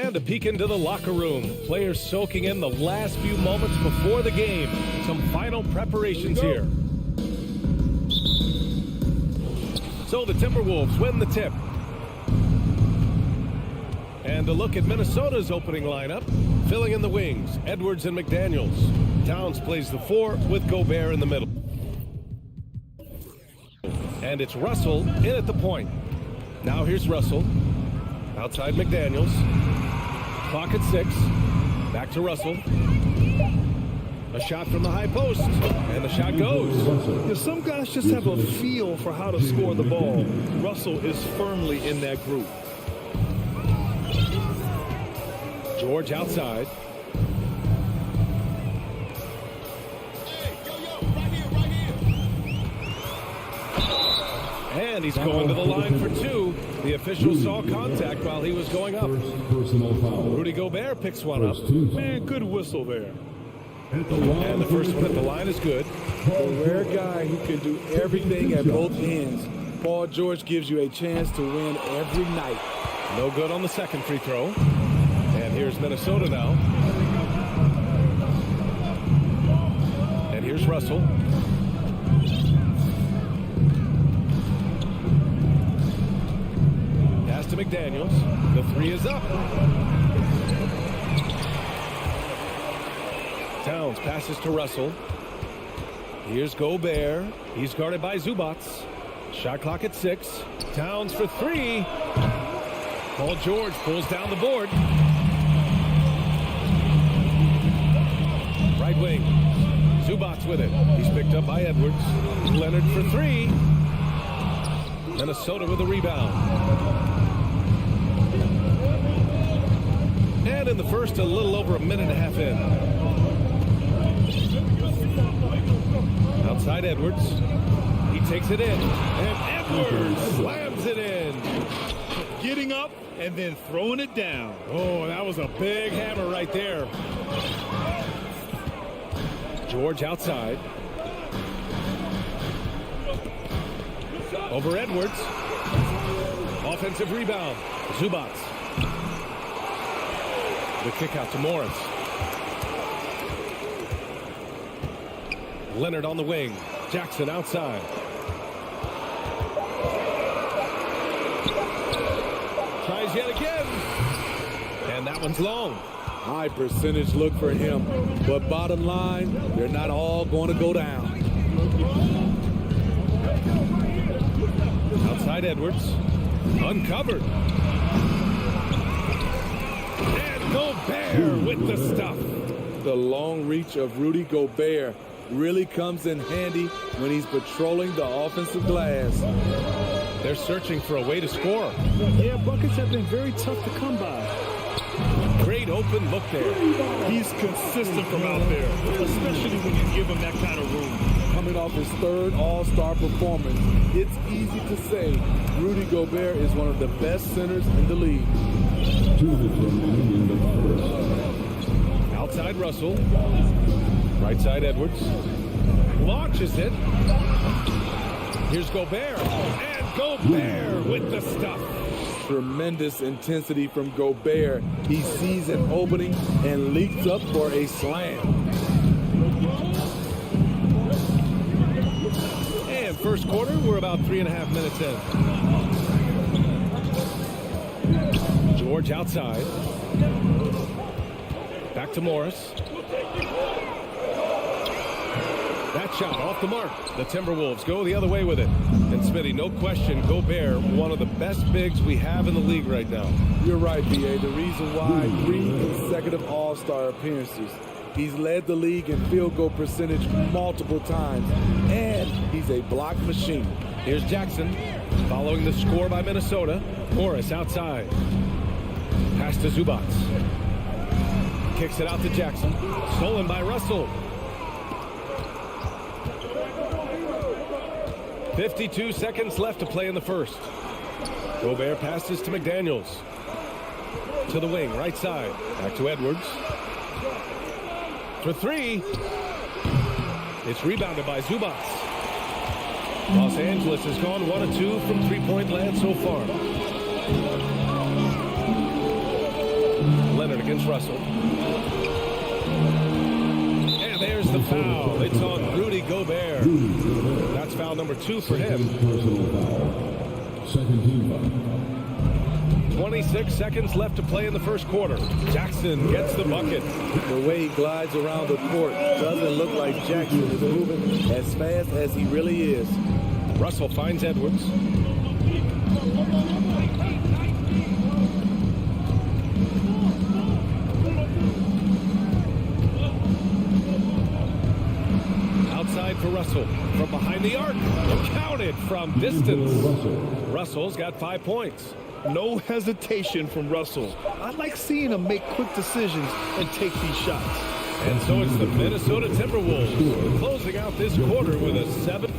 And a peek into the locker room. Players soaking in the last few moments before the game. Some final preparations here. So the Timberwolves win the tip. And a look at Minnesota's opening lineup. Filling in the wings, Edwards and McDaniels. Towns plays the 4 with Gobert in the middle. And it's Russell in at the point. Now here's Russell. Outside McDaniels. Clock at 6. Back to Russell. A shot from the high post. And the shot goes. Yeah, some guys just have a feel for how to score the ball. Russell is firmly in that group. George outside. And he's going to the line for 2. The official saw contact while he was going up. Rudy Gobert picks one up. Man, good whistle there. And the first one at the line is good. A rare guy who can do everything at both ends. Paul George gives you a chance to win every night. No good on the second free throw. And here's Minnesota now. And here's Russell. Pass to McDaniels. The 3 is up. Towns passes to Russell. Here's Gobert. He's guarded by Zubats. Shot clock at 6. Towns for 3. Paul George pulls down the board. Right wing. Zubats with it. He's picked up by Edwards. Leonard for 3. Minnesota with a rebound. And in the first, a little over a minute and a half in. Outside Edwards. He takes it in. And Edwards slams it in. Getting up and then throwing it down. Oh, that was a big hammer right there. George outside. Over Edwards. Offensive rebound. Zubats. The kick out to Morris. Leonard on the wing. Jackson outside. Tries yet again. And that one's long. High percentage look for him. But bottom line, they're not all going to go down. Outside Edwards. Uncovered. And Gobert with the stuff. The long reach of Rudy Gobert really comes in handy when he's patrolling the offensive glass. They're searching for a way to score. Yeah, buckets have been very tough to come by. Great open look there. He's consistent from out there, especially when you give him that kind of room. Coming off his 3rd All-Star performance, it's easy to say Rudy Gobert is one of the best centers in the league. Outside Russell. Right side Edwards. Launches it. Here's Gobert. And Gobert with the stuff. Tremendous intensity from Gobert. He sees an opening and leaps up for a slam. And first quarter, we're about 3.5 minutes in. George outside. Back to Morris. That shot off the mark. The Timberwolves go the other way with it. And Smitty, no question, Gobert, one of the best bigs we have in the league right now. You're right, B.A. The reason why 3 consecutive All-Star appearances. He's led the league in field goal percentage multiple times. And he's a block machine. Here's Jackson following the score by Minnesota. Morris outside. Pass to Zubats. Kicks it out to Jackson. Stolen by Russell. 52 seconds left to play in the first. Gobert passes to McDaniels. To the wing, right side. Back to Edwards. For 3. It's rebounded by Zubats. Los Angeles has gone 1 of 2 from three-point land so far. Leonard against Russell. And there's the foul. It's on Rudy Gobert. That's foul number 2 for him. 26 seconds left to play in the first quarter. Jackson gets the bucket. The way he glides around the court doesn't look like Jackson is moving as fast as he really is. Russell finds Edwards. Outside for Russell. From behind the arc. Counted from distance. Russell's got 5 points. No hesitation from Russell. I like seeing him make quick decisions and take these shots. And so it's the Minnesota Timberwolves closing out this quarter with a 7.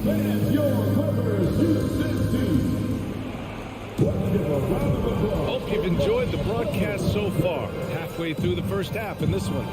Hope you've enjoyed the broadcast so far. Halfway through the first half in this one.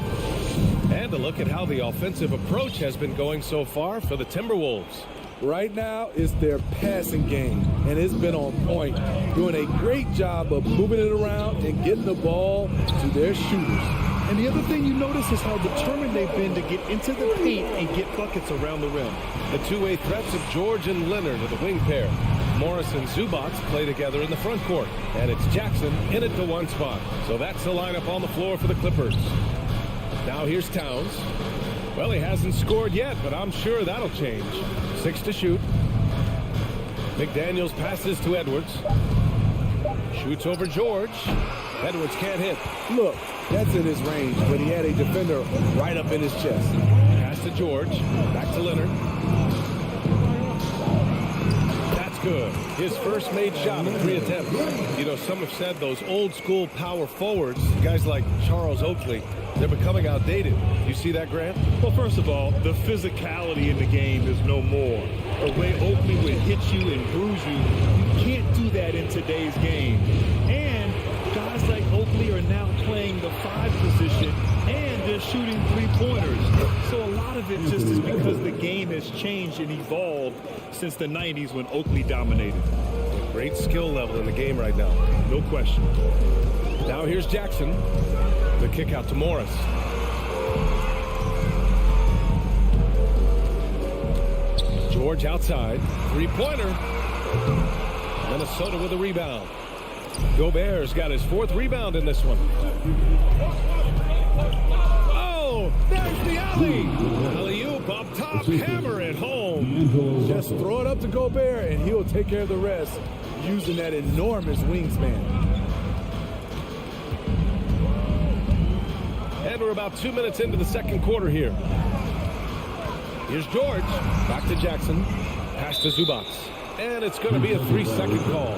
And a look at how the offensive approach has been going so far for the Timberwolves. Right now, it's their passing game, and it's been on point, doing a great job of moving it around and getting the ball to their shooters. And the other thing you notice is how determined they've been to get into the paint and get buckets around the rim. The two-way threats of George and Leonard are the wing pair. Morris and Zubac play together in the front court, and it's Jackson in at the 1 spot. So that's the lineup on the floor for the Clippers. Now here's Towns. Well, he hasn't scored yet, but I'm sure that'll change. 6 to shoot. McDaniels passes to Edwards. Shoots over George. Edwards can't hit. Look, that's in his range, but he had a defender right up in his chest. Pass to George. Back to Leonard. That's good. His first made shot in 3 attempts. You know, some have said those old school power forwards, guys like Charles Oakley, they're becoming outdated. You see that, Grant? Well, first of all, the physicality in the game is no more. The way Oakley would hit you and bruise you, you can't do that in today's game. And guys like Oakley are now playing the 5 position, and they're shooting 3-pointers. So a lot of it just is because the game has changed and evolved since the 90s when Oakley dominated. Great skill level in the game right now. No question. Now here's Jackson. The kick out to Morris. George outside. 3-pointer. Minnesota with a rebound. Gobert's got his 4th rebound in this one. Oh, there's the alley. Alley-oop up top. Hammer it home. Just throw it up to Gobert, and he'll take care of the rest using that enormous wingspan. And we're about 2 minutes into the second quarter here. Here's George. Back to Jackson. Pass to Zubac. And it's going to be a 3-second call.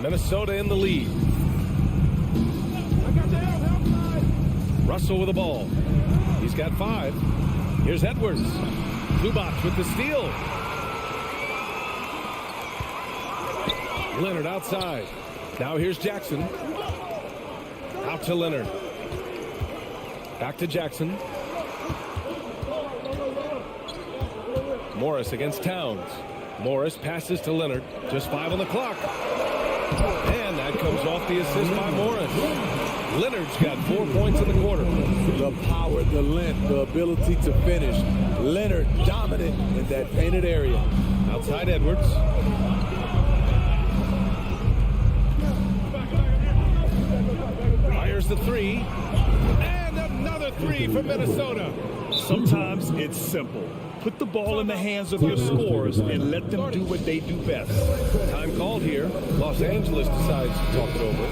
Minnesota in the lead. Russell with the ball. He's got 5. Here's Edwards. Zubac with the steal. Leonard outside. Now here's Jackson. Out to Leonard. Back to Jackson. Morris against Towns. Morris passes to Leonard. Just 5 on the clock. And that comes off the assist by Morris. Leonard's got 4 points in the quarter. The power, the length, the ability to finish. Leonard dominant in that painted area. Outside Edwards. Fires the 3. And another 3 for Minnesota. Sometimes it's simple. Put the ball in the hands of your scorers and let them do what they do best. Time called here. Los Angeles decides to talk it over.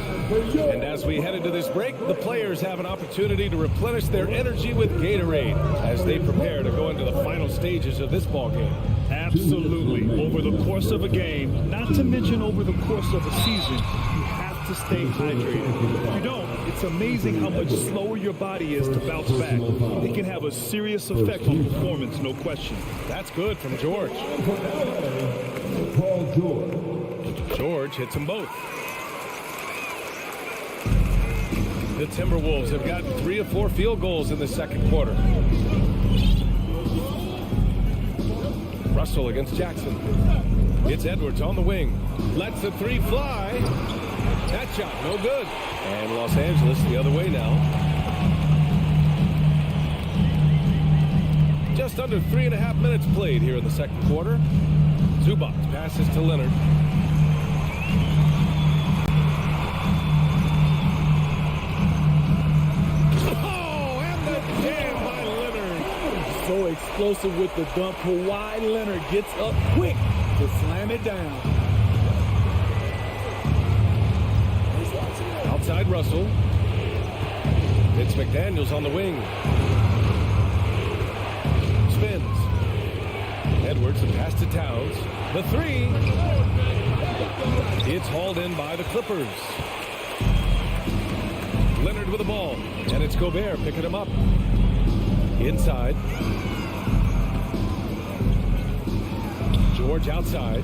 And as we head into this break, the players have an opportunity to replenish their energy with Gatorade as they prepare to go into the final stages of this ball game. Absolutely. Over the course of a game, not to mention over the course of a season, you have to stay hydrated. If you don't, it's amazing how much slower your body is to bounce back. It can have a serious effect on performance, no question. That's good from George. George hits them both. The Timberwolves have gotten 3 of 4 field goals in the second quarter. Russell against Jackson. It's Edwards on the wing. Lets the three fly. That shot, no good. And Los Angeles the other way now. Just under 3.5 minutes played here in the second quarter. Zubac passes to Leonard. Oh, and the jam by Leonard. So explosive with the dunk. Kawhi Leonard gets up quick to slam it down. Outside Russell. It's McDaniels on the wing. Spins. Edwards, the pass to Towns. The three. It's hauled in by the Clippers. Leonard with the ball. And it's Gobert picking him up. Inside. George outside.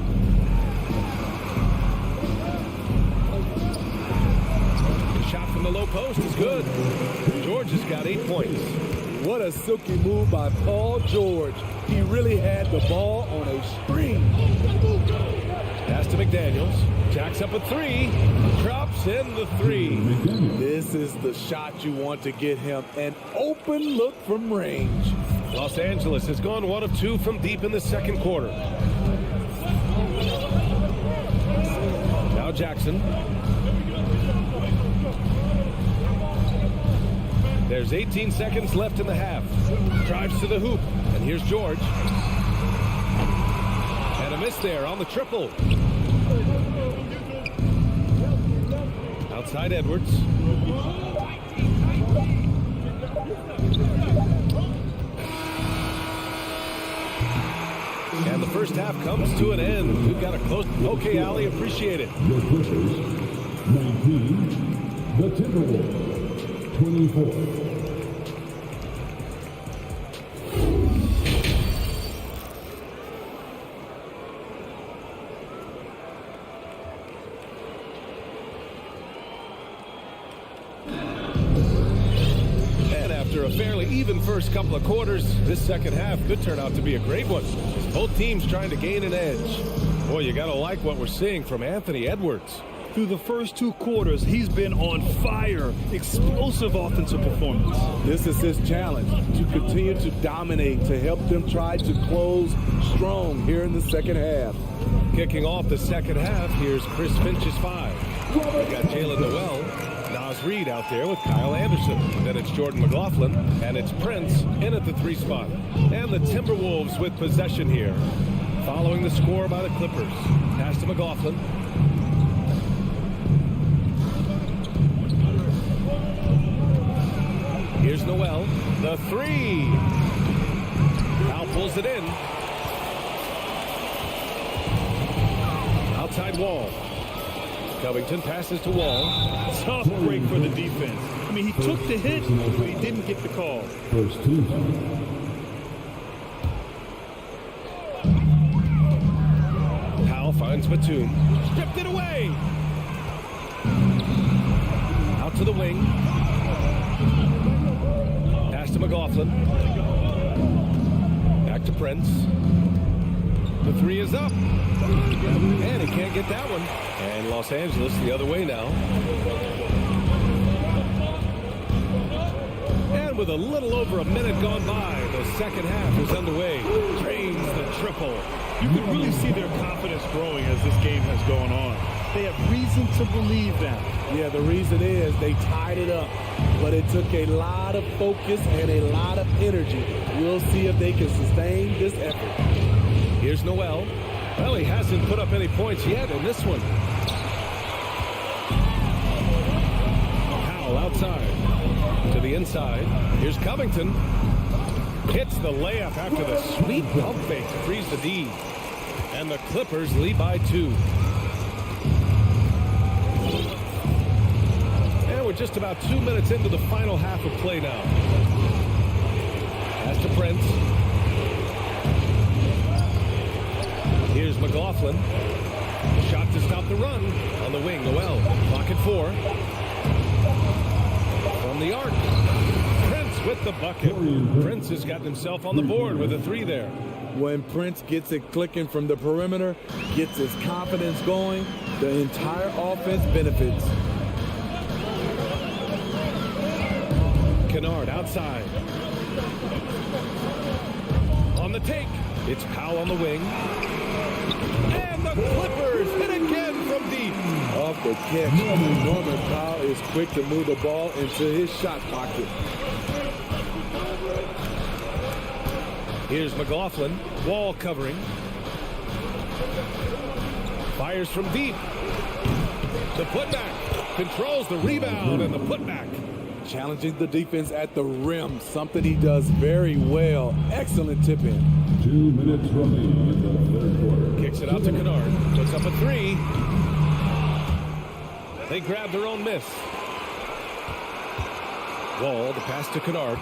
The shot from the low post is good. George has got 8 points. What a silky move by Paul George. He really had the ball on a string. Pass to McDaniels. Jacks up a three. Drops in the three. This is the shot you want to get him. An open look from range. Los Angeles has gone 1 of 2 from deep in the second quarter. Now Jackson. There's 18 seconds left in the half. Drives to the hoop. And here's George. And a miss there on the triple. Outside Edwards. And the first half comes to an end. We've got a close. Okay, Ali, appreciate it. The Clippers, 19. The Timberwolves, 24. After a fairly even first couple of quarters, this second half could turn out to be a great one. Both teams trying to gain an edge. Boy, you got to like what we're seeing from Anthony Edwards. Through the first 2 quarters, he's been on fire. Explosive offensive performance. This is his challenge, to continue to dominate, to help them try to close strong here in the second half. Kicking off the second half, here's Chris Finch's 5. We got Jalen Noel. Nas Reed out there with Kyle Anderson. Then it's Jordan McLaughlin, and it's Prince in at the 3 spot. And the Timberwolves with possession here, following the score by the Clippers. Pass to McLaughlin. Here's Noel. The 3. Now pulls it in. Outside Wall. Covington passes to Wall. Tough break for the defense. I mean, he took the hit, but he didn't get the call. First 2. Powell finds Batum. Stripped it away. Out to the wing. Pass to McLaughlin. Back to Prince. The 3 is up. And he can't get that one. And Los Angeles the other way now. And with a little over a minute gone by, the second half is underway. Drains the triple. You can really see their confidence growing as this game has gone on. They have reason to believe that. Yeah, the reason is they tied it up, but it took a lot of focus and a lot of energy. We'll see if they can sustain this effort. Here's Noel. Well, he hasn't put up any points yet in this one. Powell outside to the inside. Here's Covington. Hits the layup after the sweet pump fake to freeze the D. And the Clippers lead by 2. And we're just about 2 minutes into the final half of play now. Pass to Prince. Here's McLaughlin. Shot to stop the run. On the wing, Noel. Clock at 4. From the arc. Prince with the bucket. Prince has gotten himself on the board with a 3 there. When Prince gets it clicking from the perimeter, gets his confidence going, the entire offense benefits. Kennard outside. On the take, it's Powell on the wing. And the Clippers hit again from deep. Off the catch, Norman Powell is quick to move the ball into his shot pocket. Here's McLaughlin, wall covering. Fires from deep. The putback, controls the rebound and the putback. Challenging the defense at the rim, something he does very well. Excellent tip in. 2 minutes remaining in the third quarter. Kicks it out to Kennard, puts up a three. They grab their own miss. Wall, the pass to Kennard.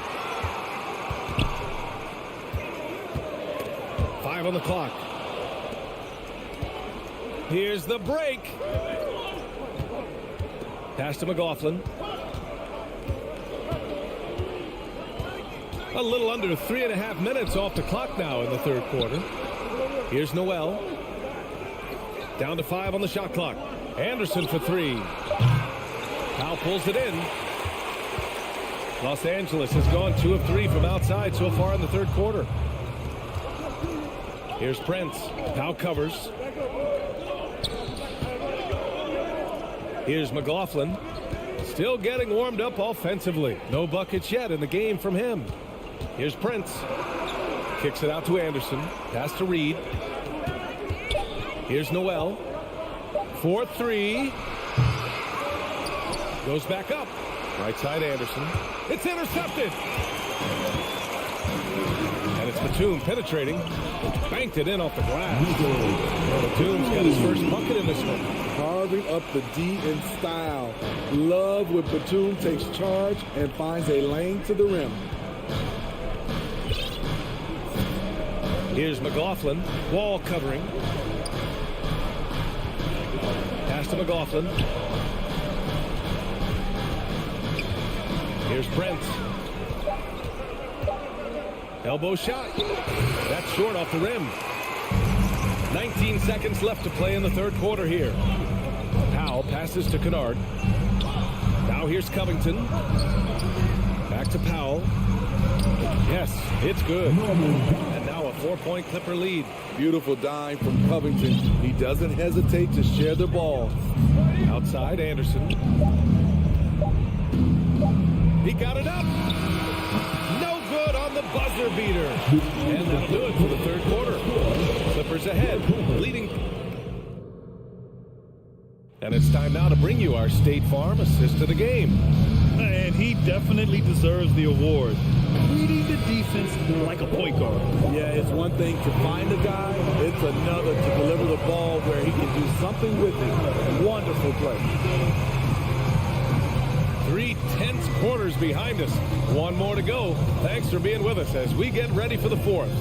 5 on the clock. Here's the break. Pass to McLaughlin. A little under 3.5 minutes off the clock now in the third quarter. Here's Noel. Down to 5 on the shot clock. Anderson for 3. Powell pulls it in. Los Angeles has gone 2 of 3 from outside so far in the third quarter. Here's Prince. Powell covers. Here's McLaughlin. Still getting warmed up offensively. No buckets yet in the game from him. Here's Prince. Kicks it out to Anderson. Pass to Reed. Here's Noel. 4-3. Goes back up. Right side Anderson. It's intercepted. And it's Batum penetrating. Banked it in off the glass. Batum's got his first bucket in this one. Carving up the D in style. Love when Batum takes charge and finds a lane to the rim. Here's McLaughlin. Wall covering. Pass to McLaughlin. Here's Prince. Elbow shot. That's short off the rim. 19 seconds left to play in the third quarter here. Powell passes to Kennard. Now here's Covington. Back to Powell. Yes, it's good. And now a 4-point Clipper lead. Beautiful dime from Covington. He doesn't hesitate to share the ball. Outside Anderson. He got it up. No good on the buzzer beater. And that'll do it for the third quarter. Clippers ahead, leading. And it's time now to bring you our State Farm assist of the game. And he definitely deserves the award. Reading the defense like a point guard. Yeah, it's one thing to find a guy. It's another to deliver the ball where he can do something with it. Wonderful play. 3 tense quarters behind us. One more to go. Thanks for being with us as we get ready for the fourth.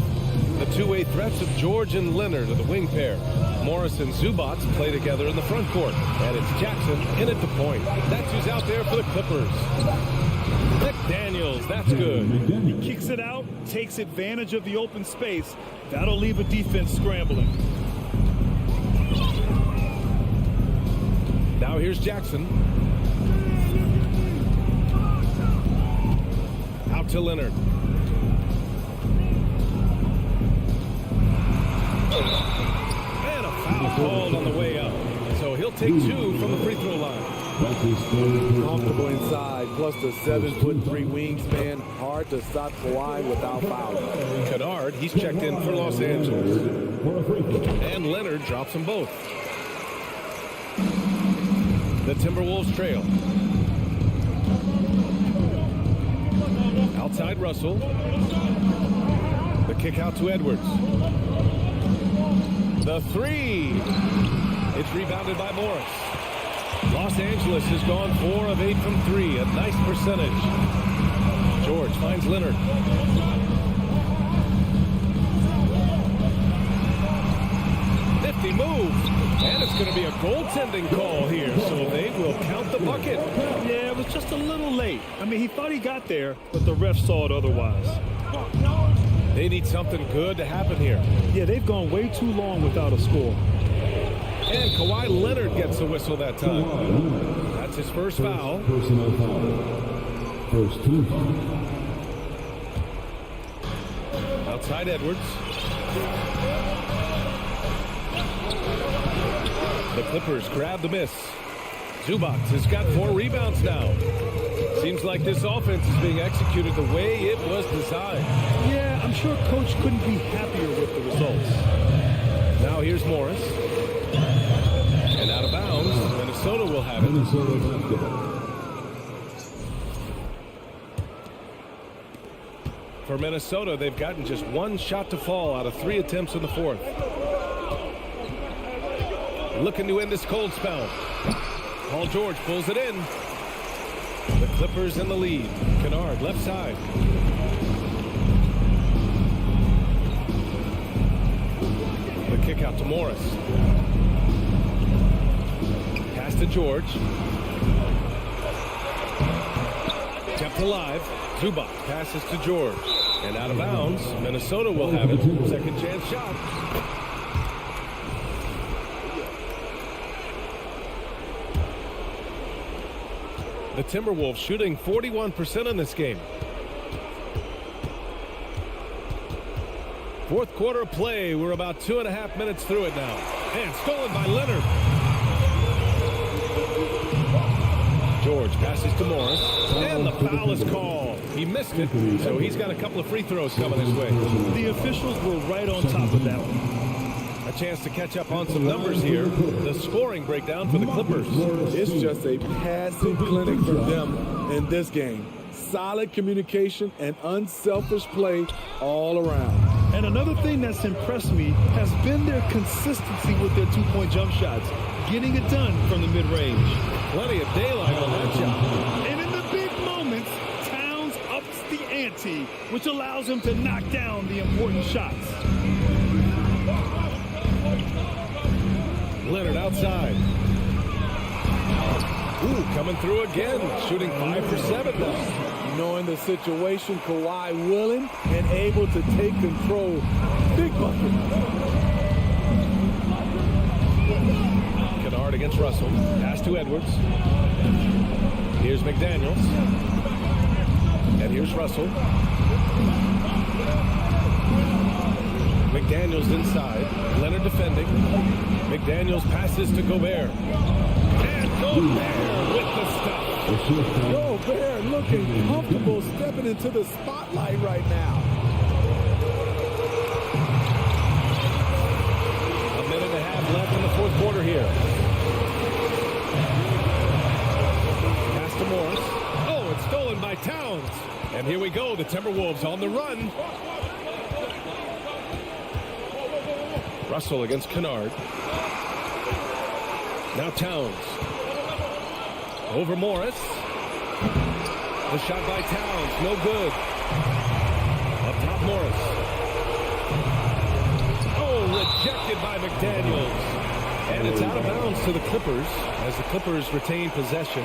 The two-way threats of George and Leonard are the wing pair. Morris and Zubac play together in the front court. And it's Jackson in at the point. That's who's out there for the Clippers. McDaniels, that's good. He kicks it out, takes advantage of the open space. That'll leave a defense scrambling. Now here's Jackson. Out to Leonard. And a foul called on the way up. So he'll take 2 from the free throw line. Comfortable inside, plus the 7'3" wingspan. Hard to stop Kawhi without fouling. Kennard, he's checked in for Los Angeles. And Leonard drops them both. The Timberwolves trail. Outside Russell. The kick out to Edwards. The 3. It's rebounded by Morris. Los Angeles has gone 4 of 8 from 3. A nice percentage. George finds Leonard. Nifty move. And it's going to be a goaltending call here. So they will count the bucket. Yeah, it was just a little late. I mean, he thought he got there, but the ref saw it otherwise. They need something good to happen here. Yeah, they've gone way too long without a score. And Kawhi Leonard gets the whistle that time. That's his first foul. Personal foul. First team foul. Outside Edwards. The Clippers grab the miss. Zubac has got 4 rebounds now. Seems like this offense is being executed the way it was designed. Yeah, I'm sure Coach couldn't be happier with the results. Now here's Morris. And out of bounds, Minnesota will have it. Minnesota left it. For Minnesota, they've gotten just 1 shot to fall out of 3 attempts in the 4th. Looking to end this cold spell. Paul George pulls it in. The Clippers in the lead. Kennard left side. The kick out to Morris. Pass to George. Kept alive. Zubac passes to George. And out of bounds. Minnesota will have it. Second chance shot. The Timberwolves shooting 41% in this game. 4th quarter of play. We're about 2.5 minutes through it now. And stolen by Leonard. George passes to Morris. And the foul is called. He missed it, so he's got a couple of free throws coming his way. The officials were right on top of that one. A chance to catch up on some numbers here. The scoring breakdown for the Clippers. It's just a passing clinic for them in this game. Solid communication and unselfish play all around. And another thing that's impressed me has been their consistency with their 2-point jump shots, getting it done from the mid-range. Plenty of daylight on that shot. And in the big moments, Towns ups the ante, which allows him to knock down the important shots. Leonard outside. Ooh, coming through again. Shooting 5 for 7 now. Knowing the situation, Kawhi willing and able to take control. Big bucket. Kennard against Russell. Pass to Edwards. Here's McDaniels. And here's Russell. McDaniels inside. Leonard defending. McDaniels passes to Gobert. And Gobert with the stop. Gobert looking comfortable stepping into the spotlight right now. A minute and a half left in the 4th quarter here. Pass to Morris. Oh, it's stolen by Towns. And here we go. The Timberwolves on the run. Russell against Kennard. Now Towns. Over Morris. The shot by Towns. No good. Up top Morris. Oh, rejected by McDaniels. And it's out of bounds to the Clippers as the Clippers retain possession.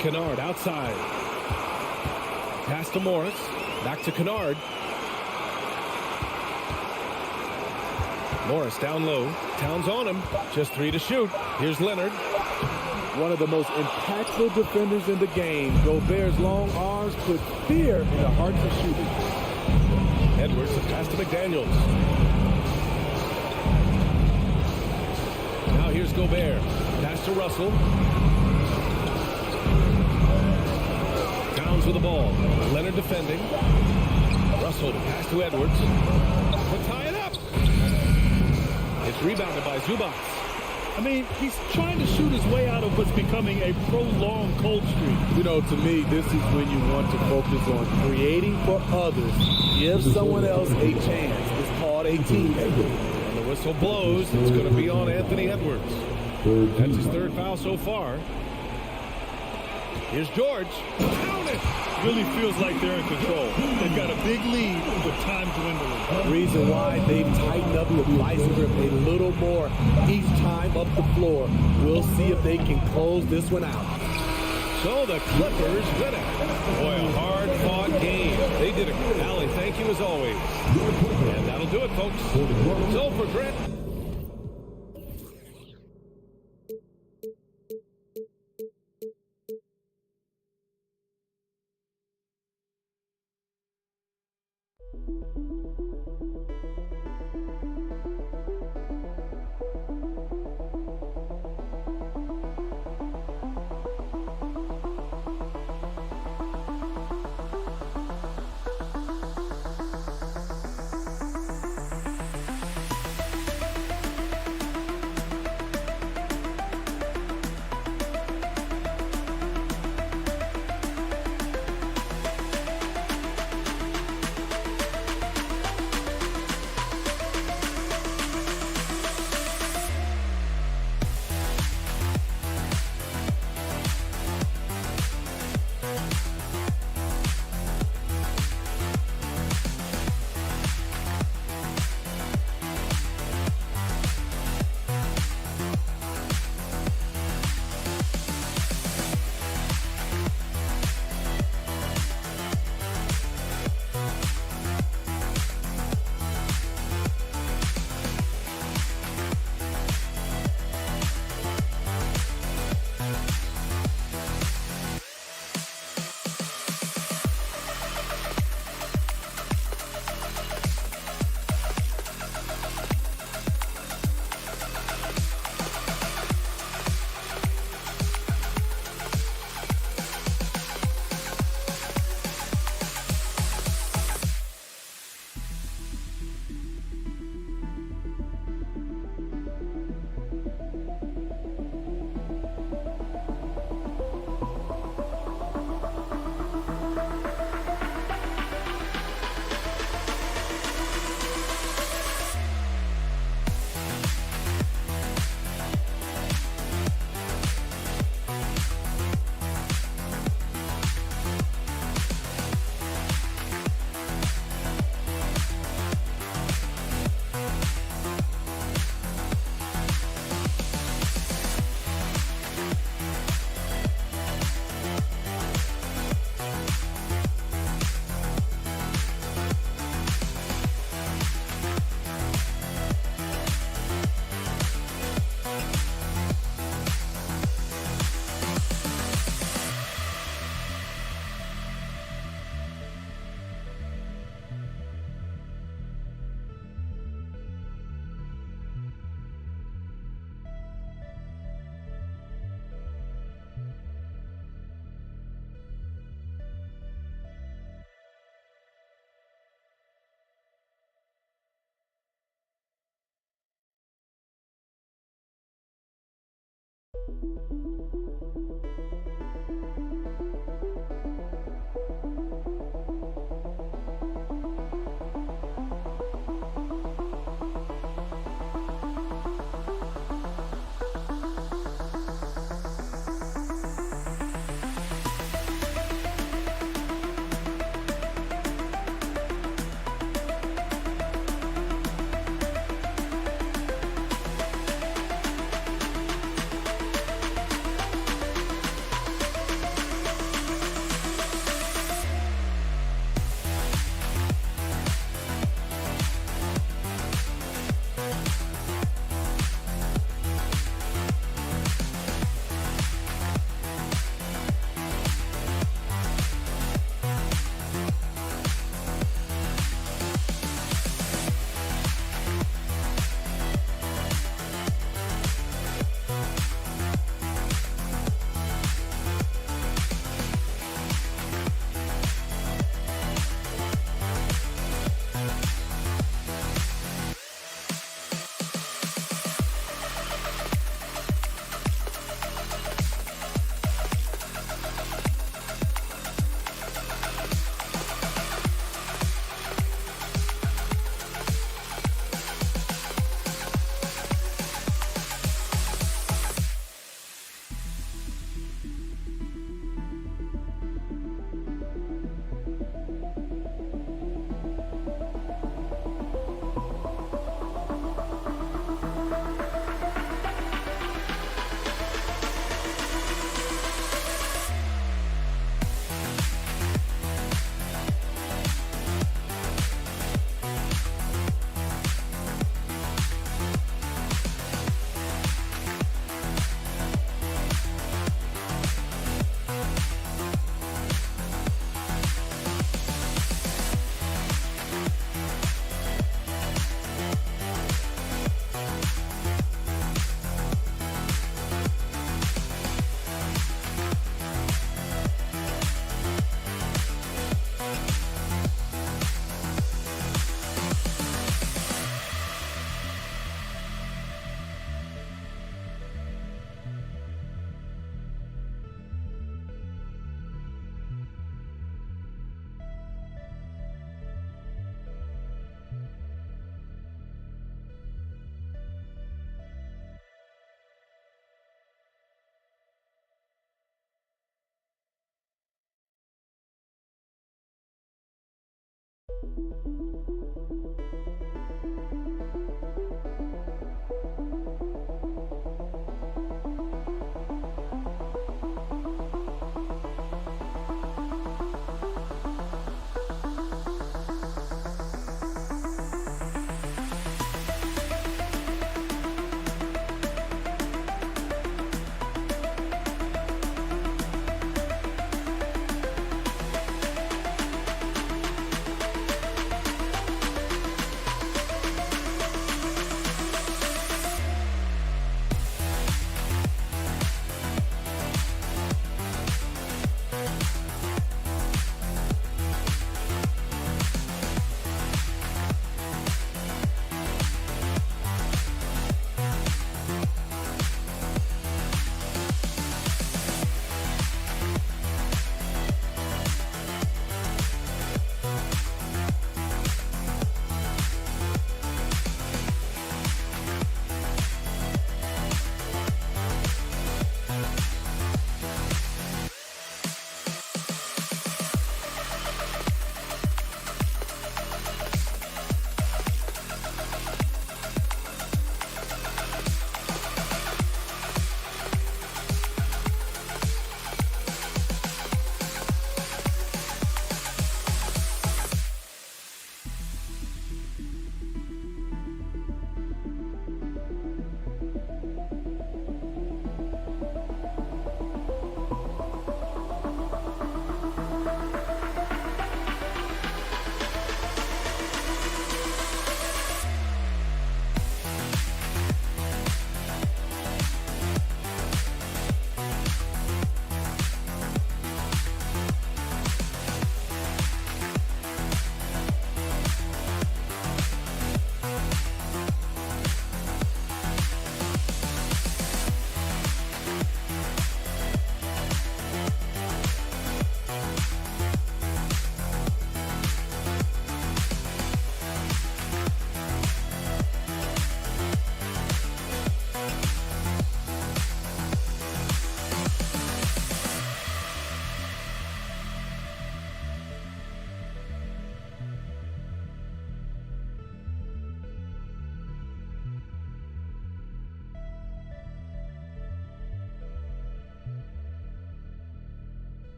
Kennard outside. Pass to Morris. Back to Kennard. Morris down low. Towns on him. Just 3 to shoot. Here's Leonard. One of the most impactful defenders in the game. Gobert's long arms put fear in the hearts of shooters. Edwards, the pass to McDaniels. Now here's Gobert. Pass to Russell. Towns with the ball. Leonard defending. Russell to pass to Edwards. To tie it up. It's rebounded by Zubac. I mean, he's trying to shoot his way out of what's becoming a prolonged cold streak. You know, to me, this is when you want to focus on creating for others. Give someone else a chance. It's called a team effort. And the whistle blows. It's going to be on Anthony Edwards. That's his 3rd foul so far. Here's George. Down it! Really feels like they're in control. They've got a big lead with time dwindling. Reason why they've tightened up the vice grip a little more each time up the floor. We'll see if they can close this one out. So the Clippers win it. Boy, a hard-fought game. They did it. Allie, thank you as always. And that'll do it, folks. So for Grant.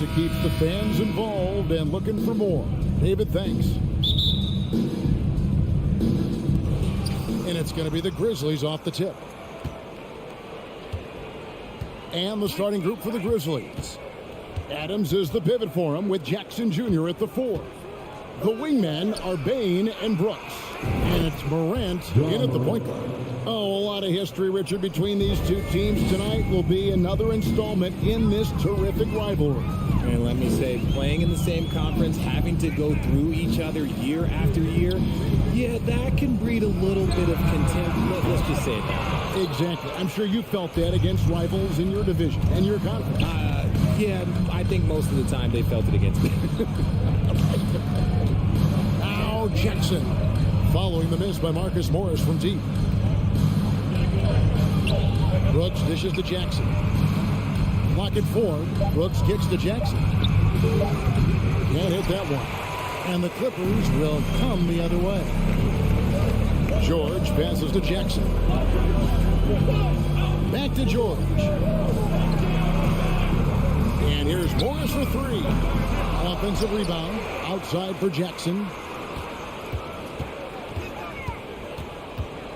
It keeps the fans involved and looking for more. David, thanks. And it's going to be the Grizzlies off the tip. And the starting group for the Grizzlies. Adams is the pivot for him with Jackson Jr. at the 4. The wingmen are Bain and Brooks. And it's Morant in at the point guard. Oh, a lot of history, Richard, between these two teams tonight will be another installment in this terrific rivalry. And let me say, playing in the same conference, having to go through each other year after year, yeah, that can breed a little bit of contempt. Let's just say that. Exactly. I'm sure you felt that against rivals in your division and your conference. Yeah, I think most of the time they felt it against me. Now Jackson, following the miss by Marcus Morris from deep. Brooks dishes to Jackson. Clock at 4. Brooks kicks to Jackson. Can't hit that one. And the Clippers will come the other way. George passes to Jackson. Back to George. And here's Morris for 3. Offensive rebound. Outside for Jackson.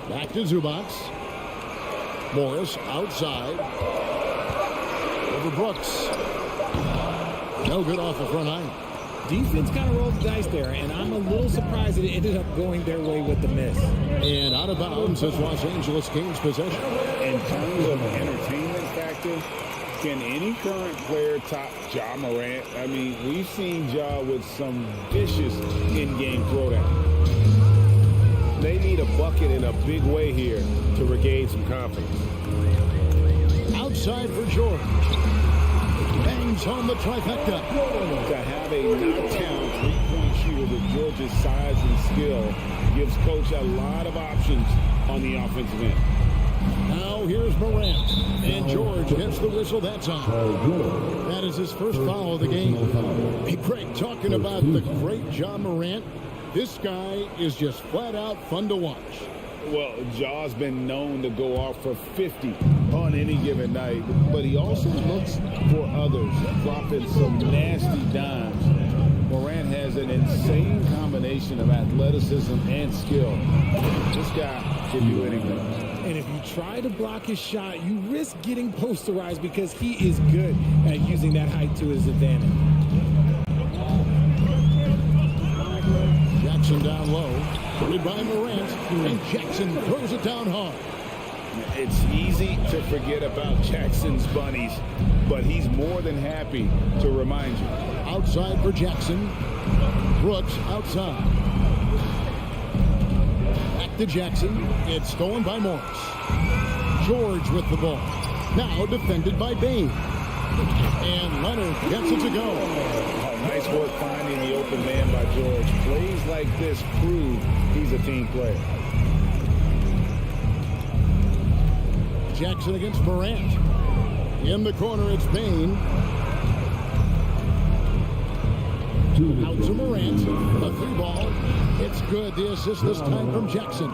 Back to Zubac. Morris outside. Over Brooks. No good off the front iron. Defense kind of rolled the dice there, and I'm a little surprised that it ended up going their way with the miss. And out of bounds as Los Angeles Kings possession. In terms of entertainment factor, can any current player top Ja Morant? I mean, we've seen Ja with some vicious in-game throwdown. They need a bucket in a big way here to regain some confidence. Outside for George. Bangs home the trifecta. To have a knockdown three-point shooter with George's size and skill gives Coach a lot of options on the offensive end. Now here's Morant. And George gets the whistle that time. That is his first foul of the game. Hey, Craig, talking about the great Ja Morant, this guy is just flat out fun to watch. Well, Ja's been known to go off for 50 on any given night, but he also looks for others, dropping some nasty dimes. Morant has an insane combination of athleticism and skill. This guy can do anything. And if you try to block his shot, you risk getting posterized because he is good at using that height to his advantage. Jackson down low. Put by Morant. And Jackson throws it down hard. It's easy to forget about Jackson's bunnies, but he's more than happy to remind you. Outside for Jackson. Brooks outside. Back to Jackson. It's stolen by Morris. George with the ball. Now defended by Bain. And Leonard gets it to go. Nice work finding the open man by George. Plays like this prove he's a team player. Jackson against Morant. In the corner, it's Bain. Out to Morant. A 3-ball. It's good. The assist this time from Jackson.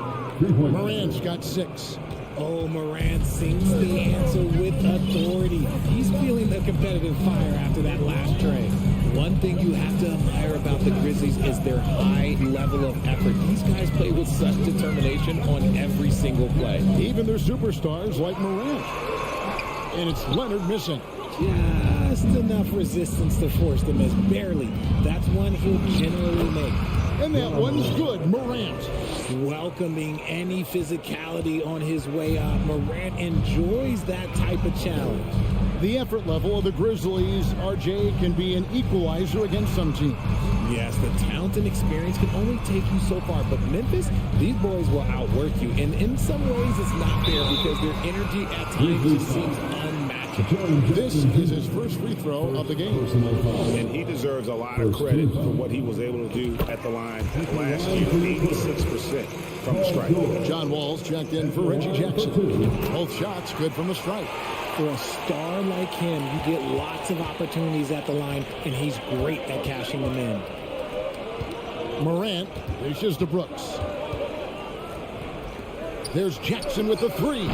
Morant's got 6. Oh, Morant sings the answer with authority. He's feeling the competitive fire after that last trade. One thing you have to admire about the Grizzlies is their high level of effort. These guys play with such determination on every single play. Even their superstars like Morant. And it's Leonard missing. Just enough resistance to force the miss. Barely. That's one he'll generally make. And that one's good. Morant. Welcoming any physicality on his way up. Morant enjoys that type of challenge. The effort level of the Grizzlies, RJ, can be an equalizer against some teams. Yes, the talent and experience can only take you so far, but Memphis, these boys will outwork you. And in some ways, it's not fair because their energy at times just seems unmatchable. This is his first free throw of the game. And he deserves a lot of credit for what he was able to do at the line last year. 86% from the stripe. John Wall's checked in for Reggie Jackson. Both shots good from the stripe. For a star like him, you get lots of opportunities at the line, and he's great at cashing them in. Morant reaches to Brooks. There's Jackson with the 3.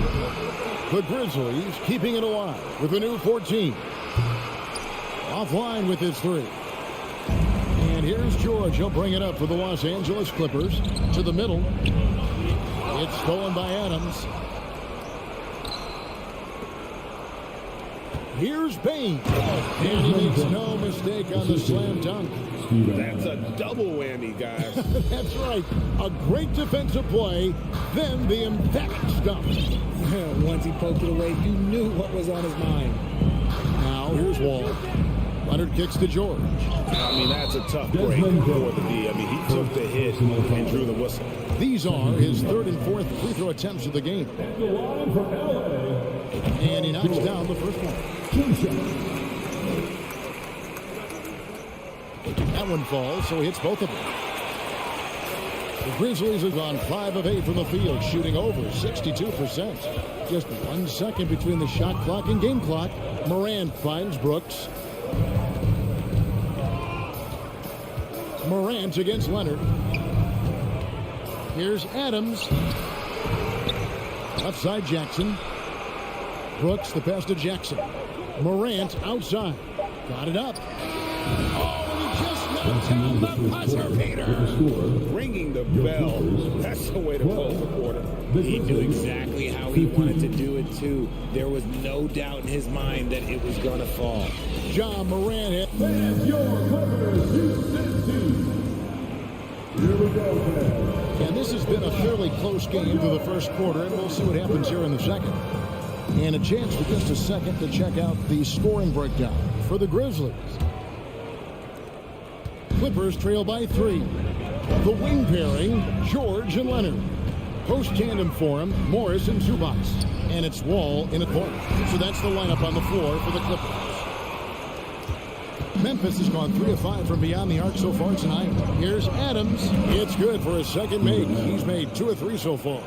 The Grizzlies keeping it alive with a new 14. Offline with his 3. And here's George. He'll bring it up for the Los Angeles Clippers to the middle. It's stolen by Adams. Here's Bain. And he makes no mistake on the slam dunk. That's a double whammy, guys. That's right. A great defensive play, then the emphatic stuff. Once he poked it away, you knew what was on his mind. Now, here's Wall. Leonard kicks to George. I mean, that's a tough break for the D. I mean, he took the hit and drew the whistle. These are his third and fourth free throw attempts of the game. And he knocks down the first one. That one falls, so he hits both of them. The Grizzlies have gone 5 of 8 from the field, shooting over 62%. Just 1 second between the shot clock and game clock. Morant finds Brooks. Morant against Leonard. Here's Adams. Outside Jackson. Brooks, the pass to Jackson. Morant outside. Got it up. Oh, and he just knocked down the buzzer beater. Ringing the bell. That's the way to close the quarter. He knew exactly how he wanted to do it, too. There was no doubt in his mind that it was going to fall. John Morant hit. And this has been a fairly close game for the first quarter, and we'll see what happens here in the second. And a chance for just a second to check out the scoring breakdown for the Grizzlies. Clippers trail by 3. The wing pairing, George and Leonard. Post tandem for him, Morris and Zubac. And it's Wall in at point. So that's the lineup on the floor for the Clippers. Memphis has gone 3 of 5 from beyond the arc so far tonight. Here's Adams. It's good for his second make. He's made 2 of 3 so far.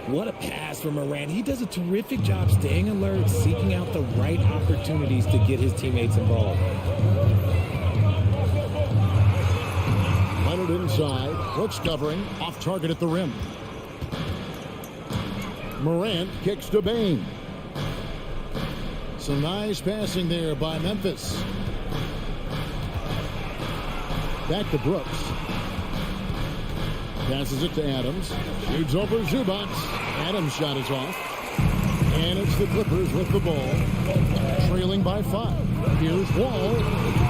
What a pass from Morant. He does a terrific job staying alert, seeking out the right opportunities to get his teammates involved. Leonard inside. Brooks covering. Off target at the rim. Morant kicks to Bain. Some nice passing there by Memphis. Back to Brooks. Passes it to Adams. Shoots over Zubac. Adams' shot is off. And it's the Clippers with the ball. Trailing by 5. Here's Wall.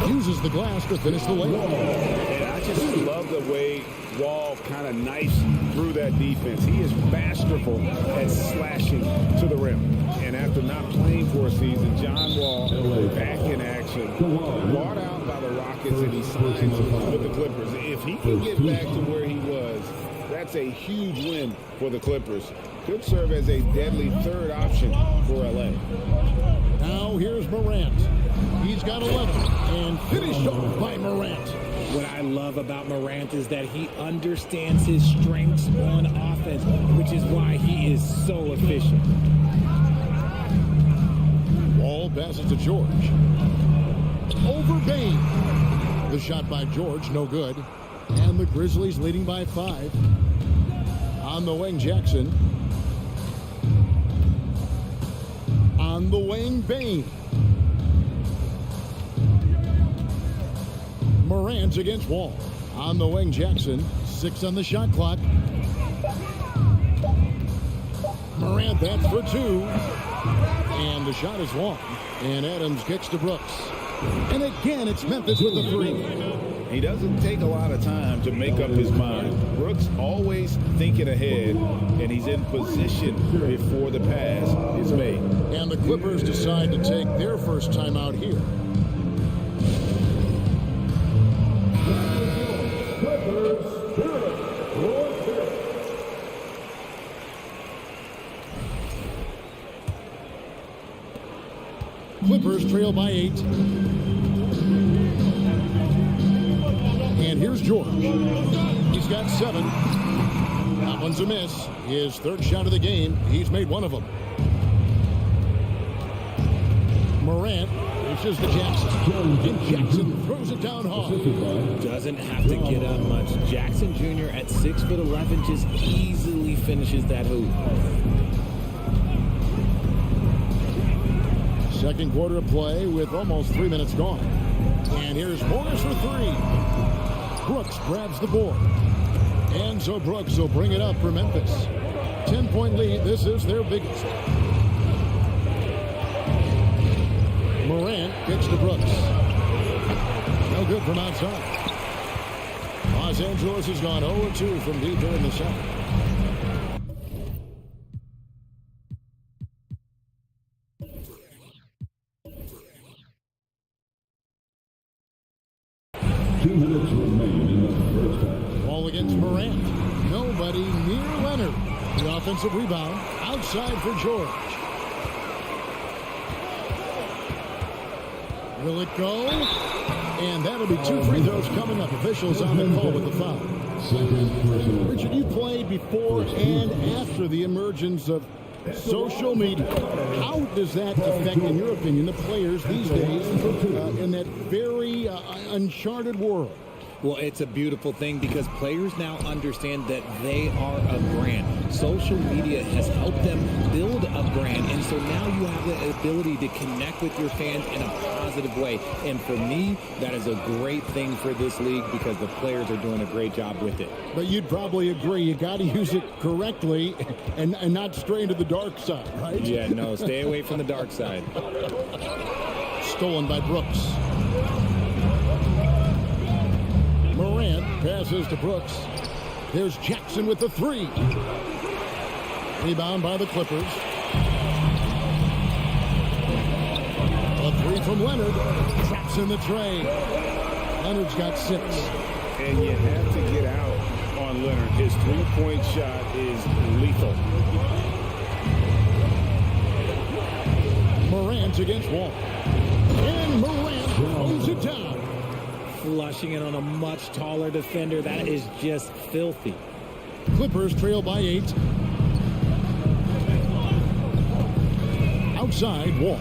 Uses the glass to finish the layup. And I just love the way Wall kind of knifes through that defense. He is masterful at slashing to the rim. And after not playing for a season, John Wall back in action. Brought out by the Rockets, and he signs with the Clippers. If he can get back to where he was, that's a huge win for the Clippers. Could serve as a deadly third option for LA. Now here's Morant. He's got 11 and finished off by Morant. What I love about Morant is that he understands his strengths on offense, which is why he is so efficient. Wall passes to George. Over Bain. The shot by George, no good. And the Grizzlies leading by 5. On the wing, Jackson. On the wing, Bain. Morant against Wall. On the wing, Jackson. 6 on the shot clock. Morant, that's for 2. And the shot is long. And Adams kicks to Brooks. And again, it's Memphis with the 3. He doesn't take a lot of time to make up his mind. Brooks always thinking ahead, and he's in position before the pass is made. And the Clippers decide to take their first time out here. Clippers trail by 8. And here's George. He's got 7. That one's a miss. His third shot of the game. He's made 1 of them. Morant reaches to Jackson. And Jackson throws it down hard. Doesn't have to get up much. Jackson Jr. at 6'11" just easily finishes that hoop. Second quarter of play with almost 3 minutes gone. And here's Morris for 3. Brooks grabs the board. And so Brooks will bring it up for Memphis. 10-point lead. This is their biggest. Morant kicks to Brooks. No good from outside. Los Angeles has gone 0-2 from deep here in the second. Ball against Morant. Nobody near Leonard. The offensive rebound outside for George. Will it go? And that'll be 2 free throws coming up. Officials on the call with the foul. Richard, you played before and after the emergence of social media. How does that affect, in your opinion, the players these days in that very uncharted world? Well, it's a beautiful thing because players now understand that they are a brand. Social media has helped them build a brand, and so now you have the ability to connect with your fans in a positive way. And for me, that is a great thing for this league because the players are doing a great job with it. But you'd probably agree you got to use it correctly and not stray into the dark side, right? Yeah, no, stay away from the dark side. Stolen by Brooks. Morant passes to Brooks. There's Jackson with the 3. Rebound by the Clippers. A 3 from Leonard. Traps in the tray. Leonard's got 6. And you have to get out on Leonard. His three-point shot is lethal. Morant against Wall. And Morant throws it down. Flushing it on a much taller defender. That is just filthy. Clippers trail by 8. Outside, Wall.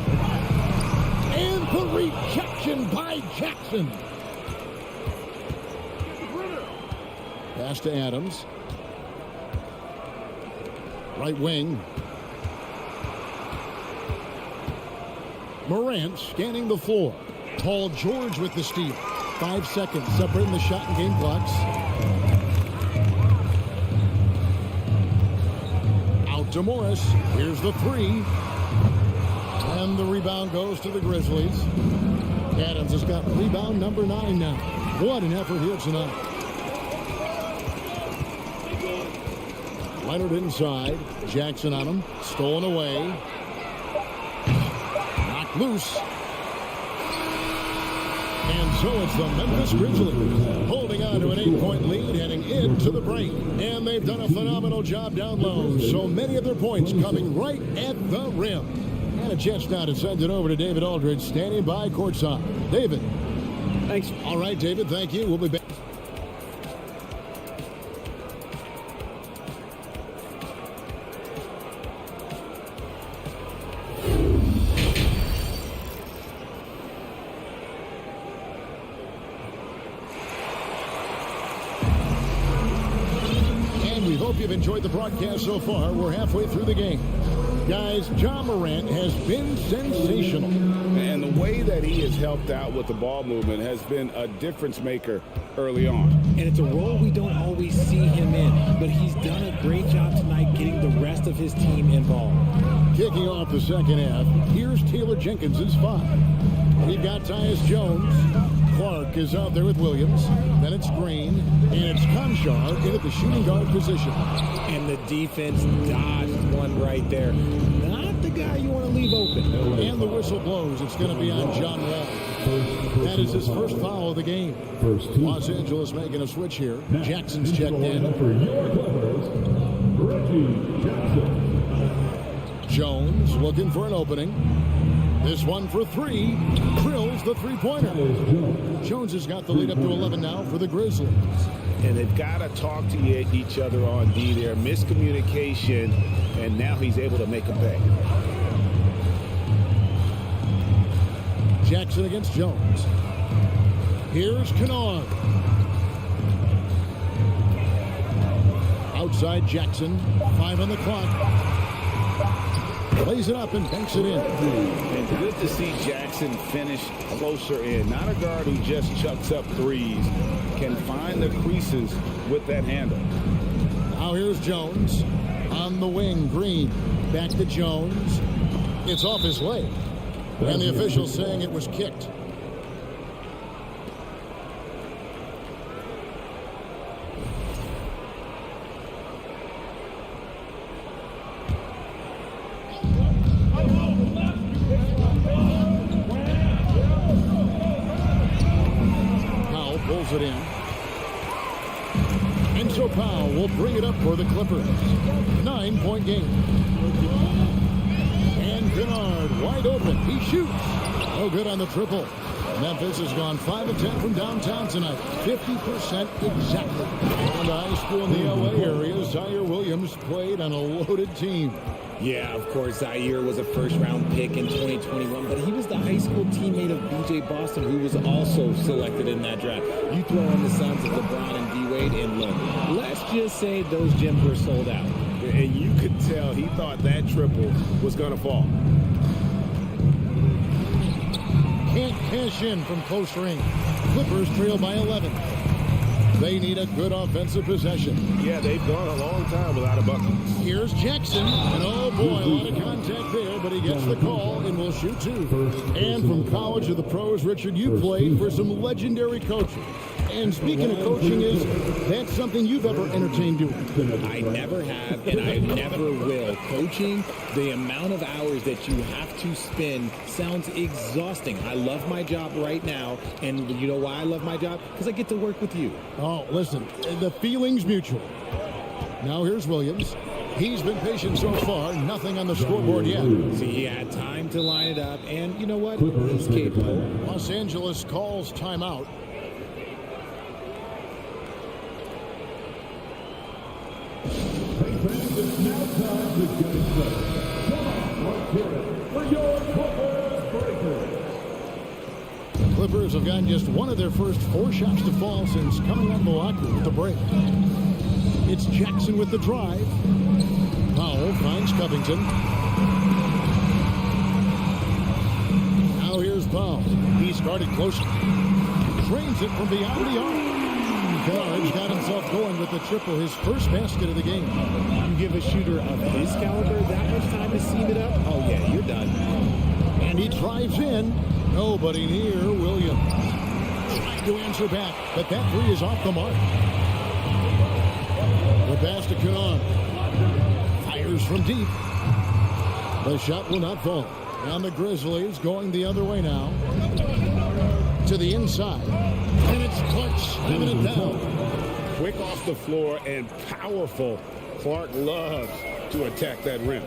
And the rejection by Jackson. Pass to Adams. Right wing. Morant scanning the floor. Paul George with the steal. 5 seconds separating the shot and game clocks. Out to Morris. Here's the 3. And the rebound goes to the Grizzlies. Adams has got rebound number 9 now. What an effort here tonight. Leonard inside. Jackson on him. Stolen away. Knocked loose. And so it's the Memphis Grizzlies holding on to an 8-point lead heading into the break. And they've done a phenomenal job down low. So many of their points coming right at the rim. And a chance now to send it over to David Aldridge standing by courtside. David. Thanks. All right, David, thank you. We'll be back. Hope you've enjoyed the broadcast so far. We're halfway through the game. Guys, Ja Morant has been sensational. And the way that he has helped out with the ball movement has been a difference maker early on. And it's a role we don't always see him in, but he's done a great job tonight getting the rest of his team involved. Kicking off the second half, here's Taylor Jenkins' 5. We've got Tyus Jones. Clark is out there with Williams. Then it's Green. And it's Conchar in at the shooting guard position. And the defense dodged one right there. Not the guy you want to leave open. And the whistle blows. It's going to be on John Wall. That is his first foul of the game. Los Angeles making a switch here. Jackson's checked in. Jones looking for an opening. This one for 3. Drills the 3-pointer. Jones has got the lead up to 11 now for the Grizzlies. And they've got to talk to each other on D there. Miscommunication, and now he's able to make a pay. Jackson against Jones. Here's Kennard. Outside Jackson. 5 on the clock. Plays it up and banks it in. And good to see Jackson finish closer in. Not a guard who just chucks up threes. Can find the creases with that handle. Now here's Jones. On the wing, Green. Back to Jones. It's off his leg. And the official saying it was kicked. Powell pulls it in. And so Powell will bring it up for the Clippers. 9-point game. And Kennard wide open. He shoots. No good on the triple. Memphis has gone 5 of 10 from downtown tonight. 50% exactly. And high school in the LA area, Zaire Williams played on a loaded team. Yeah, of course, Zaire was a first-round pick in 2021, but he was the high school teammate of B.J. Boston, who was also selected in that draft. You throw in the sons of LeBron and D-Wade, and look, let's just say those gyms were sold out. And you could tell he thought that triple was going to fall. Can't cash in from close range. Clippers trail by 11. They need a good offensive possession. Yeah, they've gone a long time without a bucket. Here's Jackson. And oh boy, a lot of contact there, but he gets the call and will shoot two. And from college to the pros, Richard, you played for some legendary coaches. And speaking of coaching, is that something you've ever entertained doing? I never have, and I never will. Coaching, the amount of hours that you have to spend sounds exhausting. I love my job right now, and you know why I love my job? Because I get to work with you. Oh, listen, the feeling's mutual. Now here's Williams. He's been patient so far. Nothing on the scoreboard yet. See, he had time to line it up, and you know what? He's capable. Los Angeles calls timeout. It's now time to get it started. Come on, let's hear it for your Clippers Breakers. Clippers have gotten just one of their first 4 shots to fall since coming out of the locker room with the break. It's Jackson with the drive. Powell finds Covington. Now here's Powell. He started close. Trains it from beyond the arc. Kennard's got himself going with the triple, his first basket of the game. You give a shooter of his caliber that much time to seam it up? Oh, yeah, you're done. And he drives in. Nobody near Williams. Trying to answer back, but that three is off the mark. The pass to Kennard. Fires from deep. The shot will not fall. And the Grizzlies going the other way now. To the inside. And it's Clark slamming it down. Quick off the floor and powerful. Clark loves to attack that rim.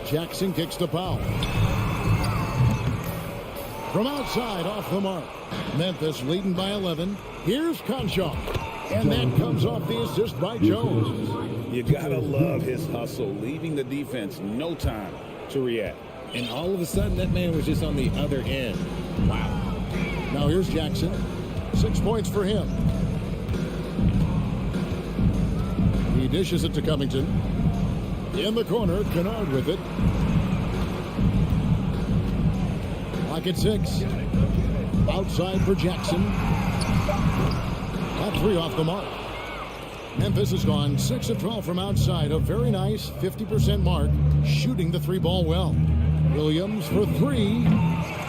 Jackson kicks to Powell. From outside, off the mark. Memphis leading by 11. Here's Conchar. And that comes off the assist by Jones. You gotta love his hustle, leaving the defense no time to react. And all of a sudden, that man was just on the other end. Wow. Now here's Jackson. 6 points for him. He dishes it to Covington. In the corner, Kennard with it. Lock at 6. Outside for Jackson. That three off the mark. Memphis has gone 6 of 12 from outside. A very nice 50% mark. Shooting the 3-ball well. Williams for 3.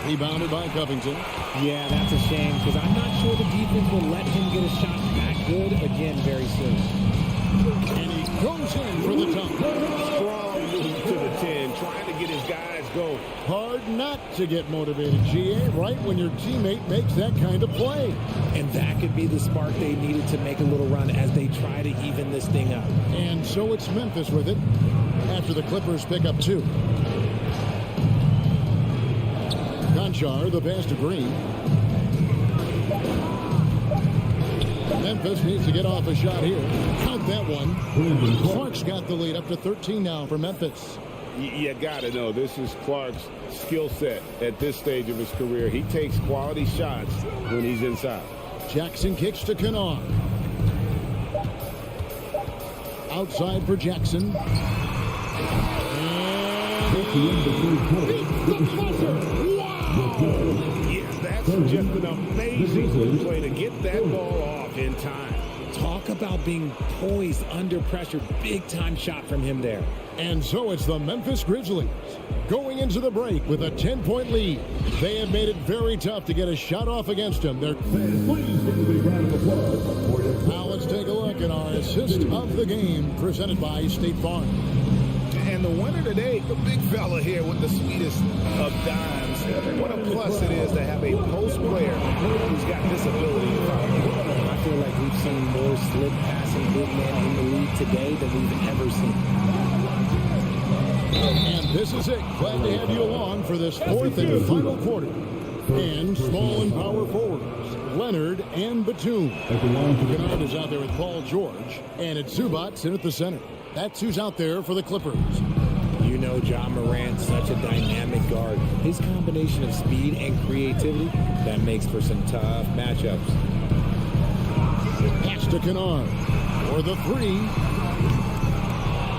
Rebounded by Covington. Yeah, that's a shame because I'm not sure the defense will let him get a shot that good again very soon. And he goes in for the dunk. Strong move to the 10, trying to get his guys going. Hard not to get motivated, GA, right when your teammate makes that kind of play. And that could be the spark they needed to make a little run as they try to even this thing up. And so it's Memphis with it after the Clippers pick up 2. Conchar, the pass to Green. Memphis needs to get off a shot here. Count that one. Clark's got the lead up to 13 now for Memphis. You gotta know, this is Clark's skill set at this stage of his career. He takes quality shots when he's inside. Jackson kicks to Kennard. Outside for Jackson. Yeah, that's just an amazing play to get that ball off in time. Talk about being poised under pressure. Big-time shot from him there. And so it's the Memphis Grizzlies going into the break with a 10-point lead. They have made it very tough to get a shot off against them. Please give a big round of applause for him. Now let's take a look at our assist of the game presented by State Farm. And the winner today, the big fella here with the sweetest of dimes. What a plus it is to have a post player who's got this ability to follow. I feel like we've seen more slip passing big men in the league today than we've ever seen. And this is it. Glad to have you along for this fourth and final quarter. And small and power forwards, Leonard and Batum. Kennard is out there with Paul George. And it's Zubats in at the center. That's who's out there for the Clippers. You know John Morant's such a dynamic guard. His combination of speed and creativity, that makes for some tough matchups. Pass to Kennard for the three.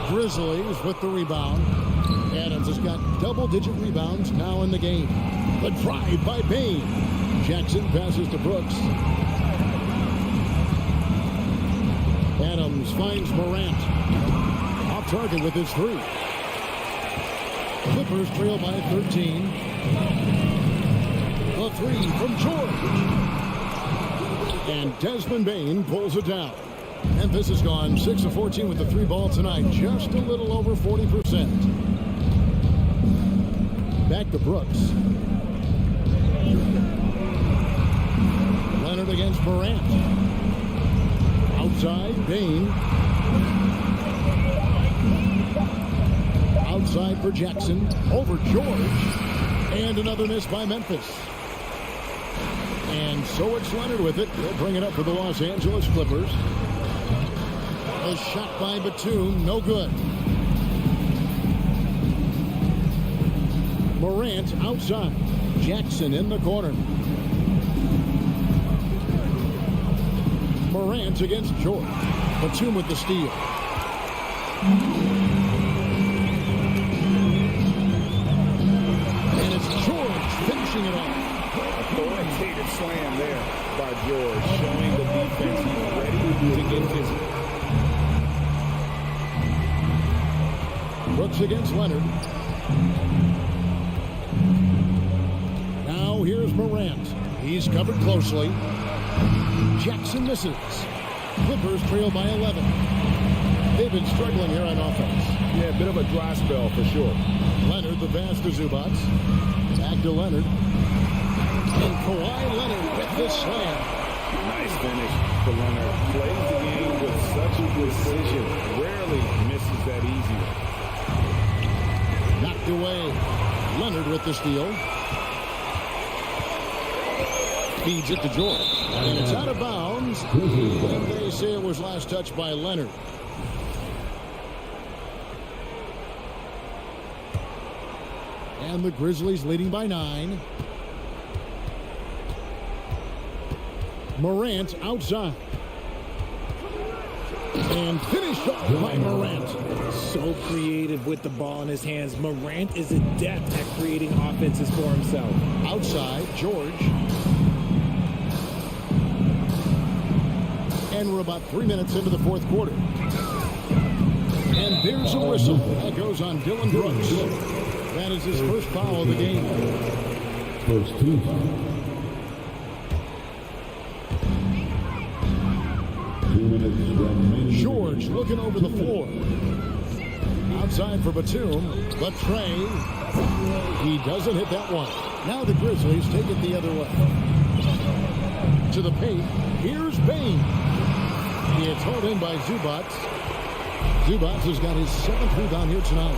Grizzlies with the rebound. Adams has got double-digit rebounds now in the game. The drive by Bain. Jackson passes to Brooks. Adams finds Morant. Off target with his three. Clippers trail by 13. A three from George. And Desmond Bain pulls it down. Memphis has gone 6 of 14 with the three ball tonight. Just a little over 40%. Back to Brooks. Leonard against Morant. Outside, Bain. Outside for Jackson. Over George. And another miss by Memphis. And so it's Leonard with it. He'll bring it up for the Los Angeles Clippers. A shot by Batum. No good. Morant outside. Jackson in the corner. Morant against George. Batum with the steal. And it's George finishing it off. Authoritative slam there by George, showing the defense he's ready to get physical. Brooks against Leonard. Now here's Morant. He's covered closely. Jackson misses. Clippers trail by 11. They've been struggling here on offense. Yeah, a bit of a dry spell for sure. Leonard, the pass to Zubats. Back to Leonard. And Kawhi Leonard with the slam. Nice finish for Leonard. Plays the game with such precision. Rarely misses that easy. Knocked away. Leonard with the steal. Feeds it to George. And it's out of bounds. And they say it was last touched by Leonard. And the Grizzlies leading by 9. Morant outside. And finished off by Morant. So creative with the ball in his hands. Morant is adept at creating offenses for himself. Outside, George. And we're about 3 minutes into the fourth quarter. And there's a whistle. That goes on Dylan Brooks. That is his first foul of the game. First team. George looking over the floor. Outside for Batum. But Trey, he doesn't hit that one. Now the Grizzlies take it the other way. To the paint. Here's Bain. It's hauled in by Zubats. Zubats has got his 7th rebound here tonight.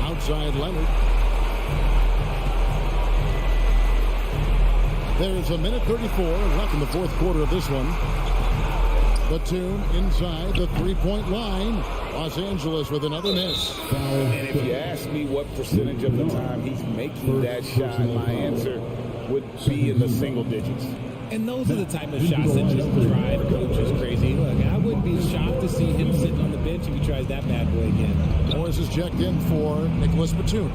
Outside Leonard. There's a minute 34 left in the fourth quarter of this one. Batum inside the three-point line. Los Angeles with another miss. And if you ask me what percentage of the time he's making that shot, my answer would be in the single digits. And those are the type of shots that just drive coaches crazy. Look, I wouldn't be shocked to see him sitting on the bench if he tries that bad boy again. Morris is checked in for Nicholas Batum.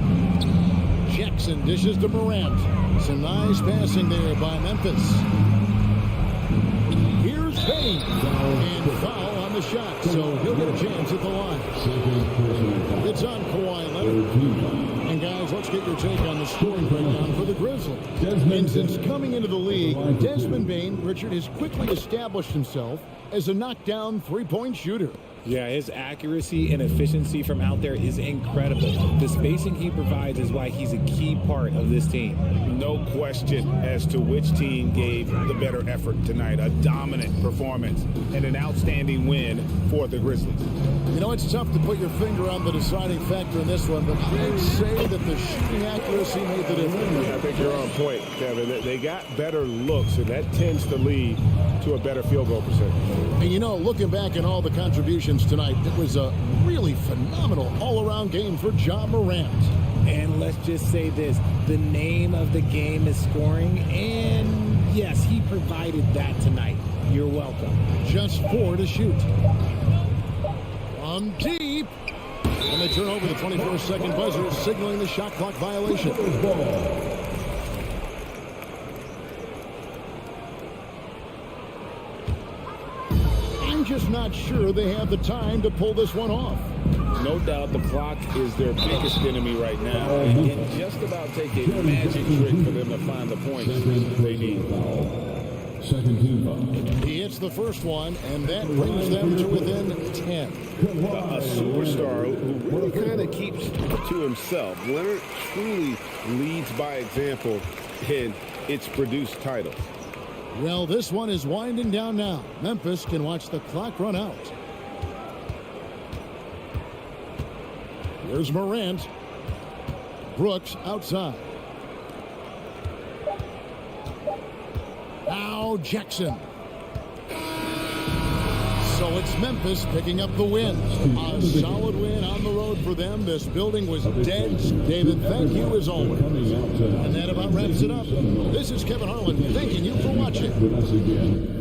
Jackson dishes to Morant. Some nice passing there by Memphis. Here's Bain. Bane. And foul on the shot, so he'll get a chance at the line. It's on Kawhi Leonard. And guys, let's get your take on the scoring breakdown for the Grizzlies. And since coming into the league, Desmond Bane, Richard, has quickly established himself as a knockdown three-point shooter. Yeah, his accuracy and efficiency from out there is incredible. The spacing he provides is why he's a key part of this team. No question as to which team gave the better effort tonight. A dominant performance and an outstanding win for the Grizzlies. You know, it's tough to put your finger on the deciding factor in this one, but I'd say that the shooting accuracy made the difference. I think you're on point, Kevin. They got better looks, and that tends to lead to a better field goal percentage. And you know, looking back at all the contributions tonight, it was a really phenomenal all-around game for Ja Morant. And let's just say this, the name of the game is scoring, and yes, he provided that tonight. You're welcome. Just 4 to shoot. On deep. And they turn over the 24-second buzzer, signaling the shot clock violation. I'm just not sure they have the time to pull this one off. No doubt the clock is their biggest enemy right now. And can just about take a magic trick for them to find the points they need. Second team foul. He hits the first one, and that brings them to within 10. A superstar who really kind of keeps to himself. Leonard truly leads by example, and it's produced titles. Well, this one is winding down now. Memphis can watch the clock run out. Here's Morant. Brooks outside. Now Jackson. So it's Memphis picking up the win. A solid win on the road for them. This building was dead. David, thank you as always. And that about wraps it up. This is Kevin Harlan thanking you for watching. With us again.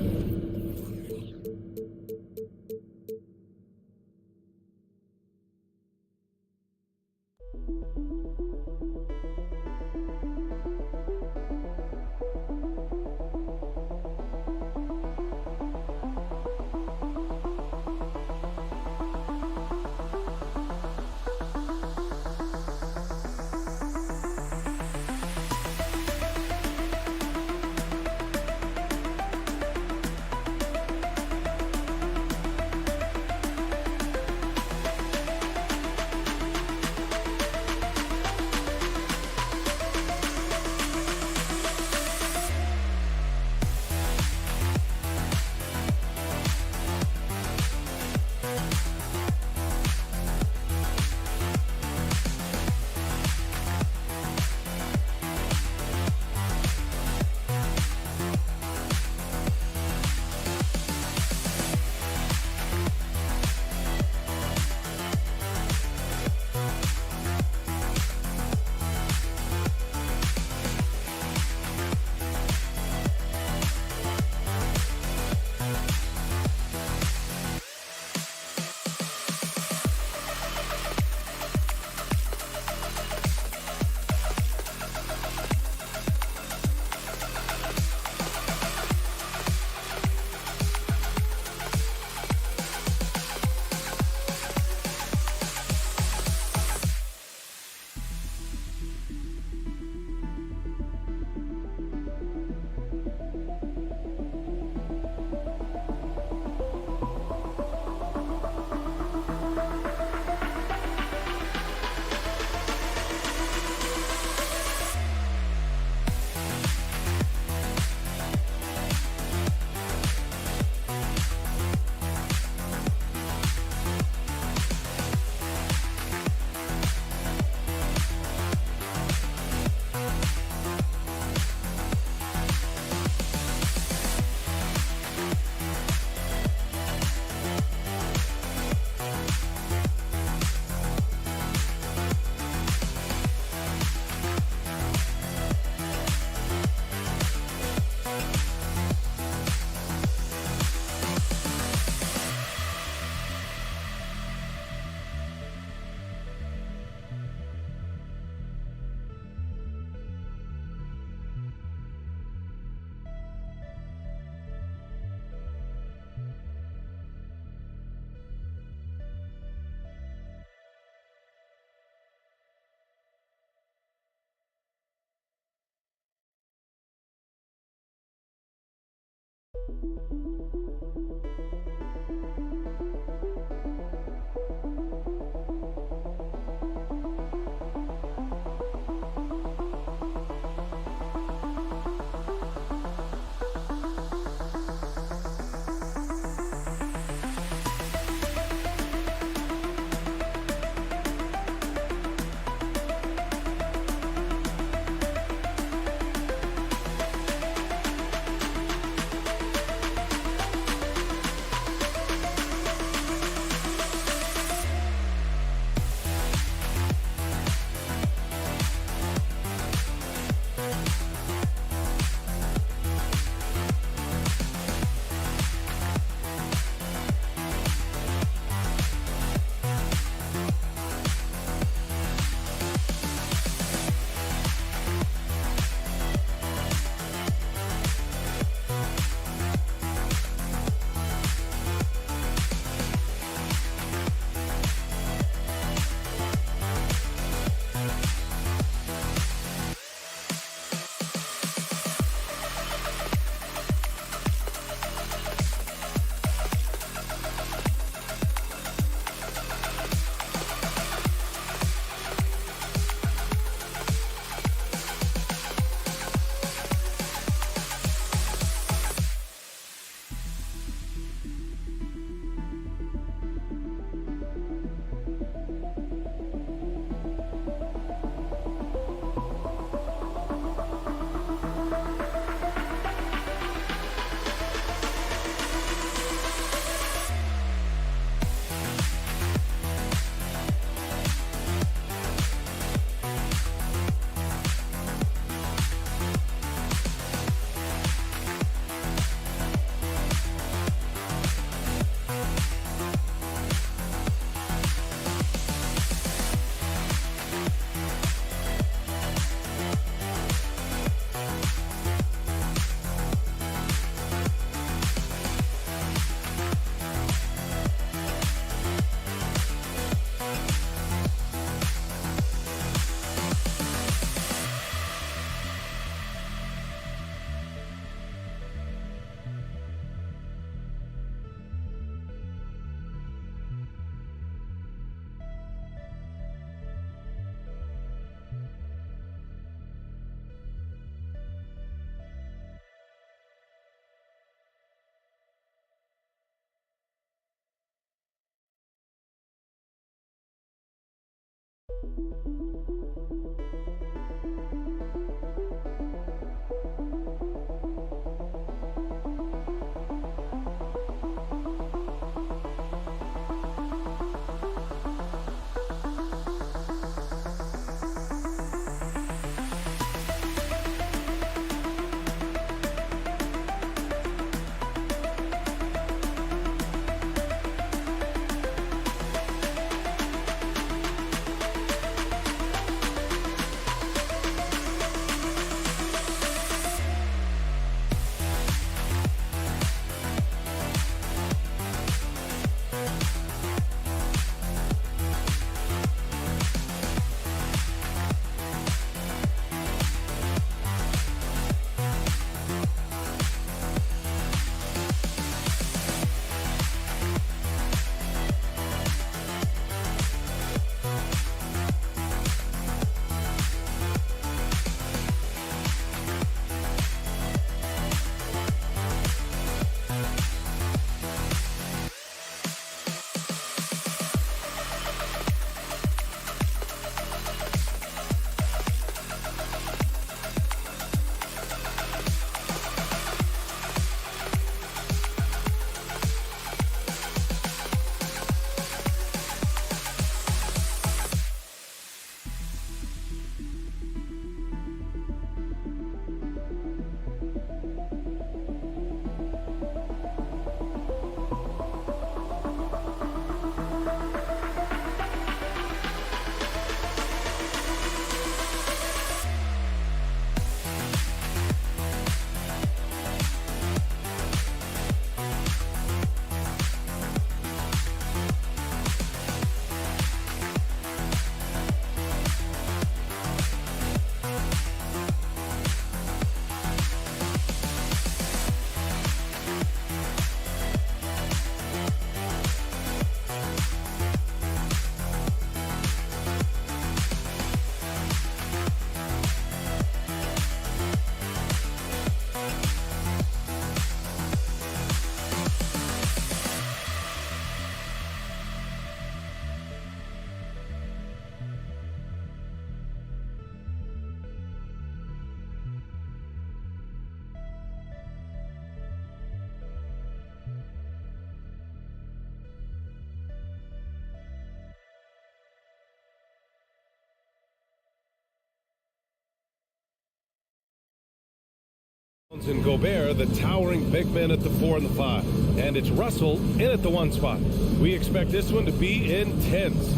And Gobert, the towering big men at the 4 and the 5. And it's Russell in at the 1 spot. We expect this one to be intense,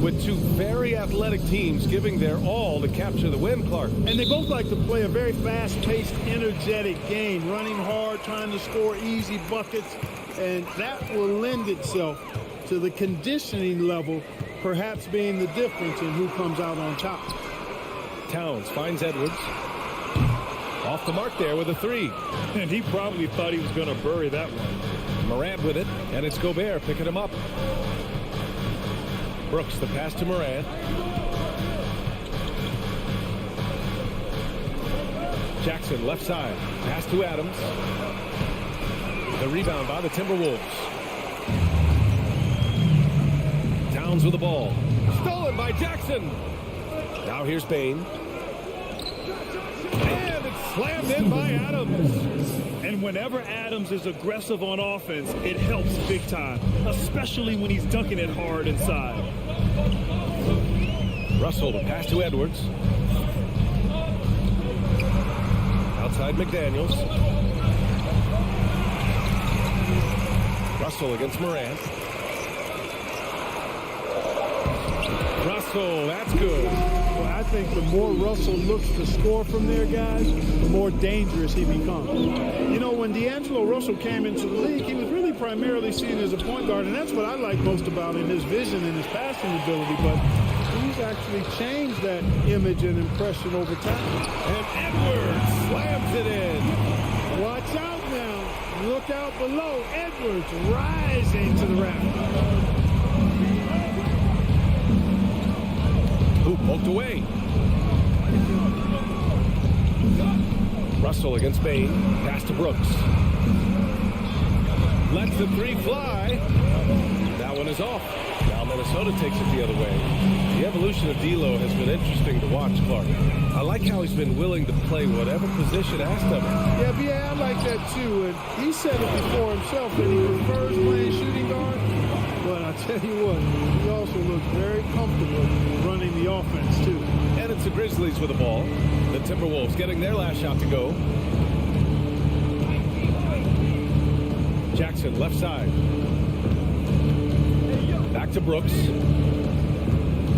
with two very athletic teams giving their all to capture the win, Clark. And they both like to play a very fast-paced, energetic game, running hard, trying to score easy buckets, and that will lend itself to the conditioning level perhaps being the difference in who comes out on top. Towns finds Edwards. Off the mark there with a 3. And he probably thought he was going to bury that one. Morant with it, and it's Gobert picking him up. Brooks, the pass to Morant. Jackson, left side. Pass to Adams. The rebound by the Timberwolves. Towns with the ball. Stolen by Jackson. Now here's Bane. And it's slammed in by Adams. And whenever Adams is aggressive on offense, it helps big time, especially when he's dunking it hard inside. Russell, the pass to Edwards. Outside McDaniels. Russell against Morant. Russell, that's good. Well, I think the more Russell looks to score from there, guys, the more dangerous he becomes. You know, when D'Angelo Russell came into the league, he was really primarily seen as a point guard, and that's what I like most about him, his vision and his passing ability. But he's actually changed that image and impression over time. And Edwards slams it in. Watch out now. Look out below. Edwards rising to the rack. Hoop poked away. Russell against Bane. Pass to Brooks. Lets the 3 fly. That one is off. Now Minnesota takes it the other way. The evolution of D'Lo has been interesting to watch, Clark. I like how he's been willing to play whatever position asked of him. Yeah, I like that too. And he said it before himself that he prefers playing shooting guard. But I tell you what, he also looks very comfortable running the offense too. And it's the Grizzlies with the ball. The Timberwolves getting their last shot to go. Jackson, left side. Back to Brooks.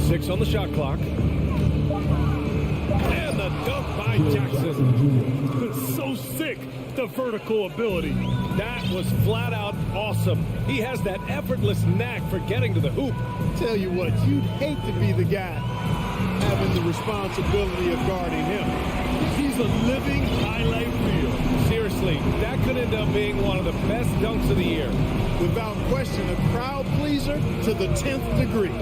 6 on the shot clock. And the dunk by Jackson. So sick, the vertical ability. That was flat out awesome. He has that effortless knack for getting to the hoop. Tell you what, you'd hate to be the guy having the responsibility of guarding him. He's a living highlight reel. Seriously, that could end up being one of the best dunks of the year. Without question, a crowd pleaser to the 10th degree.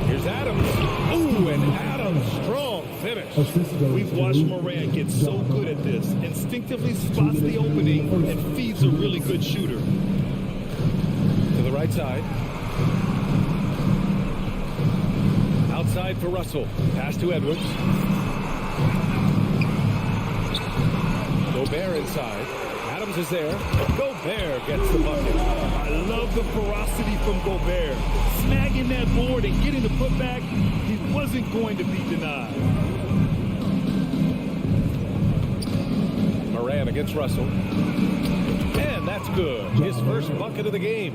Here's Adams. Ooh, and Adams, strong finish. We've watched Morant get so good at this. Instinctively spots the opening and feeds a really good shooter. To the right side. Outside for Russell. Pass to Edwards. Gobert inside. Adams is there. Gobert gets the bucket. I love the ferocity from Gobert. Snagging that board and getting the putback, he wasn't going to be denied. Morant against Russell. And that's good. His first bucket of the game.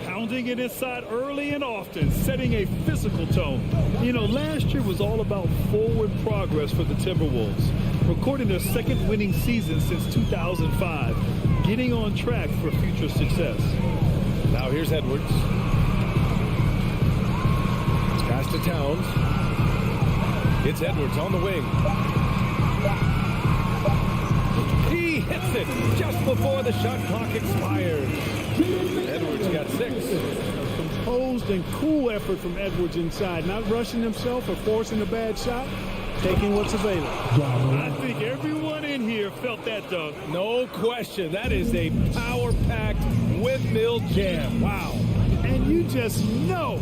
Pounding it inside early and often, setting a physical tone. You know, last year was all about forward progress for the Timberwolves, recording their second winning season since 2005, getting on track for future success. Now here's Edwards. Pass to Towns. It's Edwards on the wing. He hits it just before the shot clock expires. Edwards got 6. Composed and cool effort from Edwards inside, not rushing himself or forcing a bad shot, taking what's available. I think everyone in here felt that dunk. No question. That is a power-packed windmill jam. Wow. And you just know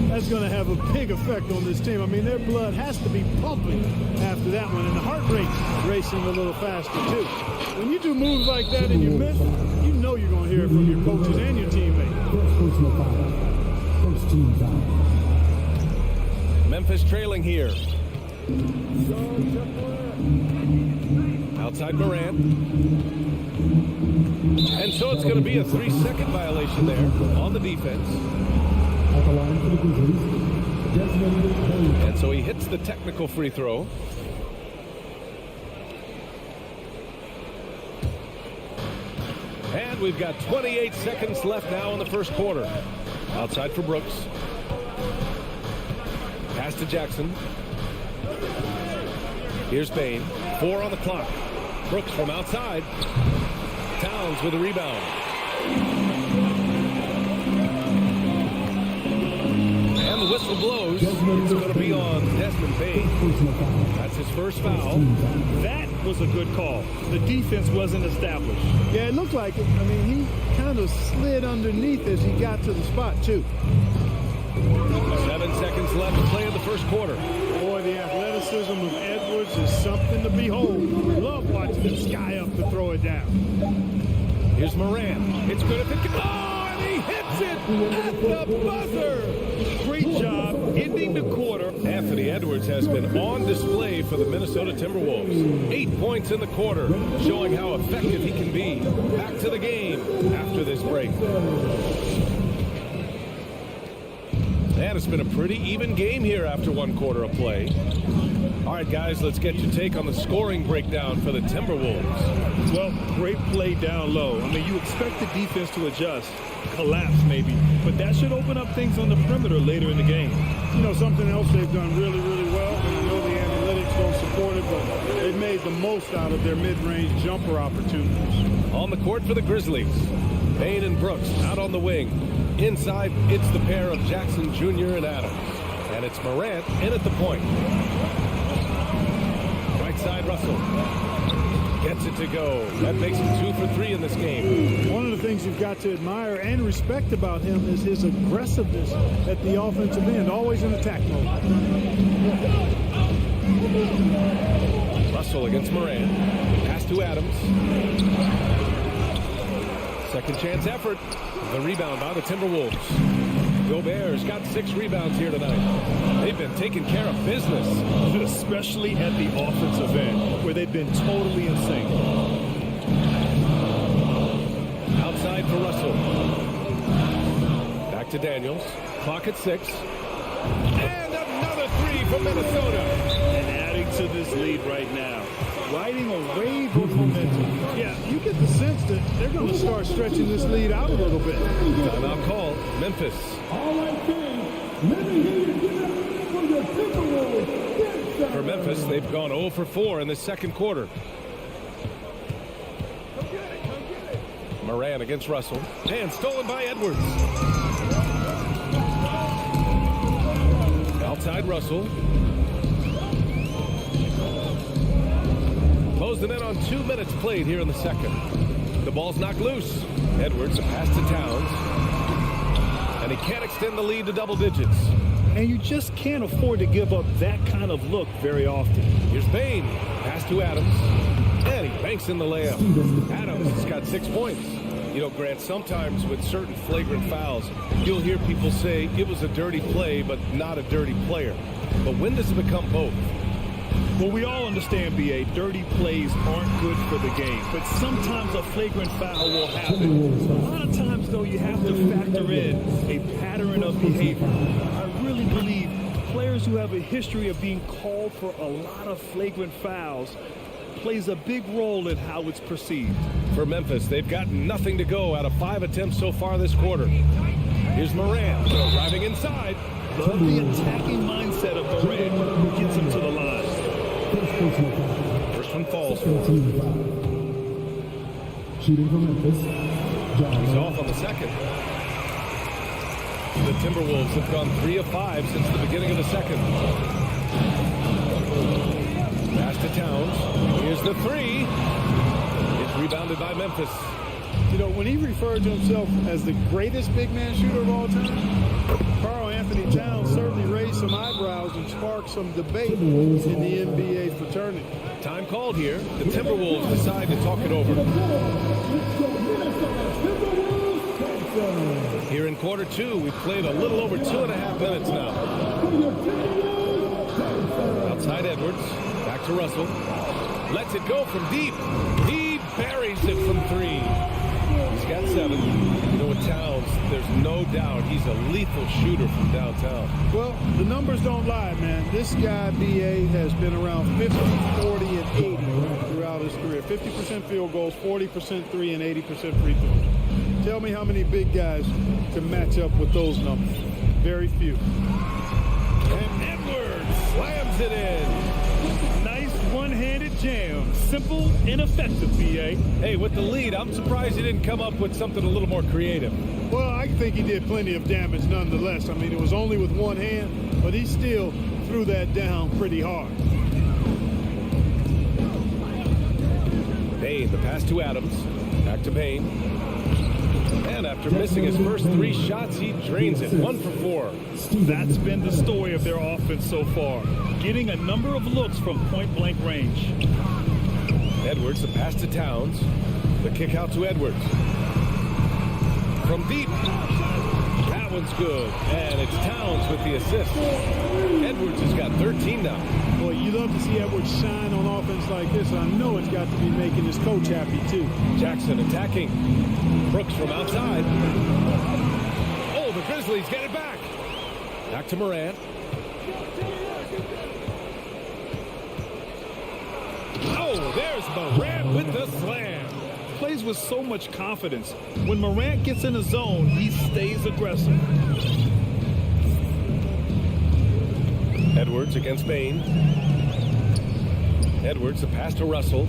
that's going to have a big effect on this team. I mean, their blood has to be pumping after that one, and the heart rate racing a little faster, too. When you do moves like that and you miss, you know you're going to hear it from your coaches and your teammates. Memphis trailing here. Outside Morant. And so it's going to be a 3-second violation there on the defense. At the line for the Grizzlies, Desmond Bain. And so he hits the technical free throw. And we've got 28 seconds left now in the first quarter. Outside for Brooks. Pass to Jackson. Here's Bain. 4 on the clock. Brooks from outside. Towns with a rebound. And the whistle blows. It's going to be on Desmond Bain. That's his first foul. That was a good call. The defense wasn't established. Yeah, it looked like it. I mean, he kind of slid underneath as he got to the spot, too. 7 seconds left to play in the first quarter. Boy, the athleticism of Edwards is something to behold. Love watching him sky up to throw it down. Here's Moran. It's good if it can. Oh, and he hits it at the buzzer. Great job ending the quarter. Anthony Edwards has been on display for the Minnesota Timberwolves. 8 points in the quarter, showing how effective he can be. Back to the game after this break. And it's been a pretty even game here after 1 quarter of play. All right, guys, let's get your take on the scoring breakdown for the Timberwolves. Well, great play down low. I mean, you expect the defense to adjust, collapse maybe, but that should open up things on the perimeter later in the game. You know, something else they've done really, really well, and I know the analytics don't support it, but they've made the most out of their mid-range jumper opportunities. On the court for the Grizzlies, Bain and Brooks out on the wing. Inside, it's the pair of Jackson Jr. and Adams. And it's Morant in at the point. Right side, Russell. Gets it to go. That makes him 2 for 3 in this game. One of the things you've got to admire and respect about him is his aggressiveness at the offensive end, always in attack mode. Russell against Morant. Pass to Adams. Second chance effort. The rebound by the Timberwolves. Gobert's got 6 rebounds here tonight. They've been taking care of business. Especially at the offensive end, where they've been totally in sync. Outside for Russell. Back to Daniels. Clock at 6. And another 3 for Minnesota. And adding to this lead right now. Riding a wave of momentum. Yeah, you get the sense that they're going to start stretching this lead out a little bit. Timeout call. Memphis. All right, then. Let me hear you give it up for your Timberwolves. For Memphis, they've gone 0 for 4 in the second quarter. Moran against Russell. And stolen by Edwards. Outside Russell. Closing in on 2 minutes played here in the second. The ball's knocked loose. Edwards, a pass to Towns. And he can't extend the lead to double digits. And you just can't afford to give up that kind of look very often. Here's Bain. Pass to Adams. And he banks in the layup. Adams has got 6 points. You know, Grant, sometimes with certain flagrant fouls, you'll hear people say it was a dirty play, but not a dirty player. But when does it become both? Well, we all understand, B.A., dirty plays aren't good for the game, but sometimes a flagrant foul will happen. A lot of times, though, you have to factor in a pattern of behavior. I really believe players who have a history of being called for a lot of flagrant fouls plays a big role in how it's perceived. For Memphis, they've got nothing to go out of 5 attempts so far this quarter. Here's Moran driving inside. Love the attacking mindset of Moran who gets him to the line. First one falls. Shooting from Memphis. He's off on the second. The Timberwolves have gone 3 of 5 since the beginning of the second. Pass to Towns. Here's the 3. It's rebounded by Memphis. You know, when he referred to himself as the greatest big man shooter of all time, Karl Anthony Towns certainly raised some eyebrows and sparked some debate in the NBA fraternity. Time called here. The Timberwolves decide to talk it over. Here in quarter 2, we've played a little over 2.5 minutes now. Outside Edwards. Back to Russell. Lets it go from deep. He buries it from 3. He's got 7. You know, with Towns, there's no doubt he's a lethal shooter from downtown. Well, the numbers don't lie, man. This guy, B.A., has been around 50, 40, and 80 throughout his career. 50% field goals, 40% 3, and 80% free throws. Tell me how many big guys can match up with those numbers. Very few. And Edwards slams it in. Nice one-handed jam. Simple and effective, B.A. Hey, with the lead, I'm surprised he didn't come up with something a little more creative. Well, I think he did plenty of damage nonetheless. I mean, it was only with one hand, but he still threw that down pretty hard. Bain, the pass to Adams. Back to Bain. And after missing his first 3 shots, he drains it. 1 for 4. That's been the story of their offense so far. Getting a number of looks from point-blank range. Edwards, the pass to Towns. The kick out to Edwards. From deep. That one's good. And it's Towns with the assist. Edwards has got 13 now. Boy, you love to see Edwards shine on offense like this. I know it's got to be making his coach happy, too. Jackson attacking. Brooks from outside. Oh, the Grizzlies get it back. Back to Morant. Oh, there's Morant with the slam. Plays with so much confidence. When Morant gets in the zone, he stays aggressive. Edwards against Bain. Edwards, the pass to Russell.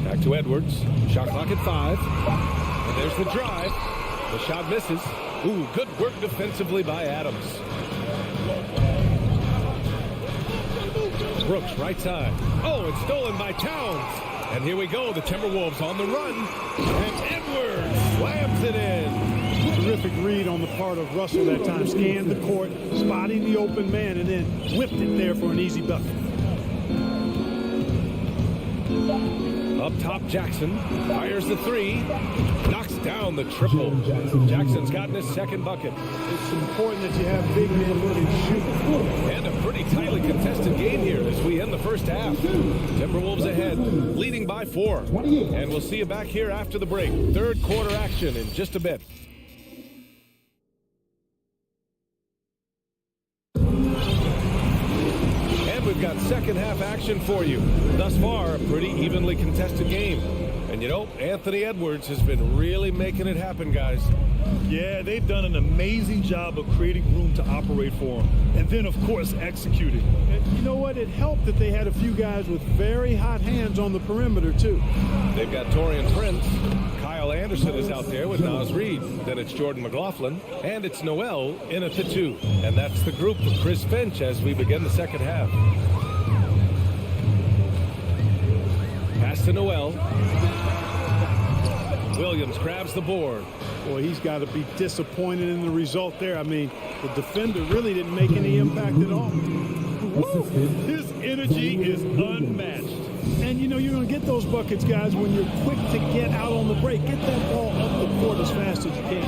Back to Edwards. Shot clock at 5. And there's the drive. The shot misses. Ooh, good work defensively by Adams. Brooks, right side. Oh, it's stolen by Towns. And here we go, the Timberwolves on the run. And Edwards slams it in. Terrific read on the part of Russell that time. Scanned the court, spotting the open man, and then whipped it there for an easy bucket. Up top, Jackson fires the 3. Knocks down the triple. Jackson's gotten his second bucket. It's important that you have big men who can shoot. And a pretty tightly contested game here as we end the first half. Timberwolves ahead, leading by 4. And we'll see you back here after the break. Third quarter action in just a bit. And we've got second half action for you. Thus far, a pretty evenly contested game. And you know, Anthony Edwards has been really making it happen, guys. Yeah, they've done an amazing job of creating room to operate for him. And then, of course, executing. And you know what? It helped that they had a few guys with very hot hands on the perimeter, too. They've got Taurean Prince. Kyle Anderson is out there with Naz Reid. Then it's Jordan McLaughlin. And it's Noel in at the 2. And that's the group for Chris Finch as we begin the second half. Pass to Noel. Williams grabs the board. Boy, he's got to be disappointed in the result there. I mean, the defender really didn't make any impact at all. Woo! His energy is unmatched. And, you know, you're going to get those buckets, guys, when you're quick to get out on the break. Get that ball up the court as fast as you can.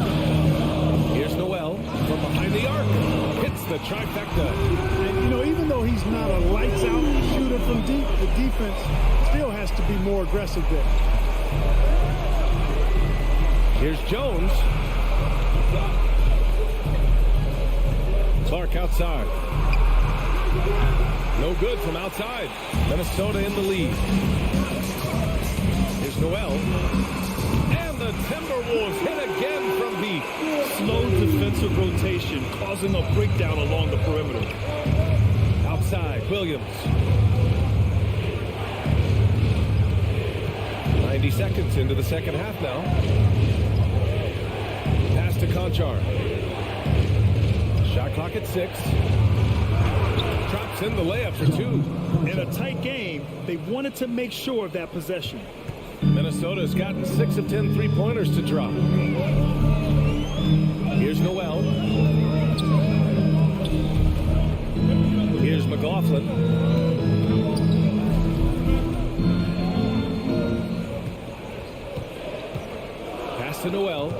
Here's Noel from behind the arc. Hits the trifecta. And, you know, even though he's not a lights-out shooter from deep, the defense still has to be more aggressive there. Here's Jones. Clark outside. No good from outside. Minnesota in the lead. Here's Noel. And the Timberwolves hit again from deep. Slow defensive rotation causing a breakdown along the perimeter. Outside, Williams. 90 seconds into the second half now. Pass to Conchar. Shot clock at 6. Drops in the layup for 2. In a tight game, they wanted to make sure of that possession. Minnesota's gotten 6 of 10 three-pointers to drop. Here's Noel. Here's McLaughlin. Pass to Noel.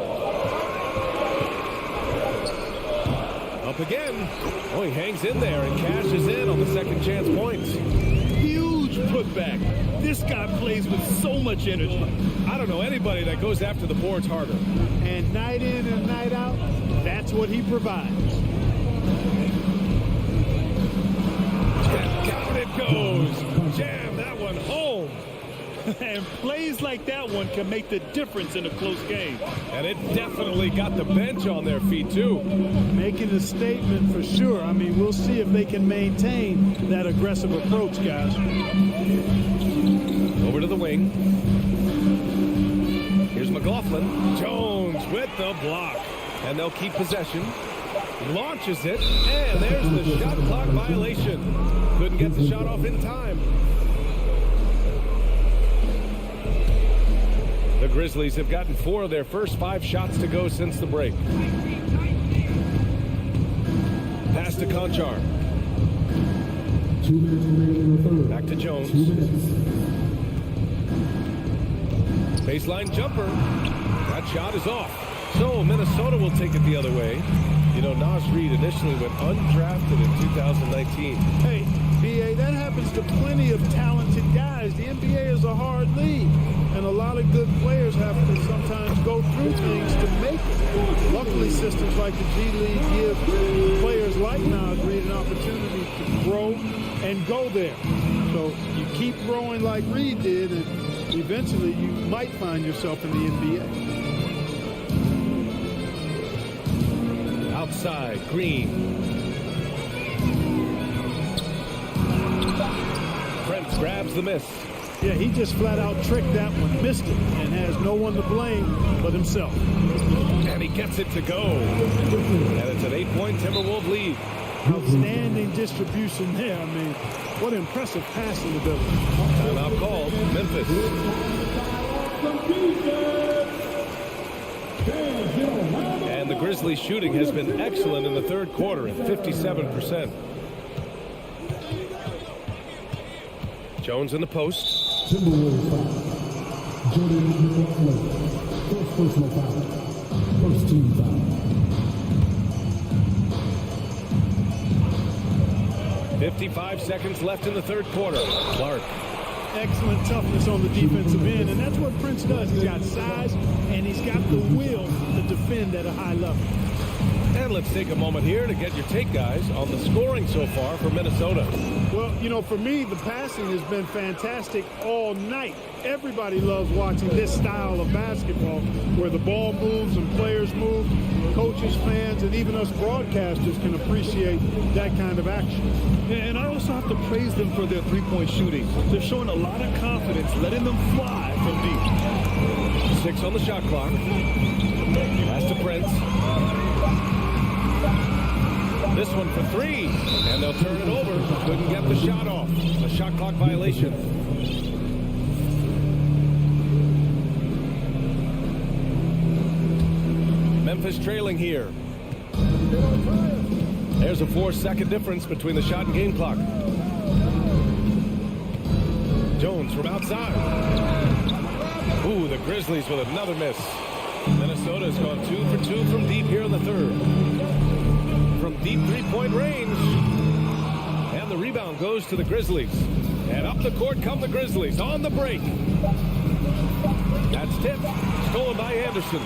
Up again. Oh, he hangs in there and cashes in on the second chance points. Huge putback. This guy plays with so much energy. I don't know anybody that goes after the boards harder. And night in and night out, that's what he provides. And down it goes. Jam that one home. And plays like that one can make the difference in a close game. And it definitely got the bench on their feet, too. Making a statement for sure. I mean, we'll see if they can maintain that aggressive approach, guys. Over to the wing. Here's McLaughlin. Jones with the block. And they'll keep possession. Launches it. And there's the shot clock violation. Couldn't get the shot off in time. The Grizzlies have gotten 4 of their first 5 shots to go since the break. Pass to Conchar. 2 minutes remaining in the third. Back to Jones. 2 minutes. Baseline jumper. That shot is off. So Minnesota will take it the other way. You know, Nas Reed initially went undrafted in 2019. Hey, B.A., that happens to plenty of talented guys. The NBA is a hard league, and a lot of good players have to sometimes go through things to make it. Luckily, systems like the G League give players like Nas Reed an opportunity to grow and go there. So you keep growing like Reed did, and eventually you might find yourself in the NBA. Outside, Green. Prince grabs the miss. Yeah, he just flat out tricked that one, missed it, and has no one to blame but himself. And he gets it to go. And it's an 8-point Timberwolves lead. Outstanding distribution there. I mean, what impressive passing ability. Timeout called. Memphis. And the Grizzlies shooting has been excellent in the third quarter at 57%. Jones in the post. Timberwolves foul. Jordan McLaughlin. First personal foul. First team foul. 55 seconds left in the third quarter. Clark. Excellent toughness on the defensive end, and that's what Prince does. He's got size, and he's got the will to defend at a high level. And let's take a moment here to get your take, guys, on the scoring so far for Minnesota. Well, you know, for me, the passing has been fantastic all night. Everybody loves watching this style of basketball where the ball moves and players move. Coaches, fans, and even us broadcasters can appreciate that kind of action. And I also have to praise them for their three-point shooting. They're showing a lot of confidence, letting them fly from deep. 6 on the shot clock. Pass to Prince. This one for 3. And they'll turn it over. Couldn't get the shot off. A shot clock violation. Memphis trailing here. There's a 4-second difference between the shot and game clock. Jones from outside. Ooh, the Grizzlies with another miss. Minnesota's gone 2 for 2 from deep here in the third. From deep three-point range. And the rebound goes to the Grizzlies. And up the court come the Grizzlies on the break. That's tipped. Stolen by Anderson.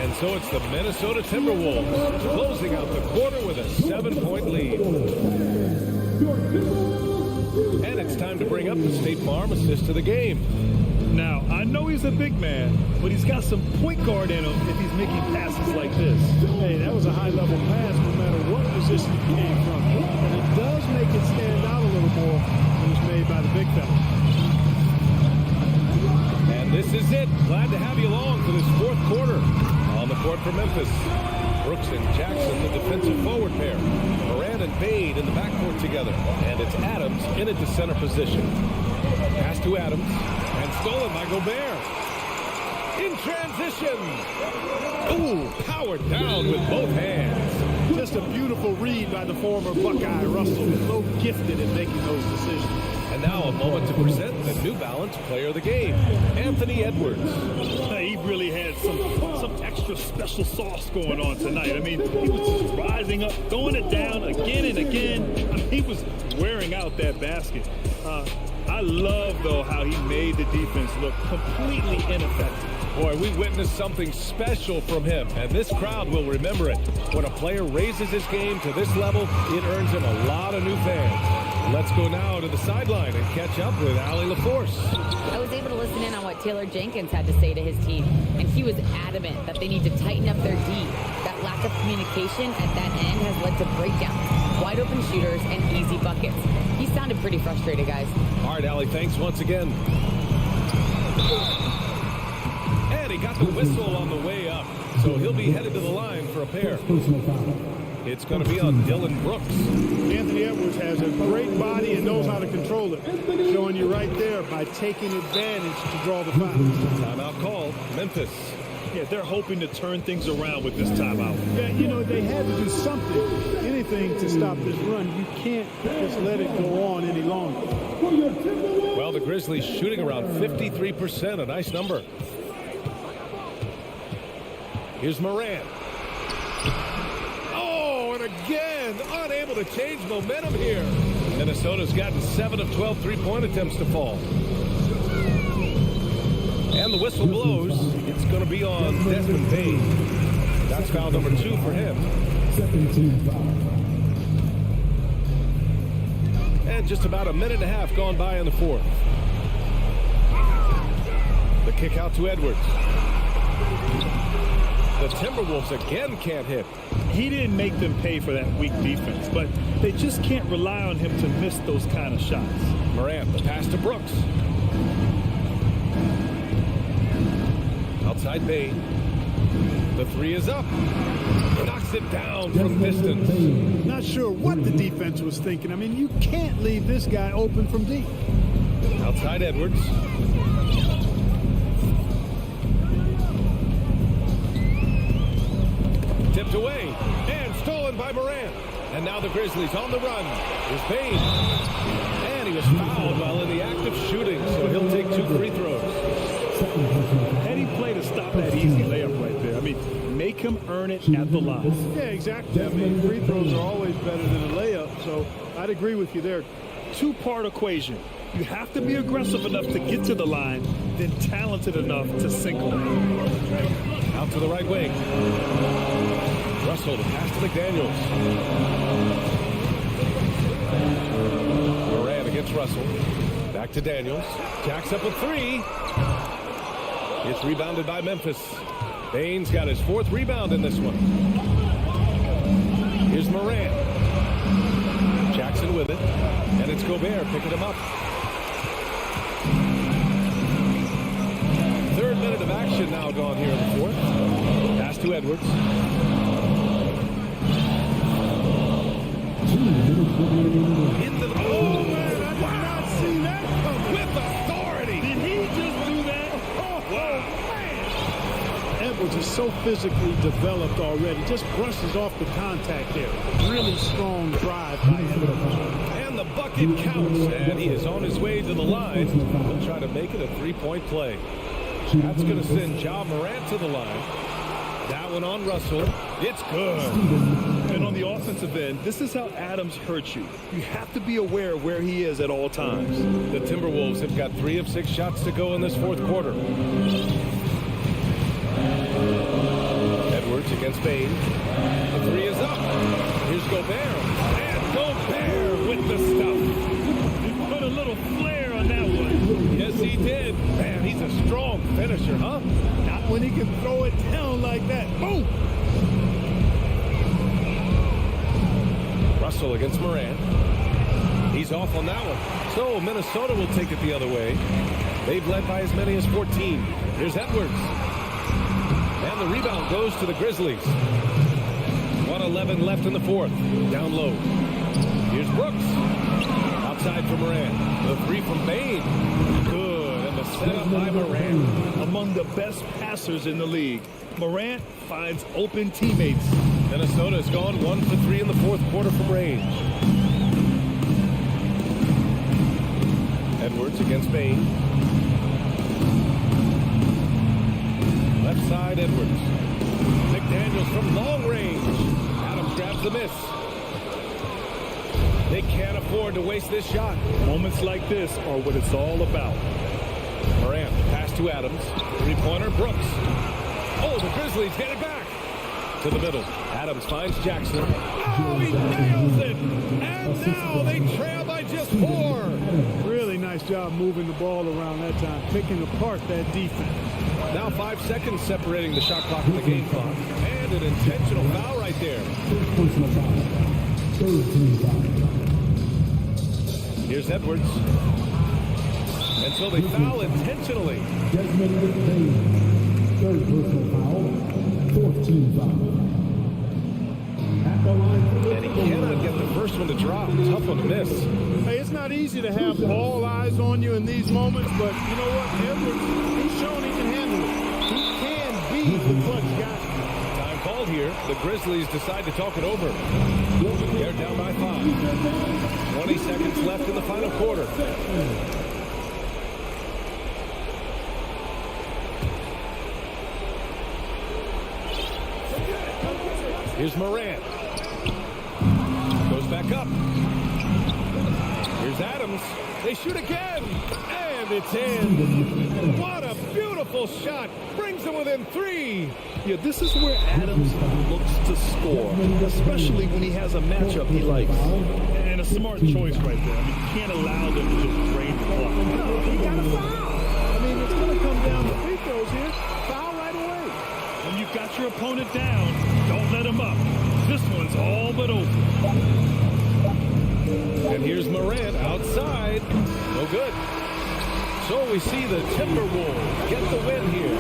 And so it's the Minnesota Timberwolves closing out the quarter with a 7-point lead. And it's time to bring up the State Farm assist to the game. Now, I know he's a big man, but he's got some point guard in him if he's making passes like this. Hey, that was a high-level pass no matter what position it came from. And it does make it stand out a little more when it's made by the big fella. And this is it. Glad to have you along for this fourth quarter. On the court for Memphis. Brooks and Jackson, the defensive forward pair. Moran and Bade in the backcourt together. And it's Adams in at the center position. Pass to Adams. And stolen by Gobert. In transition. Ooh, powered down with both hands. Just a beautiful read by the former Buckeye Russell. So gifted in making those decisions. And now a moment to present the New Balance Player of the Game, Anthony Edwards. He really had some extra extra special sauce going on tonight. I mean, he was just rising up, throwing it down again and again. I mean, he was wearing out that basket. I love, though, how he made the defense look completely ineffective. Boy, we witnessed something special from him, and this crowd will remember it. When a player raises his game to this level, it earns him a lot of new fans. Let's go now to the sideline and catch up with Allie LaForce. I was able to listen in on what Taylor Jenkins had to say to his team, and he was adamant that they need to tighten up their D. That lack of communication at that end has led to breakdowns, wide open shooters, and easy buckets. He sounded pretty frustrated, guys. All right, Allie, thanks once again. And he got the whistle on the way up, so he'll be headed to the line for a pair. Personal foul. It's going to be on Dylan Brooks. Anthony Edwards has a great body and knows how to control it. Showing you right there by taking advantage to draw the foul. Timeout called, Memphis. Yeah, they're hoping to turn things around with this timeout. Yeah, you know, they had to do something, anything to stop this run. You can't just let it go on any longer. Well, the Grizzlies shooting around 53%, a nice number. Here's Morant. Oh, and again, unable to change momentum here. Minnesota's gotten 7 of 12 three-point attempts to fall. And the whistle blows. It's going to be on Desmond Bain. That's foul number 2 for him. Second team foul. And just about a minute and a half gone by in the fourth. The kick out to Edwards. The Timberwolves again can't hit. He didn't make them pay for that weak defense, but they just can't rely on him to miss those kind of shots. Morant, the pass to Brooks. Outside Bain. The 3 is up. Knocks it down from distance. Not sure what the defense was thinking. I mean, you can't leave this guy open from deep. Outside Edwards. Tipped away and stolen by Morant. And now the Grizzlies on the run. Here's Bain. And he was fouled while in the act of shooting, so he'll take 2 free throws. Heady play to stop that easy layup right there. I mean, make him earn it at the line. Yeah, exactly. I mean, free throws are always better than a layup, so I'd agree with you there. Two-part equation. You have to be aggressive enough to get to the line, then talented enough to sink them. Out to the right wing. Russell, the pass to McDaniels. Morant against Russell. Back to Daniels. Jacks up a 3. It's rebounded by Memphis. Bain's got his 4th rebound in this one. Here's Morant. Jackson with it. And it's Gobert picking him up. 3rd minute of action now gone here in the 4th. Pass to Edwards. Into the... Oh, man, I did not see that coming. With authority. Did he just do that? Edwards is so physically developed already. Just brushes off the contact there. Really strong drive by Edwards. And the bucket counts. And he is on his way to the line. He'll try to make it a 3-point play. That's going to send Ja Morant to the line. That one on Russell. It's good. And on the offensive end, this is how Adams hurts you. You have to be aware of where he is at all times. The Timberwolves have got 3 of 6 shots to go in this 4th quarter. Edwards against Bain. The 3 is up. Here's Gobert. And Gobert with the stuff. He put a little flair on that one. Yes, he did. Man, he's a strong finisher, huh? Not when he can throw it down like that. Boom! Russell against Morant. He's off on that one. So Minnesota will take it the other way. They've led by as many as 14. Here's Edwards. And the rebound goes to the Grizzlies. 1:11 left in the 4th. Down low. Here's Brooks. Outside for Morant. The 3 from Bain. Good. And the setup by Morant. Among the best passers in the league, Morant finds open teammates. Minnesota has gone 1 for 3 in the 4th quarter from range. Edwards against Bain. Left side, Edwards. McDaniels from long range. Adams grabs the miss. They can't afford to waste this shot. Moments like this are what it's all about. Morant, pass to Adams. Three-pointer, Brooks. Oh, the Grizzlies get it back. To the middle. Adams finds Jackson. Oh, he nails it! And now they trail by just 4. Really nice job moving the ball around that time, picking apart that defense. Now 5 seconds separating the shot clock and the game clock. And an intentional foul right there. Personal foul. Third team foul. Here's Edwards. And so they foul intentionally. Desmond McBain. Third personal foul. Fourth team foul. At the line for the And he cannot get the first one to drop. Tough one to miss. Hey, it's not easy to have all eyes on you in these moments, but you know what? Edwards, he's shown he can handle it. He can be the clutch guy. Time called here. The Grizzlies decide to talk it over. They're down by 5. 20 seconds left in the final quarter. Here's Morant. Goes back up. Here's Adams. They shoot again. And it's in. What a beautiful shot. Brings them within 3. Yeah, this is where Adams looks to score, especially when he has a matchup he likes. And a smart choice right there. I mean, you can't allow them to just drain the clock. No, he got a foul. I mean, it's going to come down to free throws here. Foul right away. When you've got your opponent down, don't let him up. This one's all but over. And here's Morant outside. No good. So we see the Timberwolves get the win here.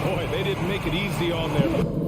Boy, they didn't make it easy on them.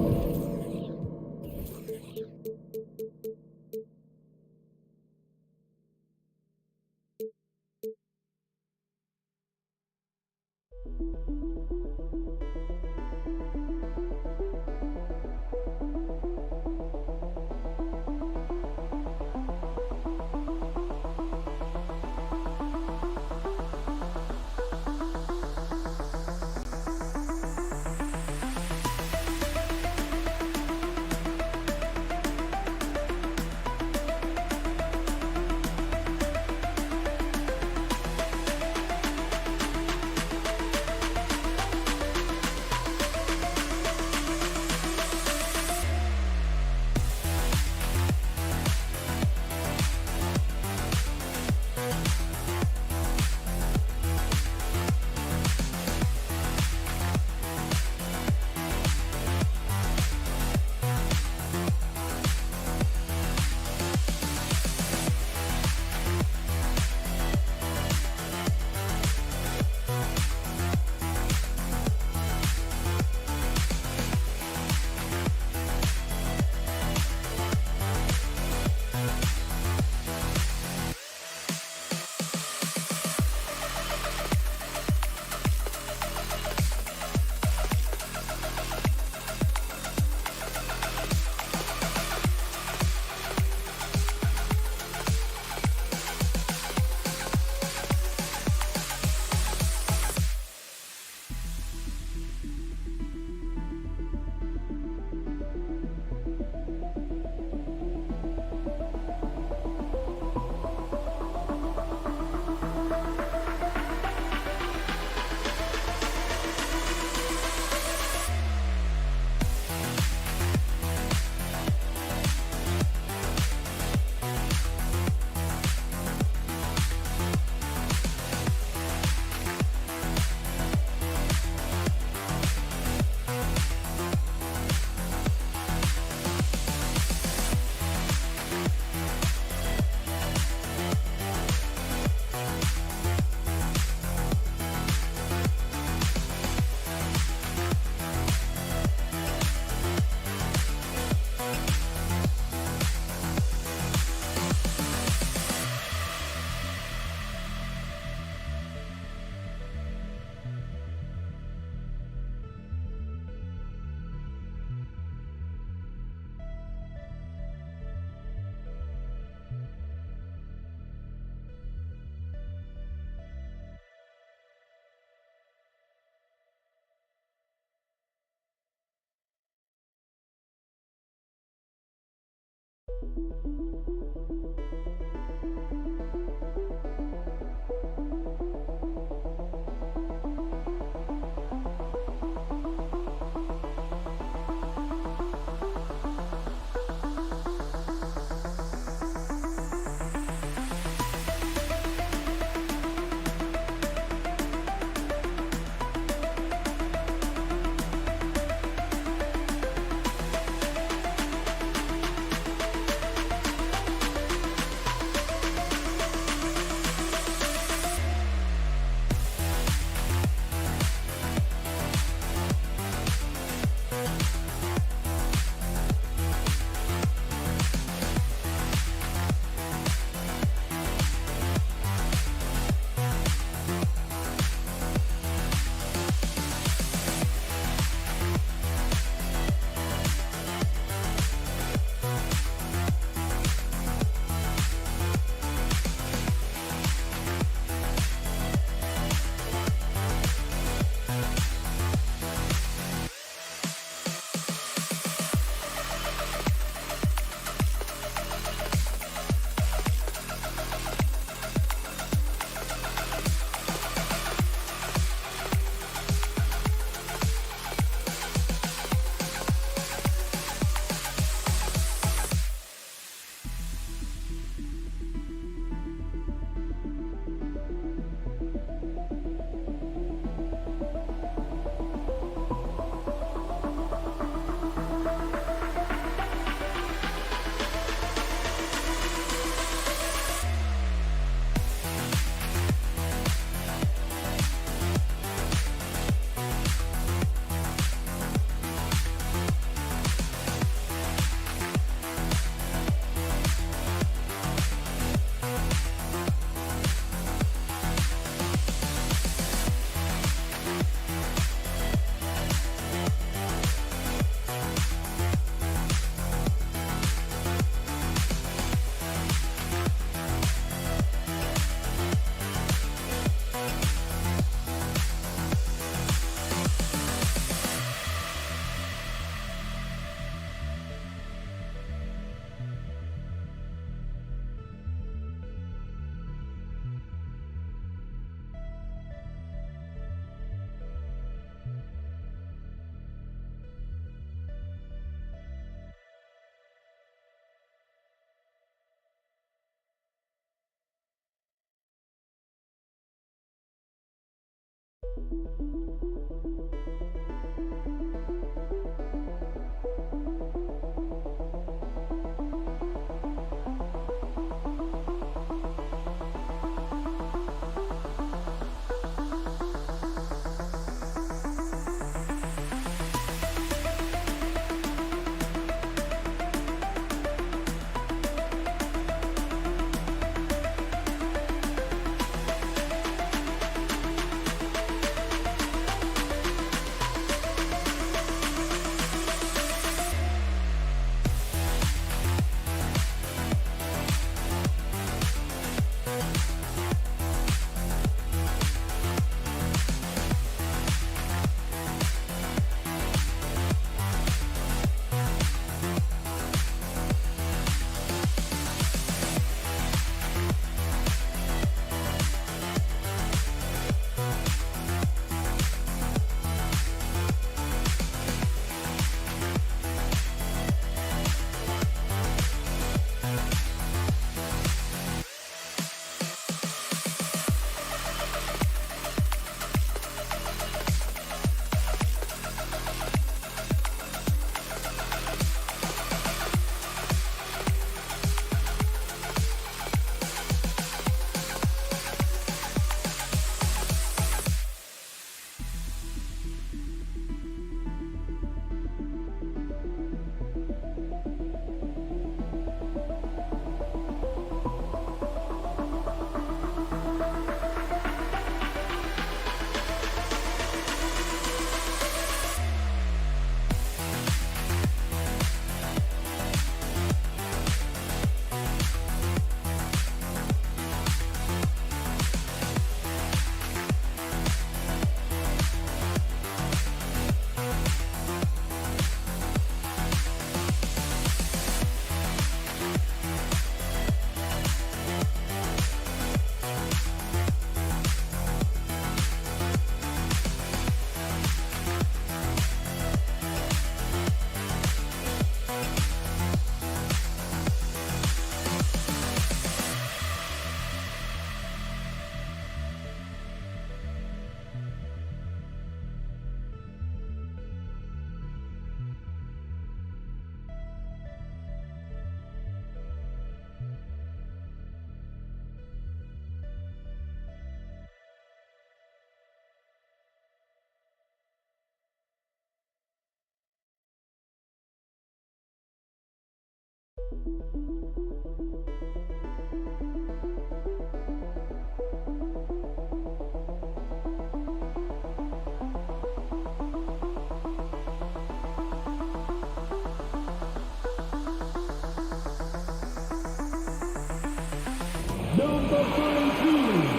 Number 32.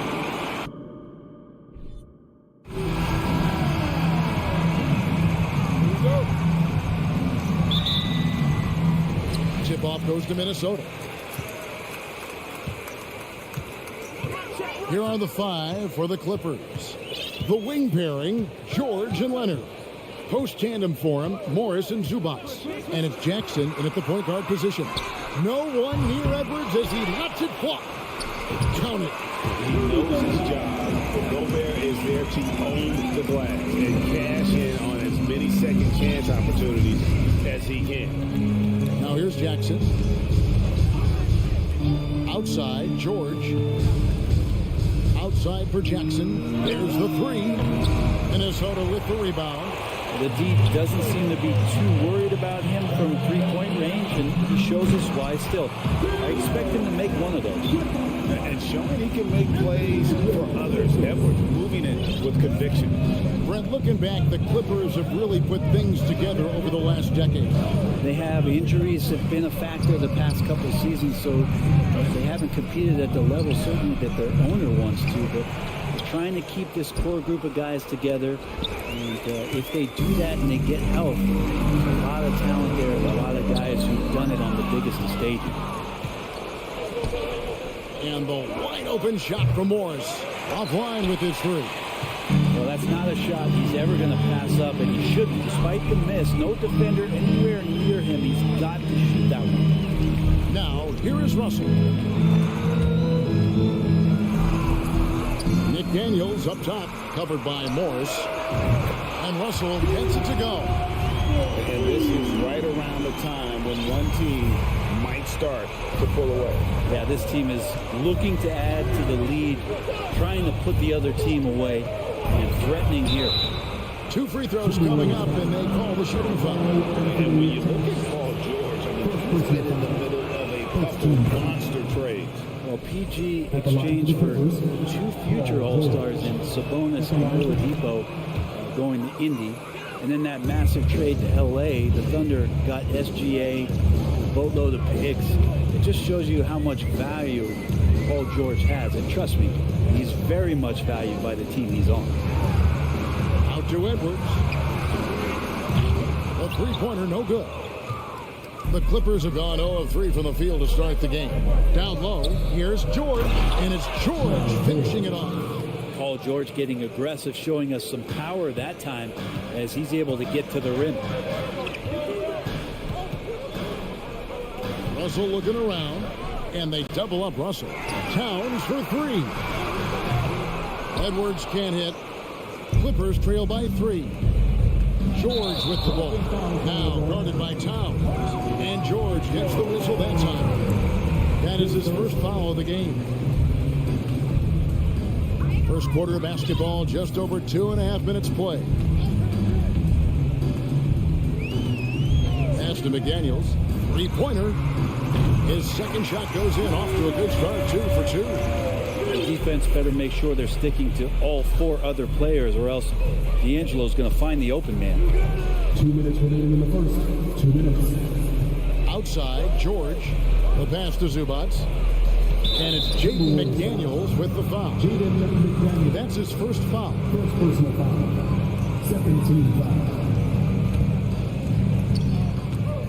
Tip-off goes to Minnesota. Here are the five for the Clippers. The wing pairing, George and Leonard. Post tandem for him, Morris and Zubac. And it's Jackson in at the point guard position. No one near Edwards as he lets it fly. Count it. He knows his job. Gobert is there to own the glass and cash in on as many second chance opportunities as he can. Now here's Jackson. Outside, George. Outside for Jackson. There's the three. Minnesota with the rebound. The D doesn't seem to be too worried about him from three-point range, and he shows us why still. I expect him to make one of those. And showing he can make plays for others. Edwards moving it with conviction. Brent, looking back, the Clippers have really put things together over the last decade. They have. Injuries have been a factor the past couple of seasons, so they haven't competed at the level certainly that their owner wants to, but they're trying to keep this core group of guys together. And if they do that and they get health, there's a lot of talent there, a lot of guys who've done it on the biggest of stages. And the wide open shot from Morris. Offline with his three. Well, that's not a shot he's ever going to pass up, and he shouldn't. Despite the miss, no defender anywhere near him. He's got to shoot that one. Now, here is Russell. McDaniels up top, covered by Morris. And Russell gets it to go. And this is right around the time when one team might start to pull away. Yeah, this team is looking to add to the lead, trying to put the other team away, and threatening here. 2 free throws coming up, and they call the shooting foul. And when you look at Paul George, I mean, he's been in the middle of a couple monster trades. Well, PG exchanged for 2 future All-Stars in Sabonis and Oladipo going to Indy. And then that massive trade to L.A., the Thunder got SGA, a boatload of picks. It just shows you how much value Paul George has. And trust me, he's very much valued by the team he's on. Out to Edwards. A three-pointer, no good. The Clippers have gone 0 of 3 from the field to start the game. Down low, here's George, and it's George finishing it off. Paul George getting aggressive, showing us some power that time as he's able to get to the rim. Russell looking around, and they double up Russell. Towns for 3. Edwards can't hit. Clippers trail by 3. George with the ball. Now guarded by Towns. And George gets the whistle that time. That is his first foul of the game. First quarter of basketball, just over 2.5 minutes play. Pass to McDaniels. Three-pointer. His second shot goes in, off to a good start, 2 for 2. The defense better make sure they're sticking to all 4 other players, or else D'Angelo's going to find the open man. 2 minutes remaining in the first. 2 minutes. Outside, George. The pass to Zubats. And it's Jaden McDaniels with the foul. Jaden McDaniels. That's his first foul. First personal foul. Second team foul.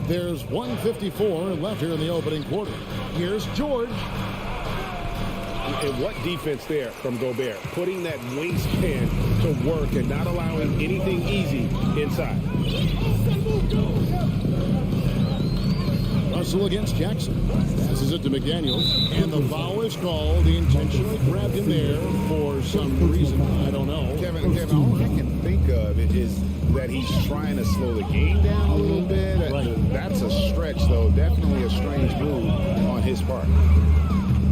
There's 1:54 left here in the opening quarter. Here's George. And what defense there from Gobert, putting that wingspan to work and not allowing anything easy inside. Russell against Jackson. Passes it to McDaniels. And the foul is called. He intentionally grabbed him there for some reason. I don't know. Kevin, all I can think of is that he's trying to slow the game down a little bit. That's a stretch, though. Definitely a strange move on his part.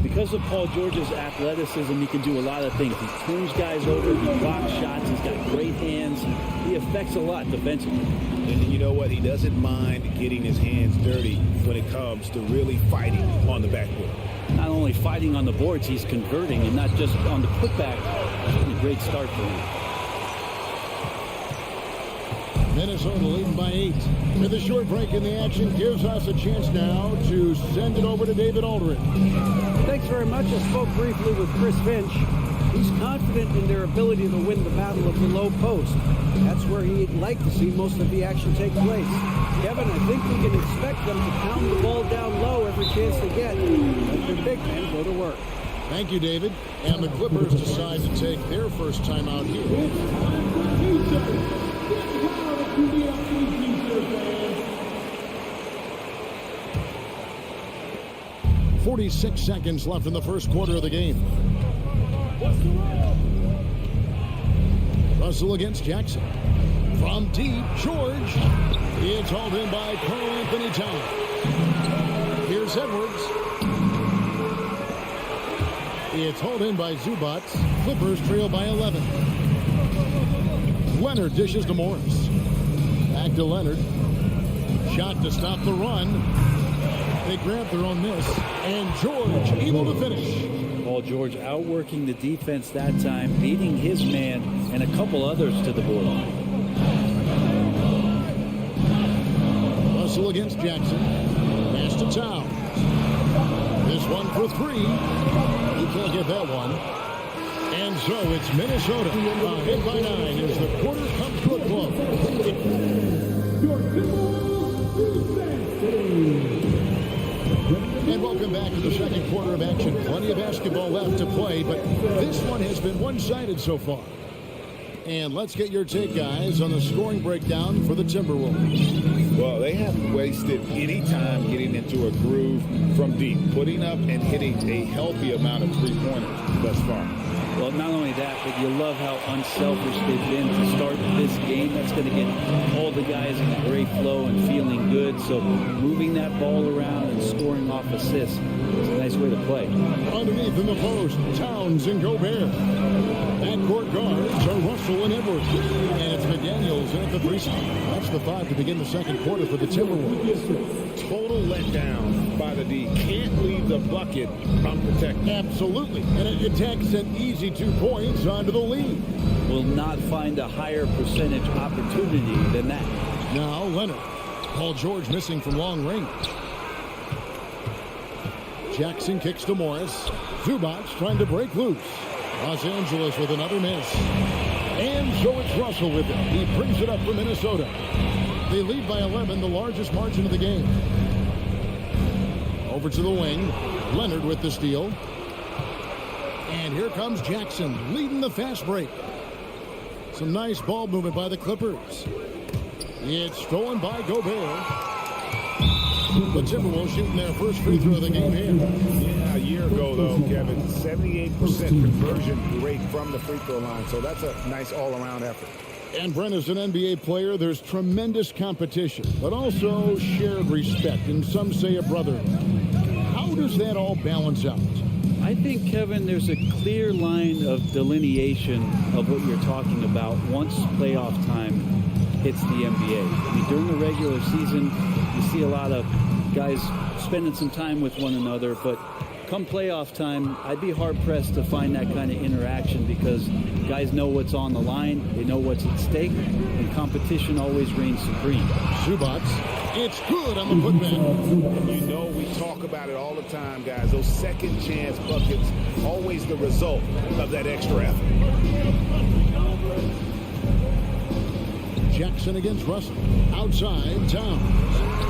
Because of Paul George's athleticism, he can do a lot of things. He turns guys over, he blocks shots, he's got great hands. He affects a lot defensively. And you know what? He doesn't mind getting his hands dirty when it comes to really fighting on the backboard. Not only fighting on the boards, he's converting, and not just on the putback. It's been a great start for him. Minnesota leading by 8. With a short break in the action, gives us a chance now to send it over to David Aldridge. Thanks very much. I spoke briefly with Chris Finch. He's confident in their ability to win the battle of the low post. That's where he'd like to see most of the action take place. Kevin, I think we can expect them to pound the ball down low every chance they get. Let their big men go to work. Thank you, David. And the Clippers decide to take their first time out here. 46 seconds left in the first quarter of the game. Russell against Jackson. From deep, George. It's hauled in by Karl Anthony Towns. Here's Edwards. It's hauled in by Zubats. Clippers trail by 11. Leonard dishes to Morris. Back to Leonard. Shot to stop the run. They grab their own miss. And George able to finish. Paul George outworking the defense that time, beating his man and a couple others to the board. Russell against Jackson. Pass to Towns. This one for 3. He can't get that one. And so it's Minnesota. Ahead by 9 as the quarter comes to a close. And welcome back to the second quarter of action. Plenty of basketball left to play, but this one has been one-sided so far. And let's get your take, guys, on the scoring breakdown for the Timberwolves. Well, they haven't wasted any time getting into a groove from deep, putting up and hitting a healthy amount of three-pointers thus far. Well, not only that, but you love how unselfish they've been to start this game. That's going to get all the guys in a great flow and feeling good. So moving that ball around and scoring off assists is a nice way to play. Underneath in the post, Towns and Gobert. Backcourt guards are Russell and Edwards. And it's McDaniels at the free throw. That's the 5 to begin the second quarter for the Timberwolves. Total letdown by the D. Can't leave the bucket unprotected. Absolutely. And it takes an easy 2 points onto the lead. Will not find a higher percentage opportunity than that. Now Leonard. Paul George missing from long range. Jackson kicks to Morris. Zubac trying to break loose. Los Angeles with another miss. And so it's Russell with it. He brings it up for Minnesota. They lead by 11, the largest margin of the game. Over to the wing. Leonard with the steal. And here comes Jackson leading the fast break. Some nice ball movement by the Clippers. It's stolen by Gobert. The Timberwolves shooting their first free throw of the game here. Yeah, a year ago, though, Kevin, 78% conversion rate from the free throw line. So that's a nice all-around effort. And Brent, as an NBA player, there's tremendous competition, but also shared respect, and some say a brotherhood. How does that all balance out? I think, Kevin, there's a clear line of delineation of what you're talking about once playoff time hits the NBA. I mean, during the regular season, you see a lot of guys spending some time with one another, but come playoff time, I'd be hard-pressed to find that kind of interaction because guys know what's on the line, they know what's at stake, and competition always reigns supreme. Zubac, it's good on the putback. You know, we talk about it all the time, guys. Those second chance buckets, always the result of that extra effort. Jackson against Russell. Outside, Towns.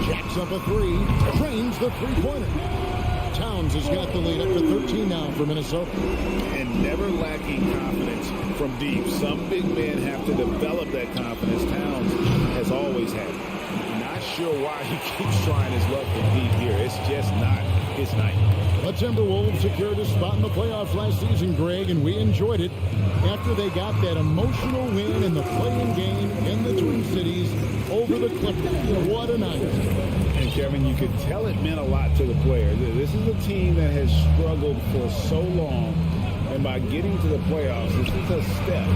Jacks up a 3. Trains the three-pointer. Towns has got the lead up to 13 now for Minnesota. And never lacking confidence from deep. Some big men have to develop that confidence. Towns has always had it. Not sure why he keeps trying his luck from deep here. It's just not his night. The Timberwolves secured a spot in the playoffs last season, Greg, and we enjoyed it after they got that emotional win in the play-in game in the Twin Cities over the Clippers. What a night. And Kevin, you could tell it meant a lot to the players. This is a team that has struggled for so long, and by getting to the playoffs, this is a step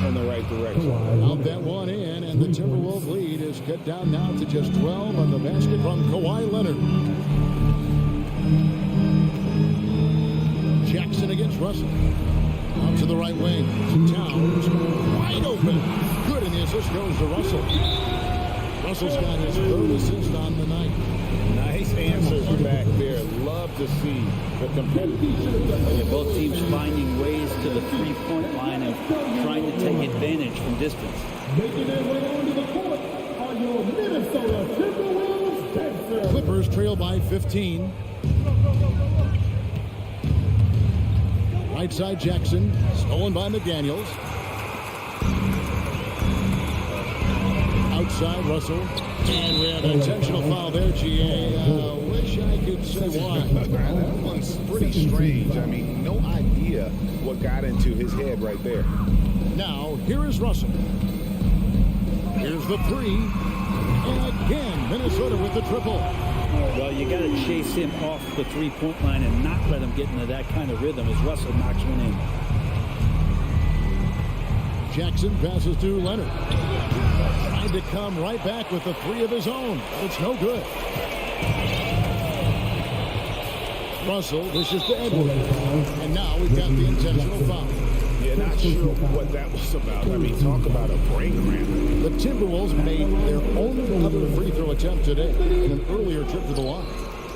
in the right direction. Out that one in, and the Timberwolves lead is cut down now to just 12 on the basket from Kawhi Leonard. Jackson against Russell. Out to the right wing. Towns wide open. Good, and the assist goes to Russell. Russell's got his 3rd assist on the night. Nice answers back there. Love to see the competitiveness. Yeah, both teams finding ways to the three-point line and trying to take advantage from distance. Making their way onto the court are your Minnesota Timberwolves. Clippers trail by 15. Right side Jackson, stolen by McDaniels. Outside Russell, and we have an intentional foul there, GA. Wish I could say why. That one's pretty strange. I mean, no idea what got into his head right there. Now, here is Russell. Here's the 3. And again, Minnesota with the triple. Well, you got to chase him off the three-point line and not let him get into that kind of rhythm as Russell knocks one in. Jackson passes to Leonard. Trying to come right back with the 3 of his own. It's no good. Russell dishes to Edwards. And now we've got the intentional foul. Yeah, not sure what that was about. I mean, talk about a brain cramp. The Timberwolves made their only other free throw attempt today in an earlier trip to the line.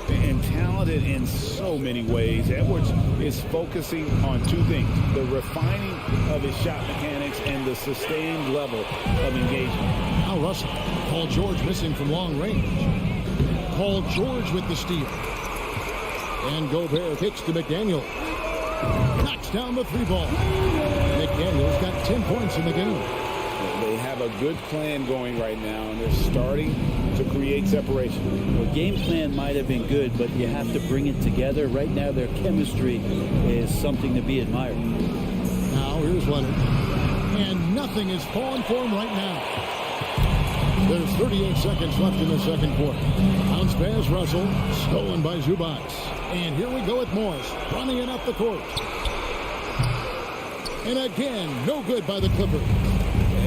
And talented in so many ways. Edwards is focusing on 2 things: the refining of his shot mechanics and the sustained level of engagement. Now Russell. Paul George missing from long range. Paul George with the steal. And Gobert kicks to McDaniel. Knocks down the 3-ball. McDaniel's got 10 points in the game. They have a good plan going right now, and they're starting to create separation. Well, game plan might have been good, but you have to bring it together. Right now, their chemistry is something to be admired. Now here's Leonard. And nothing is falling for him right now. There's 38 seconds left in the second quarter. Bounce pass, Russell. Stolen by Zubac. And here we go with Morris. Running it up the court. And again, no good by the Clippers.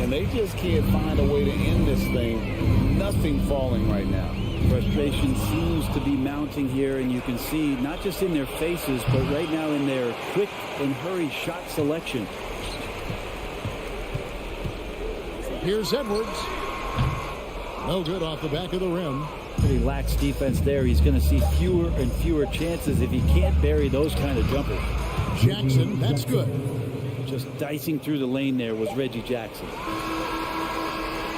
And they just can't find a way to end this thing. Nothing falling right now. Frustration seems to be mounting here, and you can see not just in their faces, but right now in their quick and hurried shot selection. Here's Edwards. No good off the back of the rim. Pretty lax defense there. He's going to see fewer and fewer chances if he can't bury those kind of jumpers. Jackson, that's good. Just dicing through the lane there was Reggie Jackson.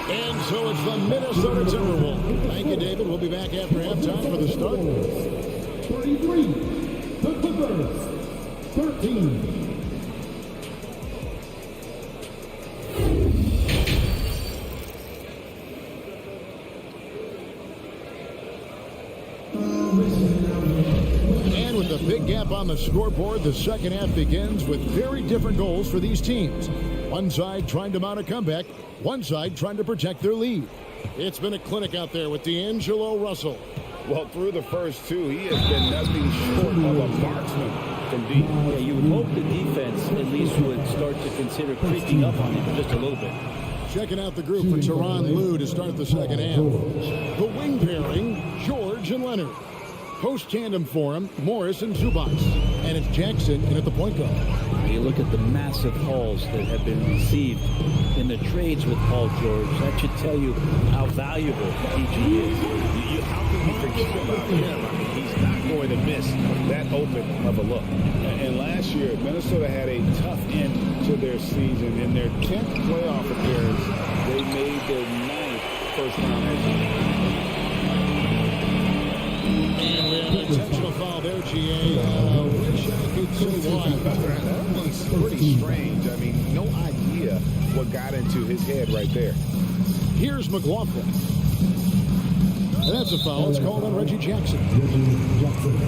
And so it's the Minnesota Timberwolves. Thank you, David. We'll be back after halftime for the start. 33, the Clippers, 13. And with a big gap on the scoreboard, the second half begins with very different goals for these teams. One side trying to mount a comeback, one side trying to protect their lead. It's been a clinic out there with D'Angelo Russell. Well, through the first two, he has been nothing short of a marksman from deep. Yeah, you would hope the defense at least would start to consider creeping up on him just a little bit. Checking out the group for Tyronn Lue to start the second half. The wing pairing, George and Leonard. Post tandem for him, Morris and Zubac. And it's Jackson in at the point guard. You look at the massive hauls that have been received in the trades with Paul George. That should tell you how valuable PG is. How can you forget about him? I mean, he's not going to miss that open of a look. And last year, Minnesota had a tough end to their season. In their 10th playoff appearance, they made their 9th first-round exit. And we have an intentional foul there, GA. Wish I could say why. That was pretty strange. I mean, no idea what got into his head right there. Here's McLaughlin. And that's a foul. It's called on Reggie Jackson.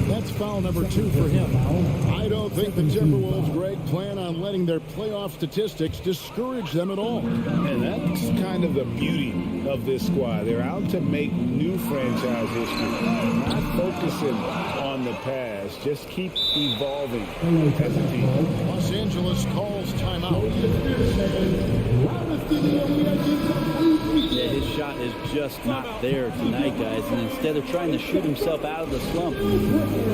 That's foul number 2 for him. I don't think the Timberwolves, Greg, plan on letting their playoff statistics discourage them at all. And that's kind of the beauty of this squad. They're out to make new franchise history. Not focusing on the past. Just keep evolving as a team. Los Angeles calls timeout. Yeah, his shot is just not there tonight, guys. And instead of trying to shoot himself out of the slump, he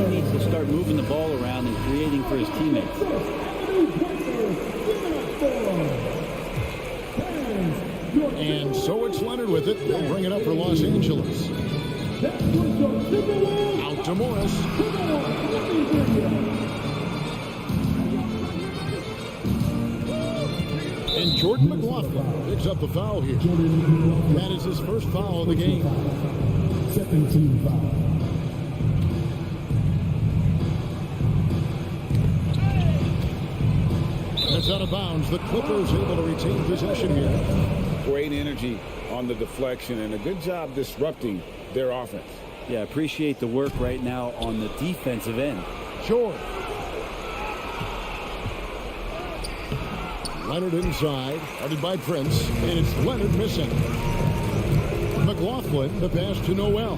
needs to start moving the ball around and creating for his teammates. And so it's Leonard with it. They'll bring it up for Los Angeles. Out to Morris. And Jordan McLaughlin picks up the foul here. That is his first foul of the game. 17 foul. That's out of bounds. The Clippers able to retain possession here. Great energy on the deflection and a good job disrupting their offense. Yeah, appreciate the work right now on the defensive end. George. Leonard inside, guarded by Prince, and it's Leonard missing. McLaughlin, the pass to Noel.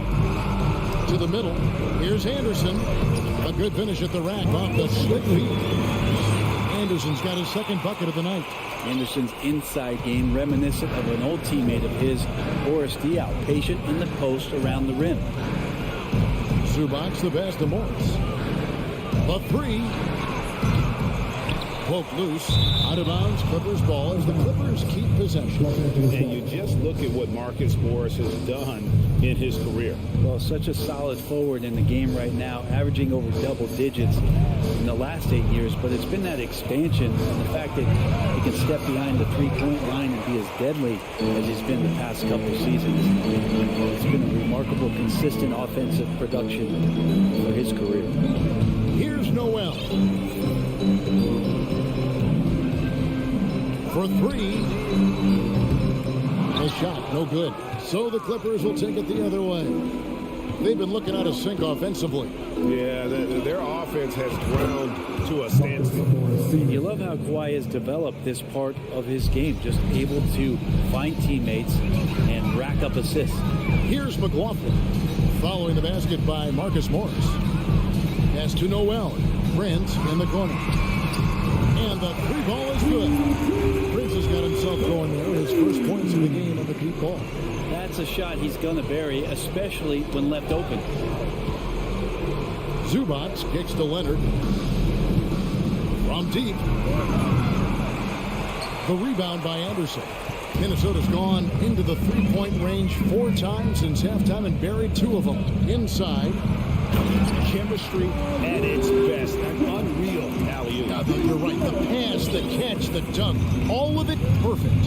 To the middle, here's Anderson. A good finish at the rack off the slick feet. Anderson's got his second bucket of the night. Anderson's inside game reminiscent of an old teammate of his, Boris Diaw, patient in the post around the rim. Zubac the pass to Morris. The three. Poke loose, out of bounds, Clippers ball as the Clippers keep possession. And you just look at what Marcus Morris has done in his career. Well, such a solid forward in the game right now, averaging over double digits in the last 8 years, but it's been that expansion and the fact that he can step behind the three-point line and be as deadly as he's been the past couple of seasons. It's been a remarkable, consistent offensive production for his career. Here's Noel. For three. A shot, no good. So the Clippers will take it the other way. They've been looking out of sync offensively. Yeah, their offense has ground to a standstill. You love how Kawhi has developed this part of his game, just able to find teammates and rack up assists. Here's McLaughlin, following the basket by Marcus Morris. Pass to Noel. Prince in the corner. And the three ball is good. Prince has got himself going there. His first points of the game on the deep ball. That's a shot he's going to bury, especially when left open. Zubac kicks to Leonard. From deep. The rebound by Anderson. Minnesota's gone into the three-point range 4 times since halftime and buried 2 of them. Inside. Chemistry at its best. An unreal alley-oop. You're right. The pass, the catch, the dunk. All of it perfect.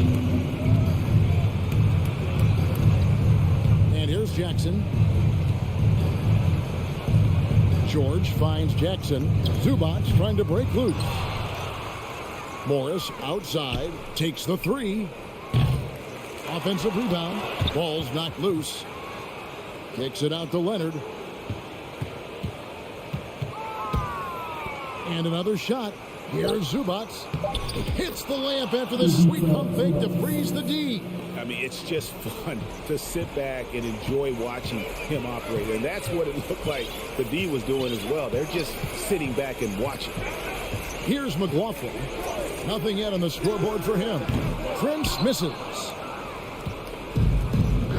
And here's Jackson. George finds Jackson. Zubac trying to break loose. Morris outside. Takes the 3. Offensive rebound. Ball's knocked loose. Kicks it out to Leonard. And another shot. Here's Zubac. Hits the layup after the sweet pump fake to freeze the D. I mean, it's just fun to sit back and enjoy watching him operate. And that's what it looked like the D was doing as well. They're just sitting back and watching. Here's McLaughlin. Nothing yet on the scoreboard for him. Prince misses.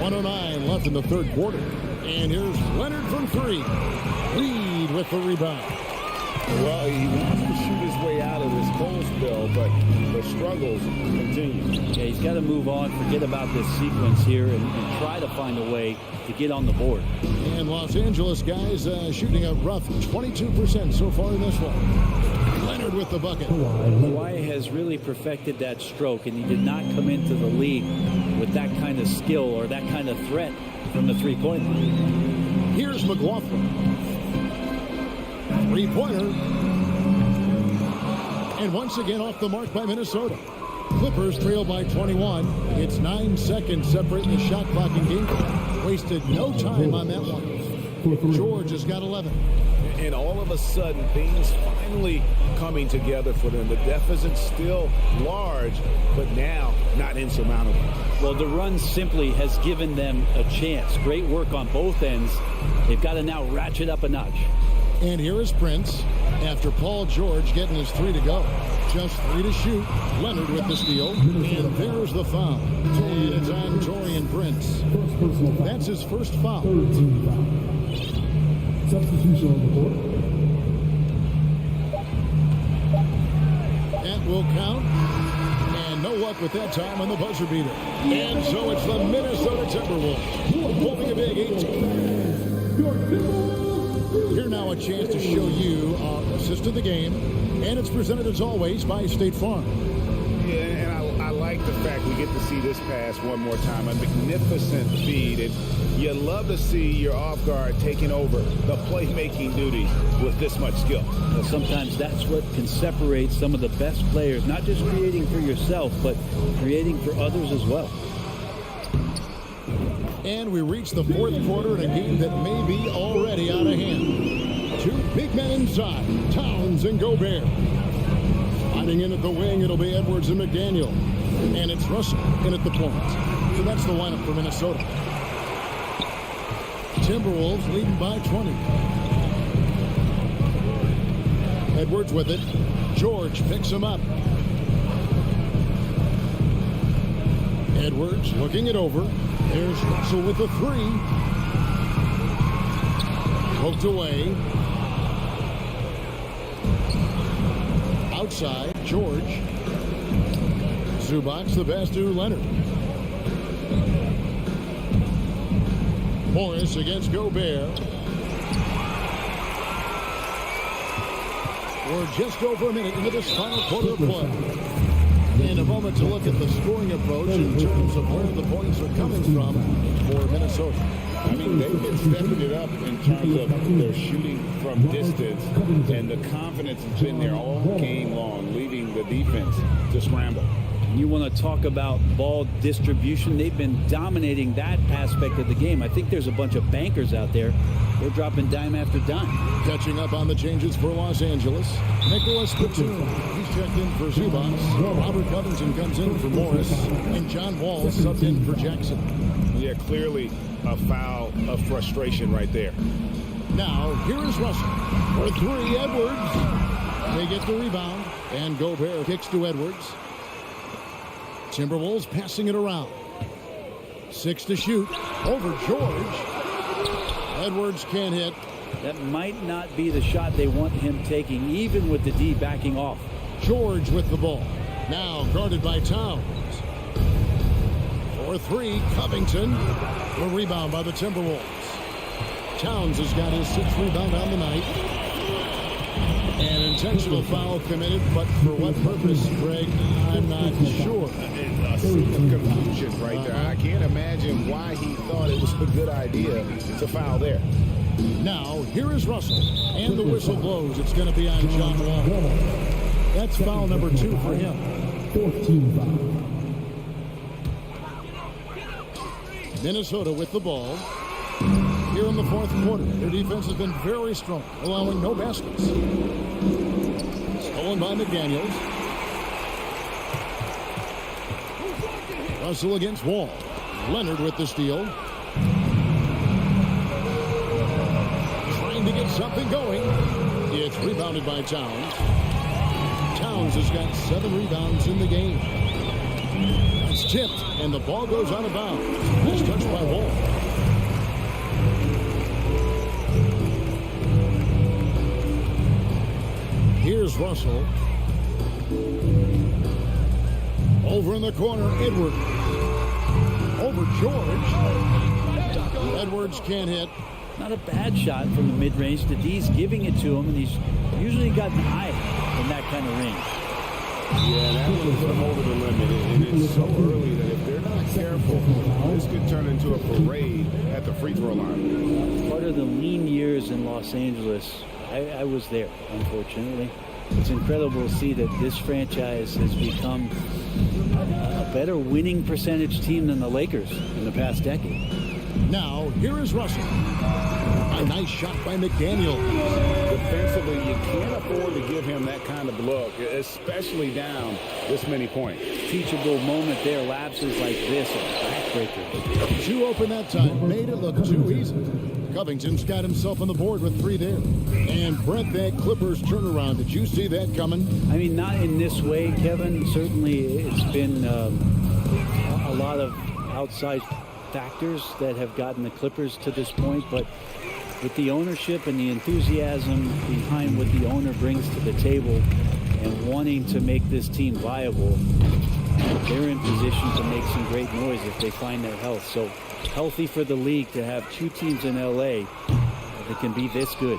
1:09 left in the third quarter. And here's Leonard from 3. Reed with the rebound. Well, he wants to shoot his way out of this cold spell, but the struggles continue. Yeah, he's got to move on, forget about this sequence here, and try to find a way to get on the board. And Los Angeles guys shooting a rough 22% so far in this one. Leonard with the bucket. Kawhi has really perfected that stroke, and he did not come into the league with that kind of skill or that kind of threat from the three-point line. Here's McLaughlin. Three-pointer. And once again off the mark by Minnesota. Clippers trail by 21. It's 9 seconds separating the shot clock and game clock. Wasted no time on that one. George has got 11. And all of a sudden, things finally coming together for them. The deficit's still large, but now not insurmountable. Well, the run simply has given them a chance. Great work on both ends. They've got to now ratchet up a notch. And here is Prince after Paul George getting his 3 to go. Just 3 to shoot. Leonard with the steal. And there's the foul. And it's on Taurean Prince. That's his first foul. Substitution on the board. That will count. And no luck with that time on the buzzer beater. And so it's the Minnesota Timberwolves holding a big 18. Here now a chance to show you our assist of the game. And it's presented as always by State Farm. Yeah, and I like the fact we get to see this pass one more time. A magnificent feed. And you love to see your off guard taking over the playmaking duty with this much skill. Well, sometimes that's what can separate some of the best players, not just creating for yourself, but creating for others as well. And we reach the fourth quarter in a game that may be already out of hand. 2 big men inside, Towns and Gobert. Fighting in at the wing, it'll be Edwards and McDaniel. And it's Russell in at the point. So that's the lineup for Minnesota. Timberwolves leading by 20. Edwards with it. George picks him up. Edwards looking it over. There's Russell with the 3. Poked away. Outside, George. Zubac the pass to Leonard. Morris against Gobert. We're just over a minute into this final quarter of play. In a moment to look at the scoring approach in terms of where the points are coming from for Minnesota. I mean, they've been stepping it up in terms of their shooting from distance, and the confidence has been there all game long, leading the defense to scramble. You want to talk about ball distribution. They've been dominating that aspect of the game. I think there's a bunch of bankers out there. They're dropping dime after dime. Catching up on the changes for Los Angeles. Nicholas Batum. He's checked in for Zubas. Robert Covington comes in for Morris. And John Wall subbed in for Jackson. Yeah, clearly a foul of frustration right there. Now, here is Russell. For three, Edwards. They get the rebound. And Gobert kicks to Edwards. Timberwolves passing it around. 6 to shoot. Over George. Edwards can't hit. That might not be the shot they want him taking, even with the D backing off. George with the ball. Now guarded by Towns. For three, Covington. The rebound by the Timberwolves. Towns has got his 6th rebound on the night. An intentional foul committed, but for what purpose, Greg, I'm not sure. A scene of confusion right there. I can't imagine why he thought it was a good idea to foul there. Now, here is Russell, and the whistle blows. It's going to be on John Wall. That's foul number 2 for him. 14 foul. Minnesota with the ball. Here in the 4th quarter, their defense has been very strong, allowing no baskets. Stolen by McDaniels. Russell against Wall. Leonard with the steal. Trying to get something going. It's rebounded by Towns. Towns has got 7 rebounds in the game. It's tipped, and the ball goes out of bounds. It's touched by Wall. Here's Russell. Over in the corner, Edwards. Over George. Edwards can't hit. Not a bad shot from the mid-range. The D's giving it to him, and he's usually gotten high in that kind of range. Yeah, that was over the limit. And it's so early that if they're not careful, this could turn into a parade at the free throw line. Part of the lean years in Los Angeles, I was there, unfortunately. It's incredible to see that this franchise has become a better winning percentage team than the Lakers in the past decade. Now, here is Russell. A nice shot by McDaniel. Defensively, you can't afford to give him that kind of look, especially down this many points. Teachable moment there. Lapses like this are backbreakers. 2 open that time. Made it look too easy. Covington's got himself on the board with 3 there. And Brent, that Clippers turnaround. Did you see that coming? I mean, not in this way, Kevin. Certainly, it's been a lot of outside factors that have gotten the Clippers to this point. But with the ownership and the enthusiasm behind what the owner brings to the table and wanting to make this team viable, they're in position to make some great noise if they find their health. So healthy for the league to have 2 teams in L.A. that can be this good.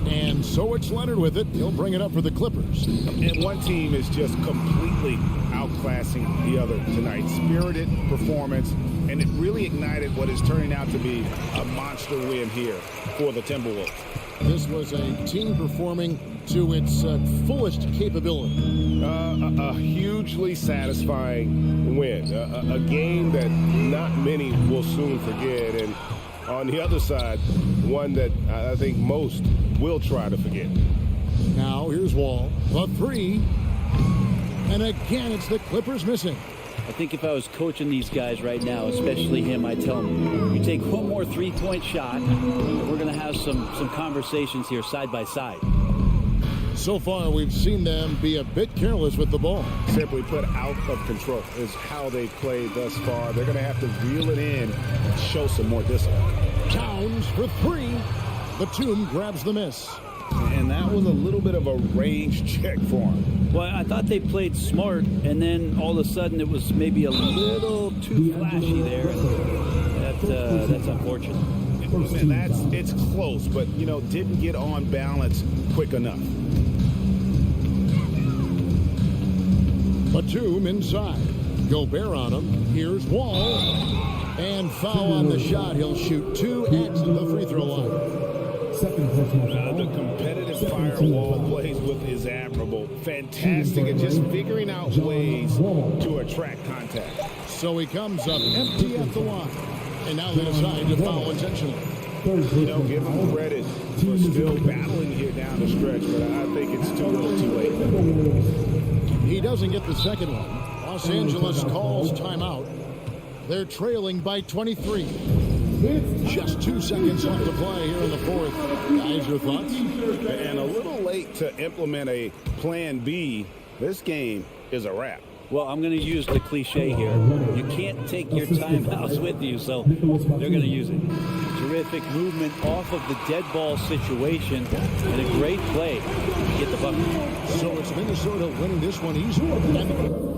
And so it's Leonard with it. He'll bring it up for the Clippers. And one team is just completely outclassing the other tonight. Spirited performance, and it really ignited what is turning out to be a monster win here for the Timberwolves. This was a team performing to its fullest capability. A hugely satisfying win. A game that not many will soon forget. And on the other side, one that I think most will try to forget. Now, here's Wall. The 3. And again, it's the Clippers missing. I think if I was coaching these guys right now, especially him, I'd tell him, you take one more 3-point shot, and we're going to have some conversations here side by side. So far, we've seen them be a bit careless with the ball. Simply put, out of control is how they've played thus far. They're going to have to reel it in and show some more discipline. Towns for 3. Batum grabs the miss. And that was a little bit of a range check for him. Well, I thought they played smart, and then all of a sudden it was maybe a little too flashy there. That's unfortunate. And it's close, but, didn't get on balance quick enough. Batum inside. Gobert on him. Here's Wall. And foul on the shot. He'll shoot 2 at the free throw line. Second personal foul. The competitive firewall plays with is admirable. Fantastic at just figuring out ways to attract contact. So he comes up empty at the line. And now they decide to foul intentionally. You know, give him credit for still battling here down the stretch, but I think it's too little too late. He doesn't get the second one. Los Angeles calls timeout. They're trailing by 23. Just 2 seconds left to play here in the fourth. Guys, your thoughts? And a little late to implement a plan B. This game is a wrap. Well, I'm going to use the cliche here. You can't take your timeouts with you, so they're going to use it. Terrific movement off of the dead ball situation and a great play to get the bucket. So it's Minnesota winning this one easily.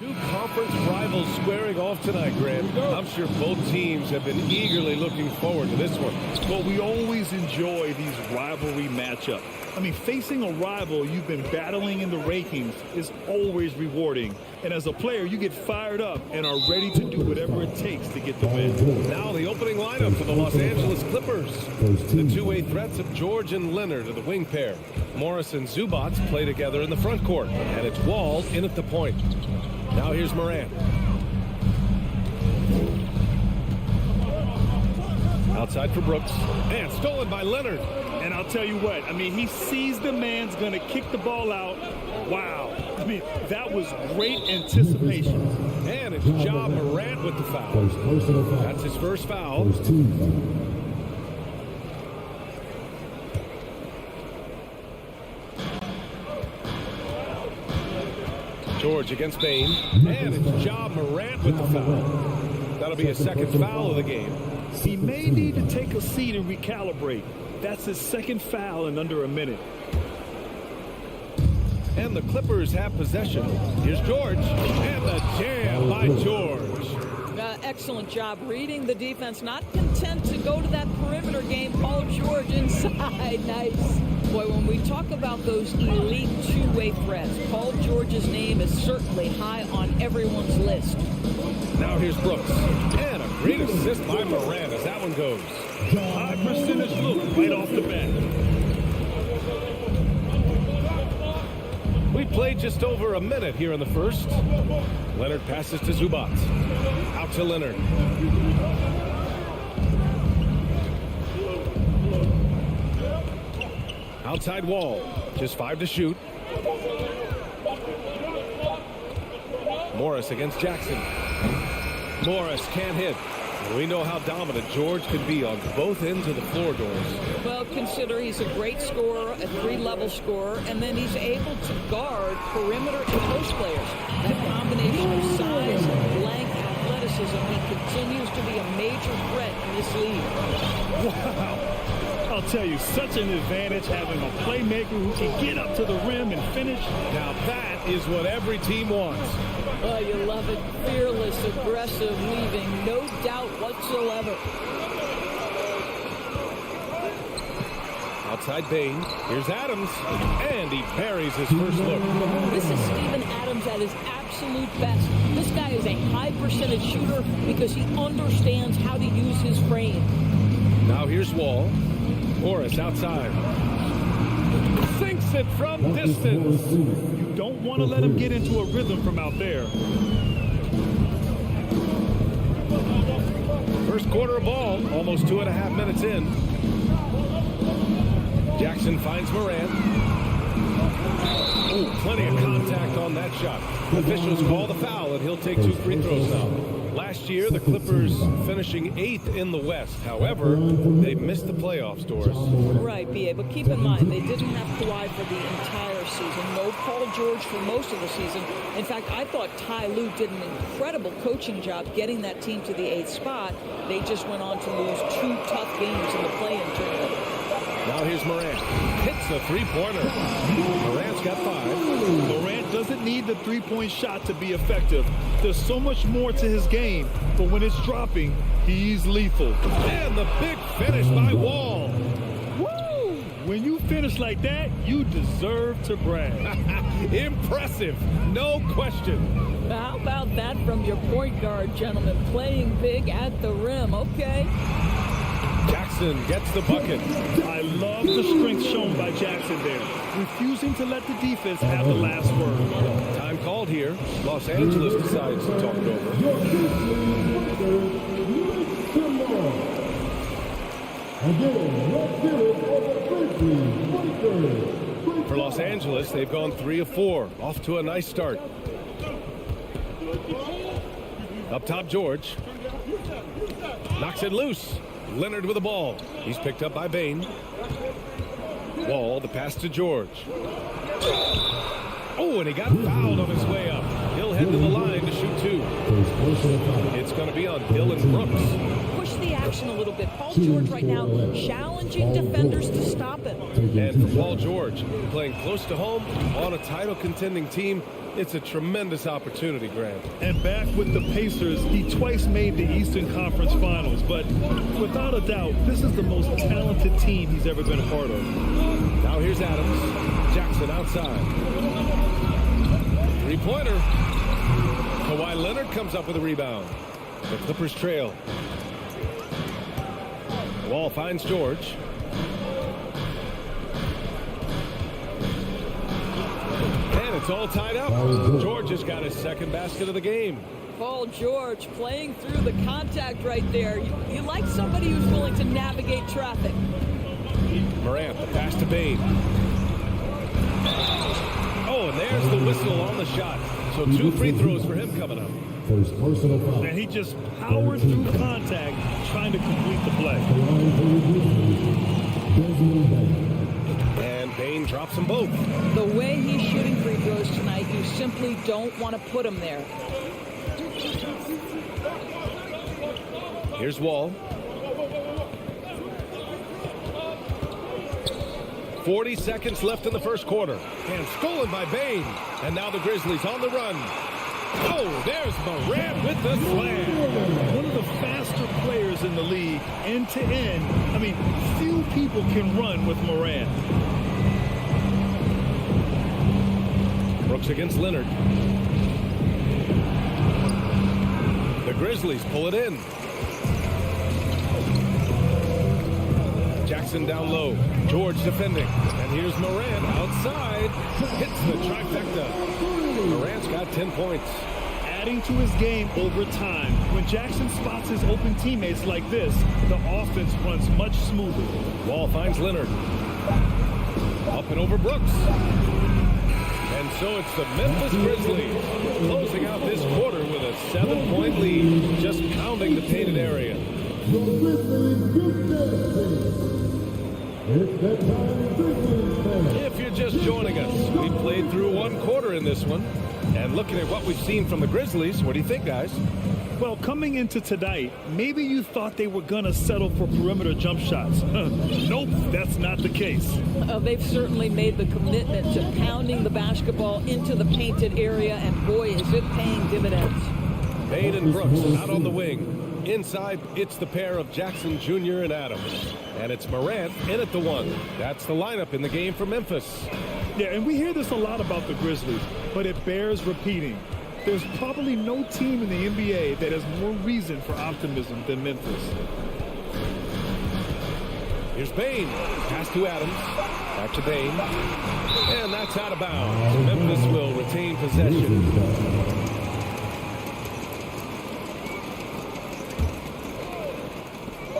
Two conference rivals squaring off tonight, Grant. I'm sure both teams have been eagerly looking forward to this one. Well, we always enjoy these rivalry matchups. I mean, facing a rival you've been battling in the rankings is always rewarding. And as a player, you get fired up and are ready to do whatever it takes to get the win. Now the opening lineup for the Los Angeles Clippers. The two-way threats of George and Leonard are the wing pair. Morris and Zubats play together in the front court. And it's Wall in at the point. Now here's Morant. Outside for Brooks. And stolen by Leonard. And I'll tell you what, I mean, he sees the man's going to kick the ball out. Wow. I mean, that was great anticipation. And it's Ja Morant with the foul. That's his first foul. George against Bain. And it's Ja Morant with the foul. That'll be his second foul of the game. He may need to take a seat and recalibrate. That's his second foul in under a minute. And the Clippers have possession. Here's George. And the jam by George. Excellent job reading the defense. Not content to go to that perimeter game. Paul George inside. Nice. Boy, when we talk about those elite two-way threats, Paul George's name is certainly high on everyone's list. Now here's Brooks. And a great assist by Morant as that one goes. High percentage look right off the bat. We played just over a minute here in the first. Leonard passes to Zubats. Out to Leonard. Outside Wall. Just 5 to shoot. Morris against Jackson. Morris can't hit. We know how dominant George can be on both ends of the floor, Doris. Well, consider he's a great scorer, a three-level scorer, and then he's able to guard perimeter and post players. That combination of size, length, athleticism, he continues to be a major threat in this league. Wow. I'll tell you, such an advantage having a playmaker who can get up to the rim and finish. Now that is what every team wants. Oh, you love it. Fearless, aggressive, leaving, no doubt whatsoever. Outside Bain. Here's Adams. And he buries his first look. This is Steven Adams at his absolute best. This guy is a high percentage shooter because he understands how to use his frame. Now here's Wall. Morris outside. Sinks it from distance. You don't want to let him get into a rhythm from out there. First quarter of ball, almost 2.5 minutes in. Jackson finds Morant. Oh, plenty of contact on that shot. Officials call the foul, and he'll take 2 free throws now. Last year, the Clippers finishing 8th in the West. However, they missed the playoffs, Doris. Right, B.A., but keep in mind, they didn't have Kawhi for the entire season. No Paul George for most of the season. In fact, I thought Ty Lue did an incredible coaching job getting that team to the 8th spot. They just went on to lose 2 tough games in the play-in tournament. Now here's Morant. Hits a three-pointer. Morant's got 5. Morant doesn't need the three-point shot to be effective. There's so much more to his game, but when it's dropping, he's lethal. And the big finish by Wall. Woo! When you finish like that, you deserve to brag. Impressive, no question. How about that from your point guard, gentlemen? Playing big at the rim, okay. Jackson gets the bucket. I love the strength shown by Jackson there, refusing to let the defense have the last word. Time called here. Los Angeles decides to talk it over. For Los Angeles, they've gone 3 of 4. Off to a nice start. Up top, George. Knocks it loose. Leonard with the ball. He's picked up by Bain. Wall, the pass to George. Oh, and he got fouled on his way up. He'll head to the line to shoot 2. It's going to be on Dylan Brooks. Push the action a little bit. Paul George right now challenging defenders to stop him. And for Paul George, playing close to home on a title contending team, it's a tremendous opportunity, Grant. And back with the Pacers, he twice made the Eastern Conference Finals. But without a doubt, this is the most talented team he's ever been a part of. Now here's Adams. Jackson outside. Three-pointer. Kawhi Leonard comes up with a rebound. The Clippers trail. Wall finds George. And it's all tied up. George has got his second basket of the game. Paul George playing through the contact right there. You like somebody who's willing to navigate traffic. Morant, the pass to Bain. Oh, and there's the whistle on the shot. So 2 free throws for him coming up. First personal foul. And he just powered through contact, trying to complete the play. And Bain drops them both. The way he's shooting free throws tonight, you simply don't want to put him there. Here's Wall. 40 seconds left in the first quarter. And stolen by Bain. And now the Grizzlies on the run. Oh, there's Morant with the slam. One of the faster players in the league, end to end. I mean, few people can run with Morant. Brooks against Leonard. The Grizzlies pull it in. Jackson down low. George defending. And here's Morant outside. Hits the trifecta. Morant's got 10 points. Adding to his game over time. When Jackson spots his open teammates like this, the offense runs much smoother. Wall finds Leonard. Up and over Brooks. And And so it's the Memphis Grizzlies closing out this quarter with a 7-point lead, just pounding the painted area. If you're just joining us, we played through one quarter in this one. And looking at what we've seen from the Grizzlies, what do you think, guys? Well, coming into tonight, maybe you thought they were going to settle for perimeter jump shots. Nope, that's not the case. They've certainly made the commitment to pounding the basketball into the painted area, and boy, is it paying dividends. Bane and Brooks out on the wing. Inside, it's the pair of Jackson Jr. and Adams. And it's Morant in at the 1. That's the lineup in the game for Memphis. Yeah, and we hear this a lot about the Grizzlies, but it bears repeating. There's probably no team in the NBA that has more reason for optimism than Memphis. Here's Bane. Pass to Adams. Back to Bane. And that's out of bounds. Memphis will retain possession.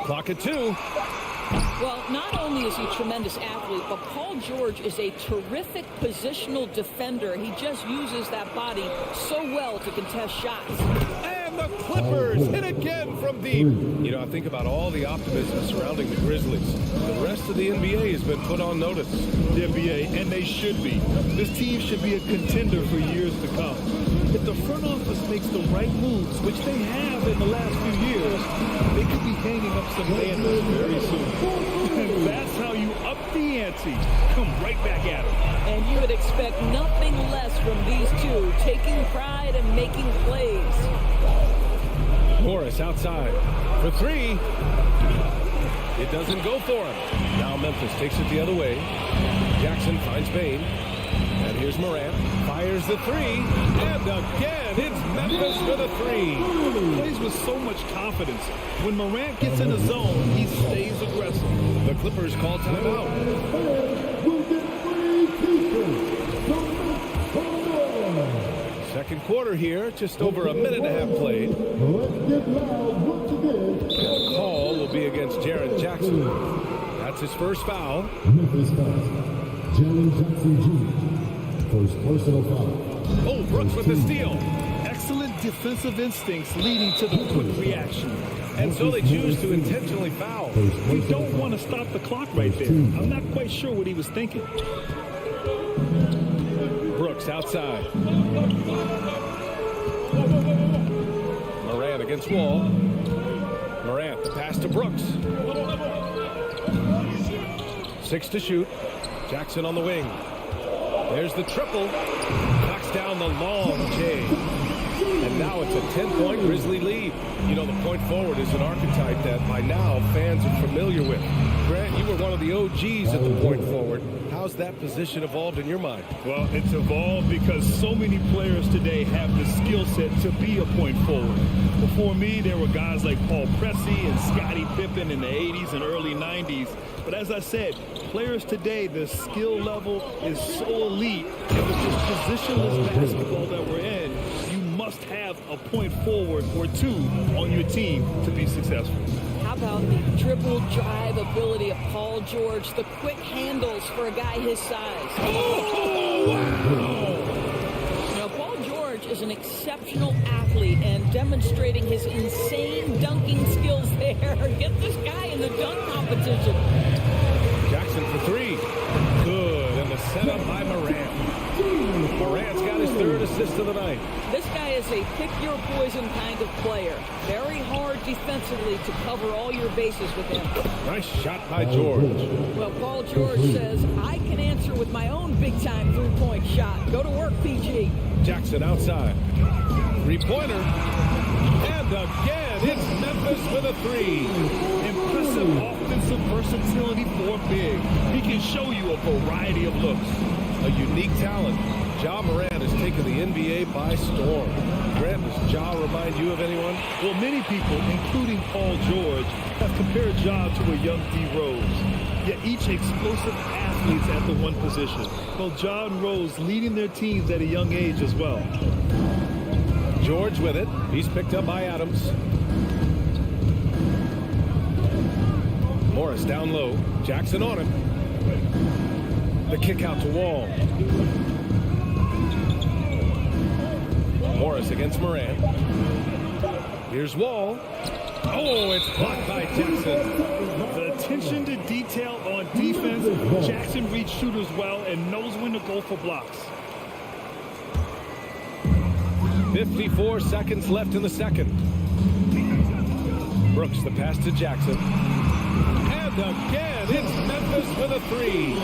Clock at 2. Well, not only is he a tremendous athlete, but Paul George is a terrific positional defender. He just uses that body so well to contest shots. And the Clippers hit again from deep. You know, I think about all the optimism surrounding the Grizzlies. The rest of the NBA has been put on notice. The NBA, and they should be. This team should be a contender for years to come. If the front office makes the right moves, which they have in the last few years, they could be hanging up some banners very soon. And that's how you up the ante. Come right back at them. And you would expect nothing less from these two, taking pride and making plays. Morris outside for 3. It doesn't go for him. Now Memphis takes it the other way. Jackson finds Bane. And here's Morant. Fires the 3. And again, it's Memphis with a 3. Plays with so much confidence. When Morant gets in the zone, he stays aggressive. The Clippers call timeout. Second quarter here, just over a minute and a half played. The call will be against Jaren Jackson. That's his first foul. Memphis foul. Jaren Jackson Jr. First personal foul. Oh, Brooks with the steal. Excellent defensive instincts leading to the quick reaction. And so they choose to intentionally foul. You don't want to stop the clock right there. I'm not quite sure what he was thinking. Brooks outside. Morant against Wall. Morant, the pass to Brooks. 6 to shoot. Jackson on the wing. There's the triple. Knocks down the long J. And now it's a 10-point Grizzly lead. You know, the point forward is an archetype that by now fans are familiar with. Grant, you were one of the OGs at the point forward. How's that position evolved in your mind? Well, it's evolved because so many players today have the skill set to be a point forward. Before me, there were guys like Paul Pressey and Scottie Pippen in the 80s and early 90s. But as I said, players today, the skill level is so elite. And with this positionless basketball that we're in, you must have a point forward or 2 on your team to be successful. How about the dribble drive ability of Paul George, the quick handles for a guy his size? Oh, wow! Now, Paul George is an exceptional athlete and demonstrating his insane dunking skills there. Get this guy in the dunk competition. Jackson for 3. Good, and the setup by Morant. Morant's got his 3rd assist of the night. This guy is a pick-your-poison kind of player. Very hard defensively to cover all your bases with him. Nice shot by George. Well, Paul George says, I can answer with my own big-time three-point shot. Go to work, PG. Jackson outside. 3-pointer. And again, it's Memphis with a 3. Impressive offensive versatility for big. He can show you a variety of looks. A unique talent. Ja Morant has taken the NBA by storm. Grant, does Ja remind you of anyone? Well, many people, including Paul George, have compared Ja to a young D. Rose. Yet each explosive athletes at the one position. Well, Ja and Rose leading their teams at a young age as well. George with it. He's picked up by Adams. Morris down low. Jackson on him. The kick out to Wall. Morris against Moran. Here's Wall. Oh, it's blocked by Jackson. The attention to detail on defense. Jackson reads shooters well and knows when to go for blocks. 54 seconds left in the second. Brooks, the pass to Jackson. And again, it's Memphis with a three.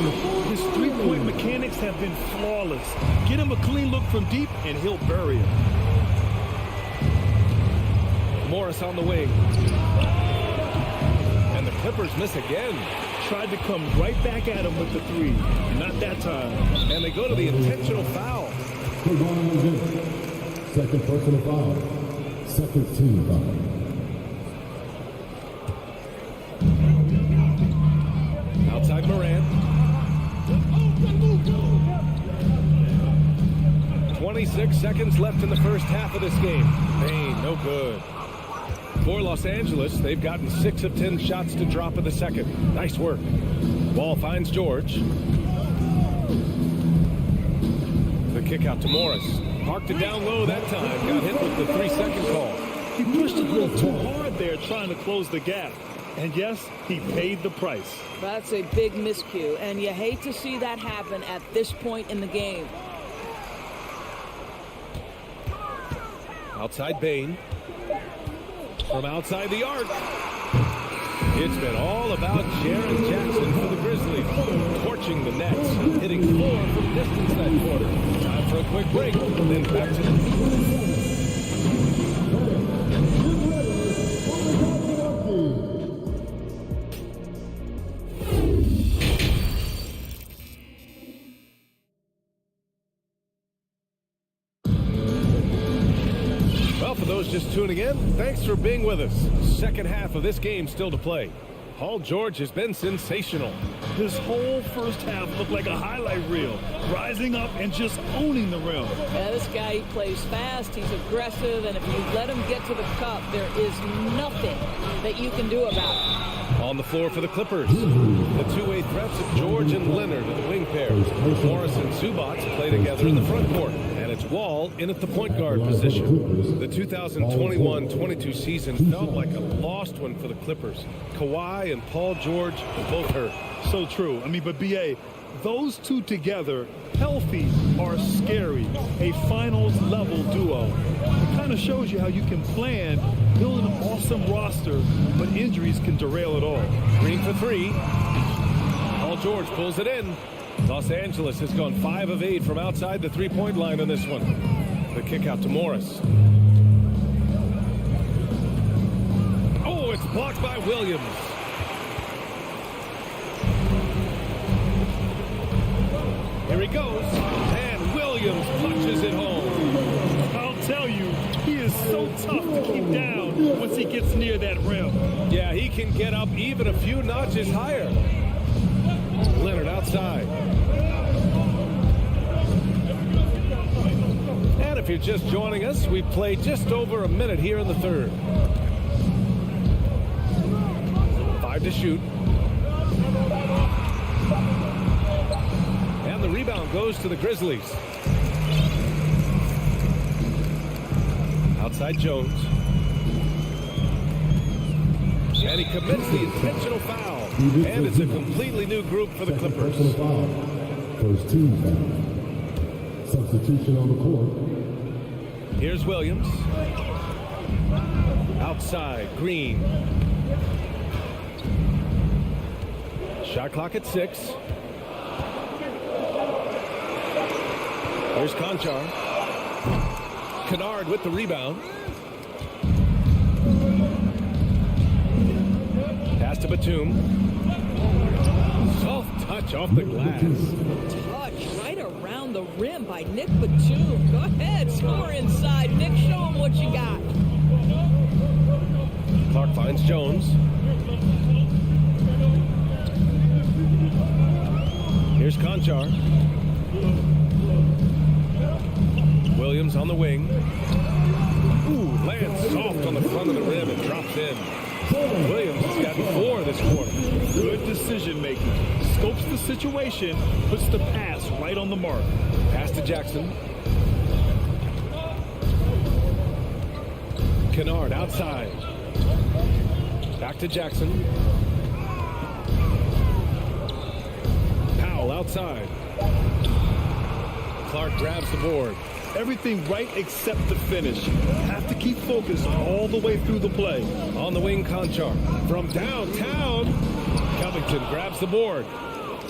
His three-point mechanics have been flawless. Get him a clean look from deep, and he'll bury it. Morris on the wing. And the Clippers miss again. Tried to come right back at him with the three. Not that time. And they go to the intentional foul. Second personal foul. Second team foul. Outside Moran. 26 seconds left in the first half of this game. Bain, no good. For Los Angeles, they've gotten 6 of 10 shots to drop in the second. Nice work. Ball finds George. The kick out to Morris. Parked it down low that time. Got hit with the 3-second call. He pushed a little too hard there trying to close the gap. And yes, he paid the price. That's a big miscue, and you hate to see that happen at this point in the game. Outside Bain. From outside the arc. It's been all about Jaren Jackson for the Grizzlies. Torching the nets. Hitting 4 from distance that quarter. Time for a quick break. Then back to the... Those just tuning in, thanks for being with us. Second half of this game still to play. Paul George has been sensational. His whole first half looked like a highlight reel, rising up and just owning the rim. Yeah, this guy, he plays fast, he's aggressive, and if you let him get to the cup, there is nothing that you can do about it. On the floor for the Clippers, the two-way threats of George and Leonard are the wing pair. Morris and Zubac play together in the front court. And it's Wall in at the point guard position. The 2021-22 season felt like a lost one for the Clippers. Kawhi and Paul George both hurt. So true. I mean, but B.A., those two together, healthy, are scary. A finals-level duo. It kind of shows you how you can plan, build an awesome roster, but injuries can derail it all. Green for 3. Paul George pulls it in. Los Angeles has gone 5 of 8 from outside the three-point line on this one. The kick out to Morris. Oh, it's blocked by Williams. Here he goes. And Williams punches it home. I'll tell you, he is so tough to keep down once he gets near that rim. Yeah, he can get up even a few notches higher. Leonard outside. And if you're just joining us, we played just over a minute here in the third. 5 to shoot. And the rebound goes to the Grizzlies. Outside Jones. And he commits the intentional foul. And it's a completely new group for the Clippers. First team foul. Substitution on the court. Here's Williams. Outside, Green. Shot clock at 6. Here's Conchar. Kennard with the rebound. Pass to Batum. Soft touch off the glass. Touch right around the rim by Nick Batum. Go ahead, score inside. Nick, show him what you got. Clark finds Jones. Here's Conchar. Williams on the wing. Ooh, lands soft on the front of the rim and drops in. Williams has gotten 4 this quarter. Good decision making. Scopes the situation, puts the pass right on the mark. Pass to Jackson. Kennard outside. Back to Jackson. Powell outside. Clark grabs the board. Everything right except the finish. Have to keep focused all the way through the play. On the wing, Conchar. From downtown, Covington grabs the board.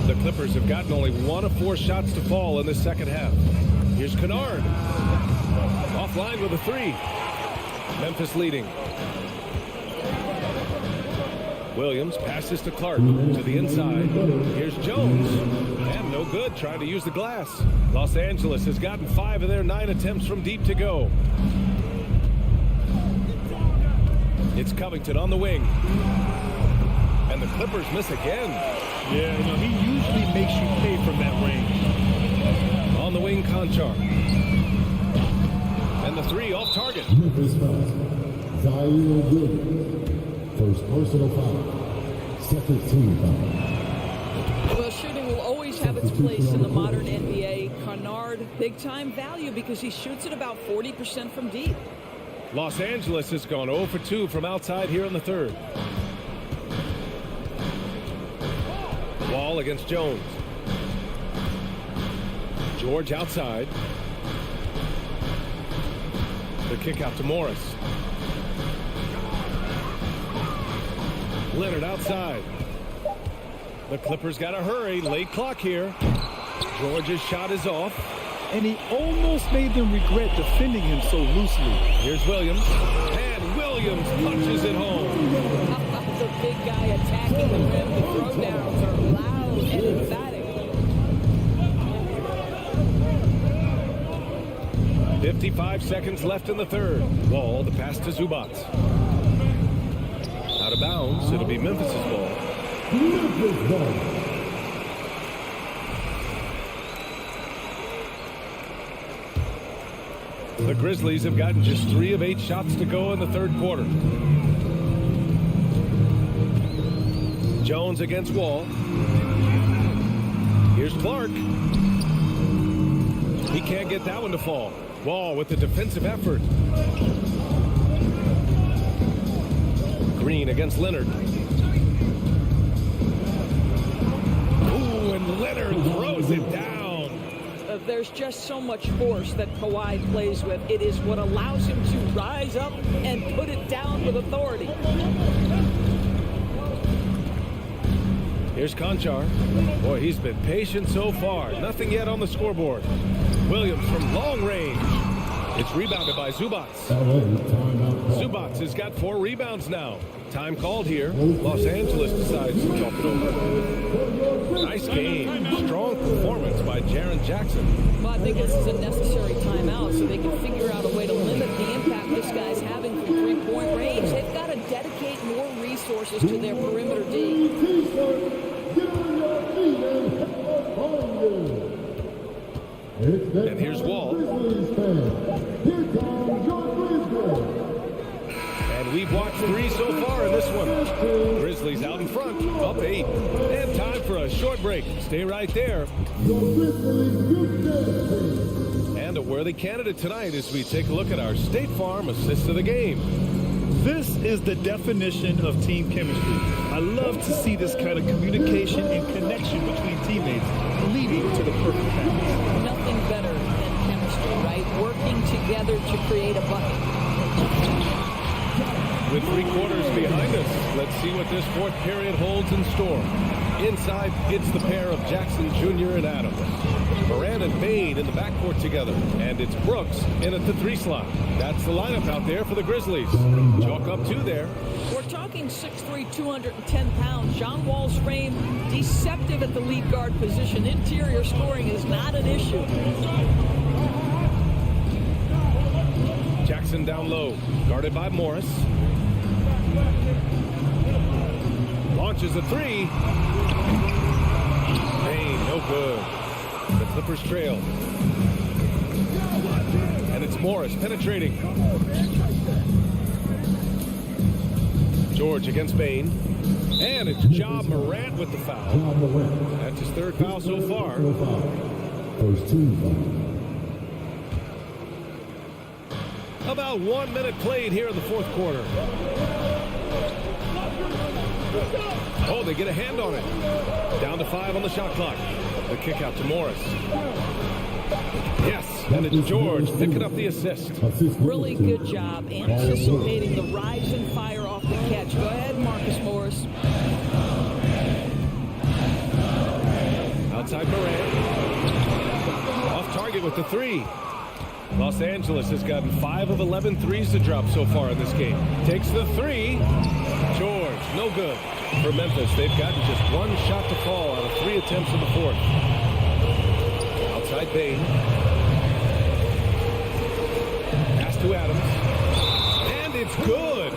The Clippers have gotten only 1 of 4 shots to fall in the second half. Here's Kennard. Offline with a 3. Memphis leading. Williams passes to Clark to the inside. Here's Jones. And no good, trying to use the glass. Los Angeles has gotten 5 of their 9 attempts from deep to go. It's Covington on the wing. And the Clippers miss again. Yeah, he usually makes you pay from that range. On the wing, Conchar. And the 3 off target. Memphis foul. Zaire Williams. First personal foul. Second team foul. Well, shooting will always have its place in the modern NBA. Kennard, big-time value because he shoots at about 40% from deep. Los Angeles has gone 0 for 2 from outside here in the third. Wall against Jones. George outside. The kick out to Morris. Leonard outside. The Clippers got to hurry. Late clock here. George's shot is off. And he almost made them regret defending him so loosely. Here's Williams. And Williams punches it home. The big guy attacking the rim. The throwdowns are loud and emphatic. 55 seconds left in the third. Wall, the pass to Zubac. Out of bounds. It'll be Memphis' ball. Memphis ball. The Grizzlies have gotten just 3 of 8 shots to go in the third quarter. Jones against Wall. Here's Clark. He can't get that one to fall. Wall with the defensive effort. Green against Leonard. Ooh, and Leonard throws it down. There's just so much force that Kawhi plays with. It is what allows him to rise up and put it down with authority. Here's Conchar. Boy, he's been patient so far. Nothing yet on the scoreboard. Williams from long range. It's rebounded by Zubac. Zubac has got 4 rebounds now. Time called here. Los Angeles decides to talk it over. Nice game. Strong performance by Jaren Jackson. Well, I think this is a necessary timeout so they can figure out a way to limit the impact this guy's having from three-point range. They've got to dedicate more resources to their perimeter D. And here's Wall. And we've watched 3 so far in this one. Grizzlies out in front, up 8. And time for a short break. Stay right there. And a worthy candidate tonight as we take a look at our State Farm assist of the game. This is the definition of team chemistry. I love to see this kind of communication and connection between teammates leading to the perfect pass. Nothing better than chemistry, right? Working together to create a bucket. With 3 quarters behind us, let's see what this fourth period holds in store. Inside, it's the pair of Jackson Jr. and Adams. Moran and Bain in the backcourt together. And it's Brooks in at the 3 slot. That's the lineup out there for the Grizzlies. Chalk up 2 there. We're talking 6'3", 210 pounds. John Wall's frame, deceptive at the lead guard position. Interior scoring is not an issue. Jackson down low, guarded by Morris. Launches a 3. Bain, no good. The Clippers trail. And it's Morris penetrating. George against Bain. And it's Ja Morant with the foul. That's his 3rd foul so far. First team foul. About 1 minute played here in the fourth quarter. Oh, they get a hand on it. Down to 5 on the shot clock. The kick out to Morris. Yes, and it's George picking up the assist. Really good job anticipating the rise and fire off the catch. Go ahead, Marcus Morris. Outside Moran. Off target with the 3. Los Angeles has gotten 5 of 11 threes to drop so far in this game. Takes the 3. George, no good. For Memphis, they've gotten just 1 shot to fall out of 3 attempts in the fourth. Outside Bain. Pass to Adams. And it's good.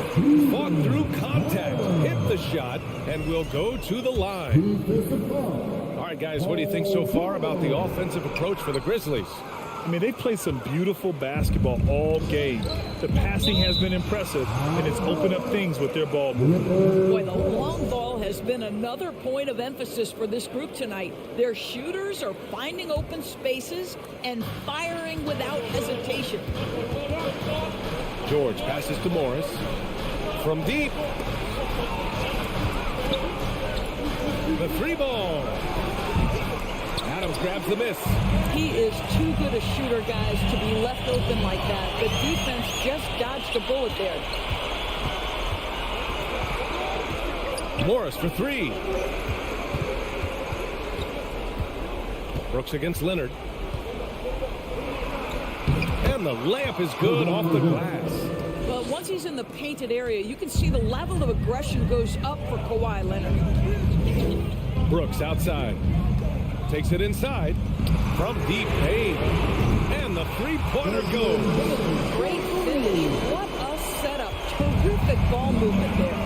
Fought through contact. Hit the shot and will go to the line. All right, guys, what do you think so far about the offensive approach for the Grizzlies? I mean, they played some beautiful basketball all game. The passing has been impressive, and it's opened up things with their ball movement. Boy, the long ball has been another point of emphasis for this group tonight. Their shooters are finding open spaces and firing without hesitation. George passes to Morris. From deep. The 3 ball. Adams grabs the miss. He is too good a shooter, guys, to be left open like that. The defense just dodged a bullet there. Morris for 3. Brooks against Leonard. And the layup is good off the glass. Well, once he's in the painted area, you can see the level of aggression goes up for Kawhi Leonard. Brooks outside. Takes it inside. From deep Payne. And the 3-pointer goes. Great finish. What a setup. Terrific ball movement there.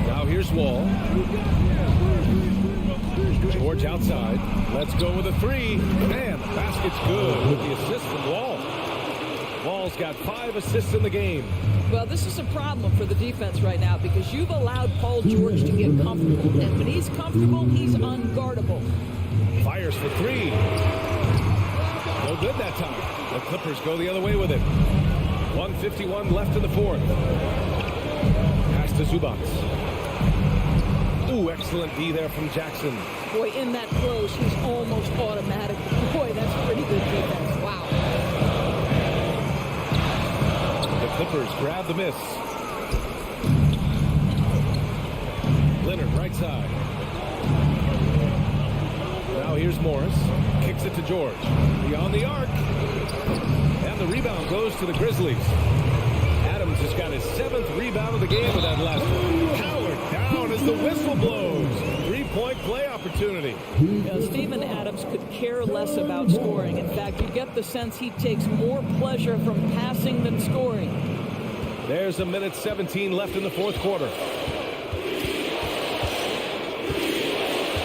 Now here's Wall. George outside. Let's go with a 3. And the basket's good with the assist from Wall. Wall's got 5 assists in the game. Well, this is a problem for the defense right now because you've allowed Paul George to get comfortable. And when he's comfortable, he's unguardable. Fires for 3. No good that time. The Clippers go the other way with it. 1:51 left in the fourth. Pass to Zubac. Ooh, excellent D there from Jackson. Boy, in that close, he's almost automatic. Boy, that's pretty good defense. Wow. The Clippers grab the miss. Leonard right side. Now here's Morris. Kicks it to George. Beyond the arc. And the rebound goes to the Grizzlies. Adams has got his 7th rebound of the game with that last one. Powered down as the whistle blows. 3-point play opportunity. Steven Adams could care less about scoring. In fact, you get the sense he takes more pleasure from passing than scoring. There's a minute 17 left in the fourth quarter.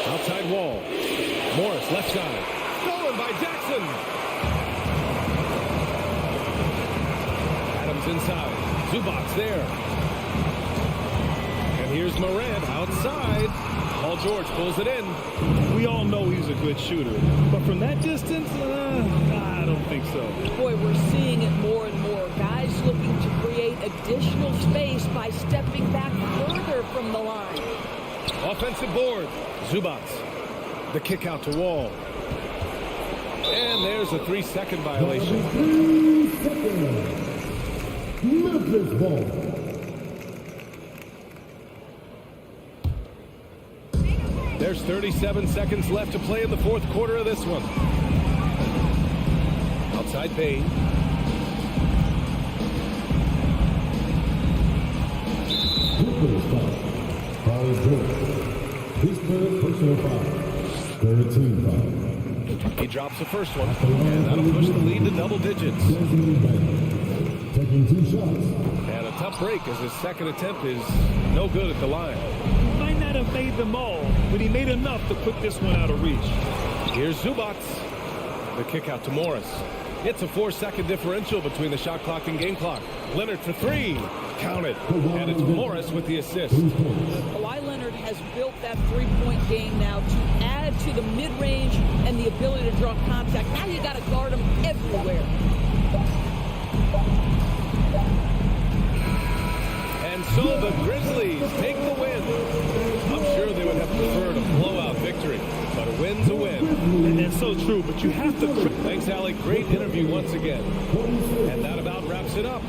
Outside Wall. Morris left side. Stolen by Jackson. Adams inside. Zubac there. And here's Morant outside. Paul George pulls it in. We all know he's a good shooter, but from that distance, I don't think so. Boy, we're seeing it more and more. Guys looking to create additional space by stepping back further from the line. Offensive board. Zubac. The kick out to Wall. And there's a 3-second violation. 3 seconds. Memphis ball. There's 37 seconds left to play in the fourth quarter of this one. Outside Bain. Clippers foul. Paul George. His third personal foul. Third team foul. He drops the first one, and that'll push the lead to double digits. Taking 2 shots. And a tough break as his second attempt is no good at the line. He might not have made them all, but he made enough to put this one out of reach. Here's Zubac. The kick out to Morris. It's a 4-second differential between the shot clock and game clock. Leonard for 3. Count it. And it's Morris with the assist. Kawhi Leonard has has built that three-point game now to add to the mid-range and the ability to draw contact. Now you got to guard him everywhere. And so the Grizzlies take the win. I'm sure they would have preferred a blowout victory, but a win's a win. And that's so true, but you have to... Thanks, Allie. Great interview once again. And that about wraps it up.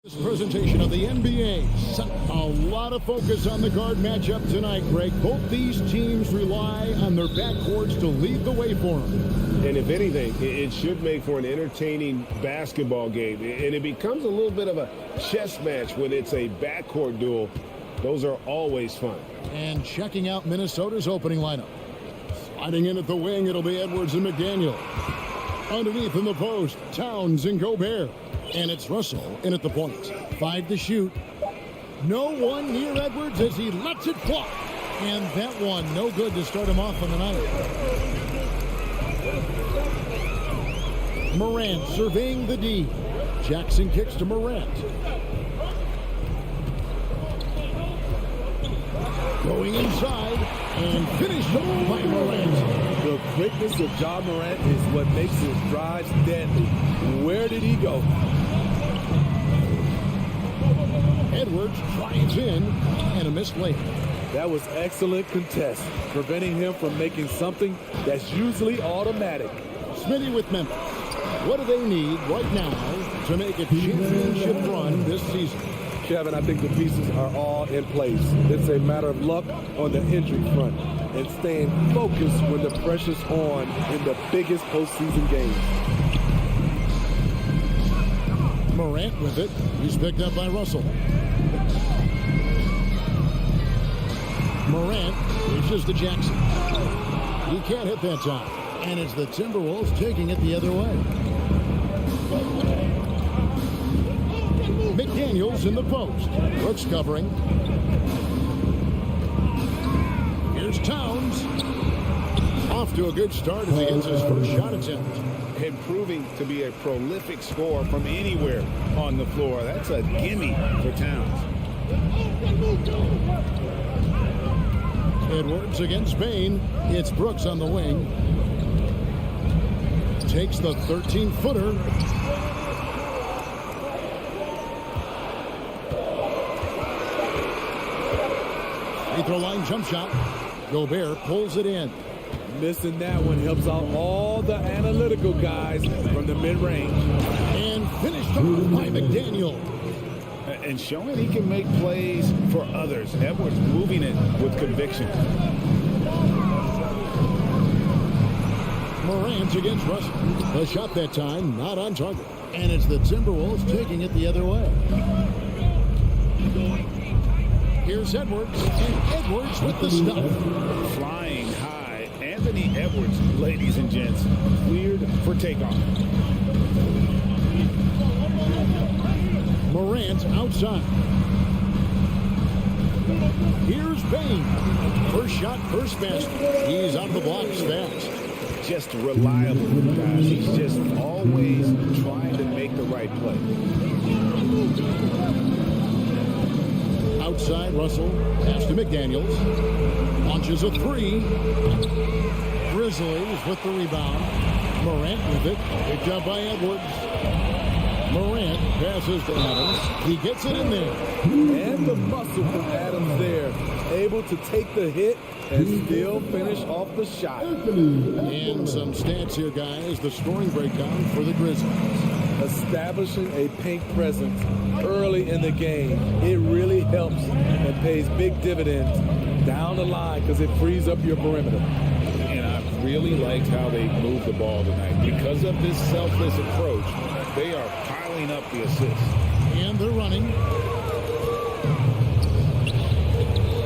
This presentation of the NBA. A lot of focus on the guard matchup tonight, Greg. Both these teams rely on their backcourts to lead the way for them. And if anything, it should make for an entertaining basketball game. And it becomes a little bit of a chess match when it's a backcourt duel. Those are always fun. And checking out Minnesota's opening lineup. Sliding in at the wing, it'll be Edwards and McDaniel. Underneath in the post, Towns and Gobert. And it's Russell in at the point. 5 to shoot. No one near Edwards as he lets it fly. And that one no good to start him off on the night. Morant surveying the D. Jackson kicks to Morant. Going inside and finished off by Morant. The quickness of Ja Morant is what makes his drives deadly. Where did he go? Edwards drives in and a missed layup. That was excellent contest, preventing him from making something that's usually automatic. Smitty with Memphis. What do they need right now to make a championship run this season? Kevin, I think the pieces are all in place. It's a matter of luck on the injury front and staying focused when the pressure's on in the biggest postseason games. Morant with it. He's picked up by Russell. Morant reaches to Jackson. He can't hit that time. And it's the Timberwolves taking it the other way. McDaniels in the post. Brooks covering. Here's Towns. Off to a good start as he gets his first shot attempt. And proving to be a prolific scorer from anywhere on the floor. That's a gimme for Towns. Edwards against Bain. It's Brooks on the wing. takes the 13-footer. Free throw line jump shot. Gobert pulls it in. Missing that one helps out all the analytical guys from the mid-range. And finished off by McDaniel. And showing he can make plays for others. Edwards moving it with conviction. Morant against Russell. The shot that time, not on target. And it's the Timberwolves taking it the other way. Here's Edwards. And Edwards with the stuff. Flying high. Anthony Edwards, ladies and gents, cleared for takeoff. Morant outside. Here's Bain. First shot, first basket. He's out the blocks fast. Just reliable, guys. He's just always trying to make the right play. Outside, Russell. Pass to McDaniels. Launches a three. Grizzlies with the rebound. Morant with it. Picked up by Edwards. Morant passes to Adams. He gets it in there. And the muscle from Adams there. Able to take the hit and still finish off the shot. And some stats here, guys. The scoring breakdown for the Grizzlies. Establishing a paint presence early in the game. It really helps and pays big dividends down the line because it frees up your perimeter. And I really liked how they moved the ball tonight. Because of this selfless approach, they are piling up the assists. And they're running.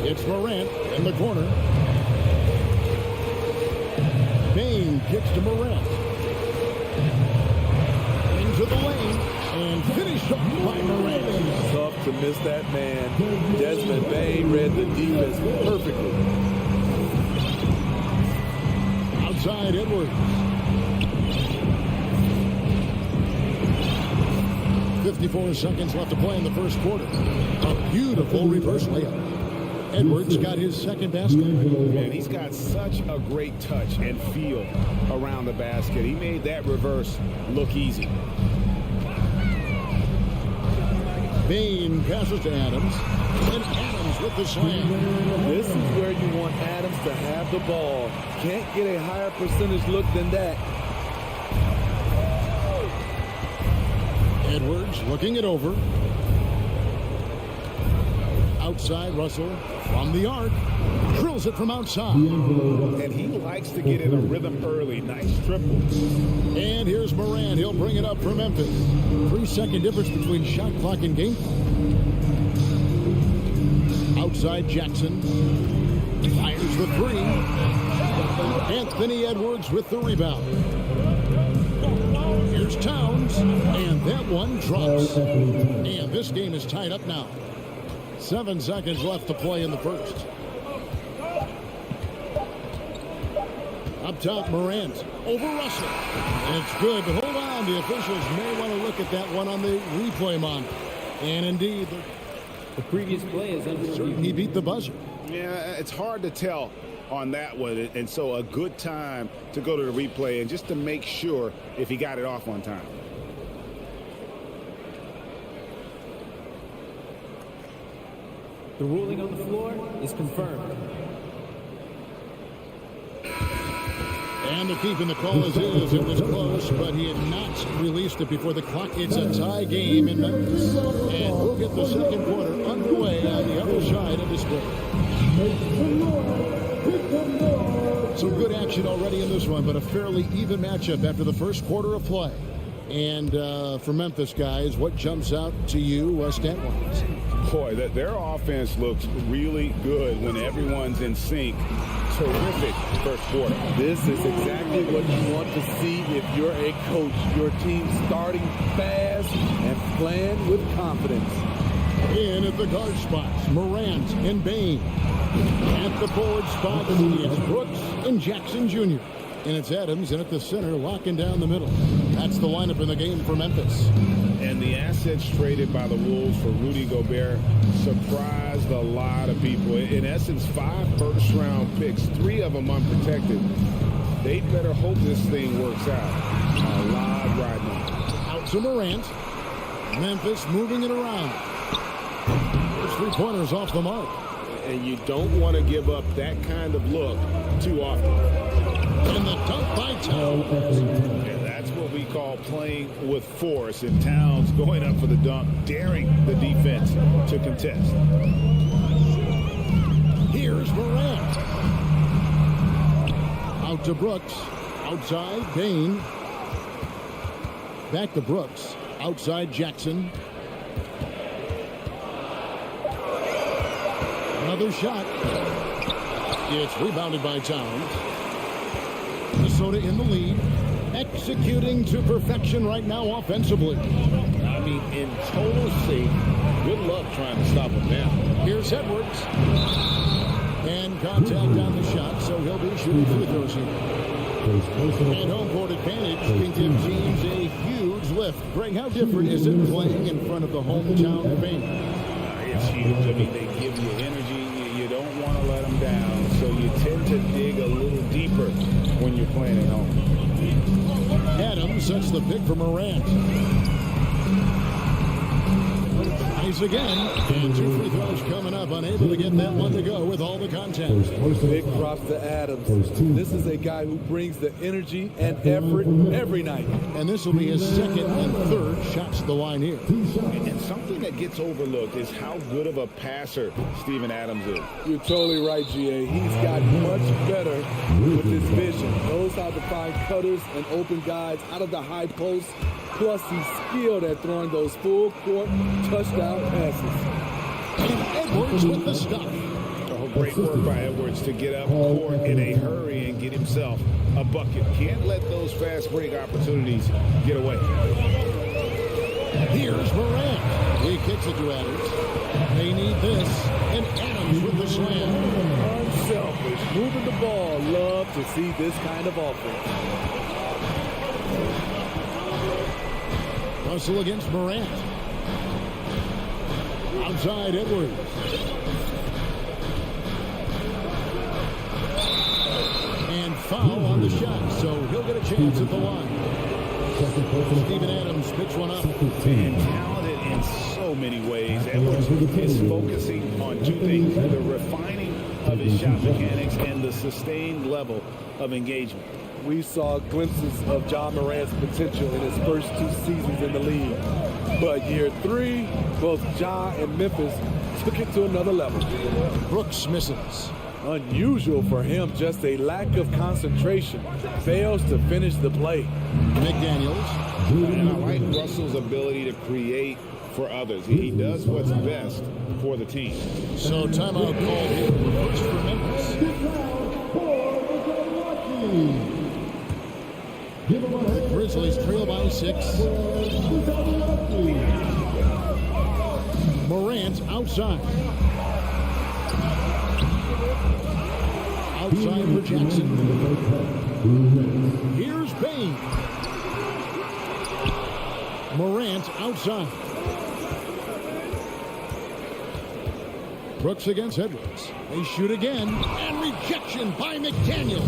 It's Morant in the corner. Bain kicks to Morant. Into the lane. And finished off by Morant. Tough to miss that man. Desmond Bain read the defense perfectly. Outside Edwards. 54 seconds left to play in the first quarter. A beautiful reverse layup. Edwards got his second basket. And he's got such a great touch and feel around the basket. He made that reverse look easy. Bain passes to Adams. And Adams with the slam. This is where you want Adams to have the ball. Can't get a higher percentage look than that. Edwards looking it over. Outside Russell from the arc. Drills it from outside. And he likes to get in a rhythm early. Nice triple. And here's Morant. He'll bring it up for Memphis. 3-second difference between shot clock and game clock. Outside Jackson. Fires the three. Anthony Edwards with the rebound. Here's Towns. And that one drops. And this game is tied up now. 7 seconds left to play in the first. Up top, Morant over Russell. And it's good, but hold on. The officials may want to look at that one on the replay mon. And indeed, the previous play is under review. He beat the buzzer. Yeah, it's hard to tell on that one. And so a good time to go to the replay and just to make sure if he got it off on time. The ruling on the floor is confirmed. And the keep in the call is it was close, but he had not released it before the clock. It's a tie game in Memphis. And we'll get the second quarter underway on the other side of this break. Some good action already in this one, but a fairly even matchup after the first quarter of play. And for Memphis, guys, what jumps out to you stat-wise? Boy, their offense looks really good when everyone's in sync. Terrific first quarter. This is exactly what you want to see if you're a coach. Your team starting fast and playing with confidence. In at the guard spots, Morant and Bain. At the forward spots, it's Brooks and Jackson Jr. And it's Adams in at the center, locking down the middle. That's the lineup in the game for Memphis. And the assets traded by the Wolves for Rudy Gobert surprised a lot of people. In essence, 5 first-round picks, 3 of them unprotected. They better hope this thing works out. A lot riding on it. Out to Morant. Memphis moving it around. There's 3-pointers off the mark. And you don't want to give up that kind of look too often. And the dunk by Towns. And that's what we call playing with force. And Towns going up for the dunk, daring the defense to contest. Here's Morant. Out to Brooks. Outside, Bain. Back to Brooks. Outside, Jackson. Another shot. It's rebounded by Towns. Minnesota in the lead. Executing to perfection right now offensively. I mean, in total sync. Good luck trying to stop him now. Here's Edwards. And contact on the shot, so he'll be shooting free throws here. And home court advantage can give teams a huge lift. Greg, how different is it playing in front of the hometown fans? It's huge. I mean, they give you energy. You don't want to let them down, so you tend to dig a little deeper when you're playing at home. Adams sets the pick for Morant. Nice again. And 2 free throws coming up. Unable to get that one to go with all the contact. Big props to Adams. This is a guy who brings the energy and effort every night. And this will be his second and third shots to the line here. And something that gets overlooked is how good of a passer Steven Adams is. You're totally right, GA. He's got much better with his vision. Knows how to find cutters and open guys out of the high post. Plus, he's skilled at throwing those full-court touchdown passes. And Edwards with the stuff. Oh, great work by Edwards to get up court in a hurry and get himself a bucket. Can't let those fast break opportunities get away. Here's Morant. He kicks it to Adams. They need this. And Adams with the slam. Unselfish. Moving the ball. Love to see this kind of offense. Russell against Morant. Outside Edwards. And foul on the shot, so he'll get a chance at the line. Steven Adams picks one up. And talented in so many ways. Edwards is focusing on 2 things: the refining of his shot mechanics and the sustained level of engagement. We saw glimpses of John Morant's potential in his first 2 seasons in the league. But year 3, both Ja and Memphis took it to another level. Brooks misses. Unusual for him, just a lack of concentration. Fails to finish the play. McDaniels. And I like Russell's ability to create for others. He does what's best for the team. So timeout called here. First for Memphis. The Grizzlies trail by 6. Morant outside. Outside for Jackson. Here's Bain. Morant outside. Brooks against Edwards. They shoot again. And rejection by McDaniel.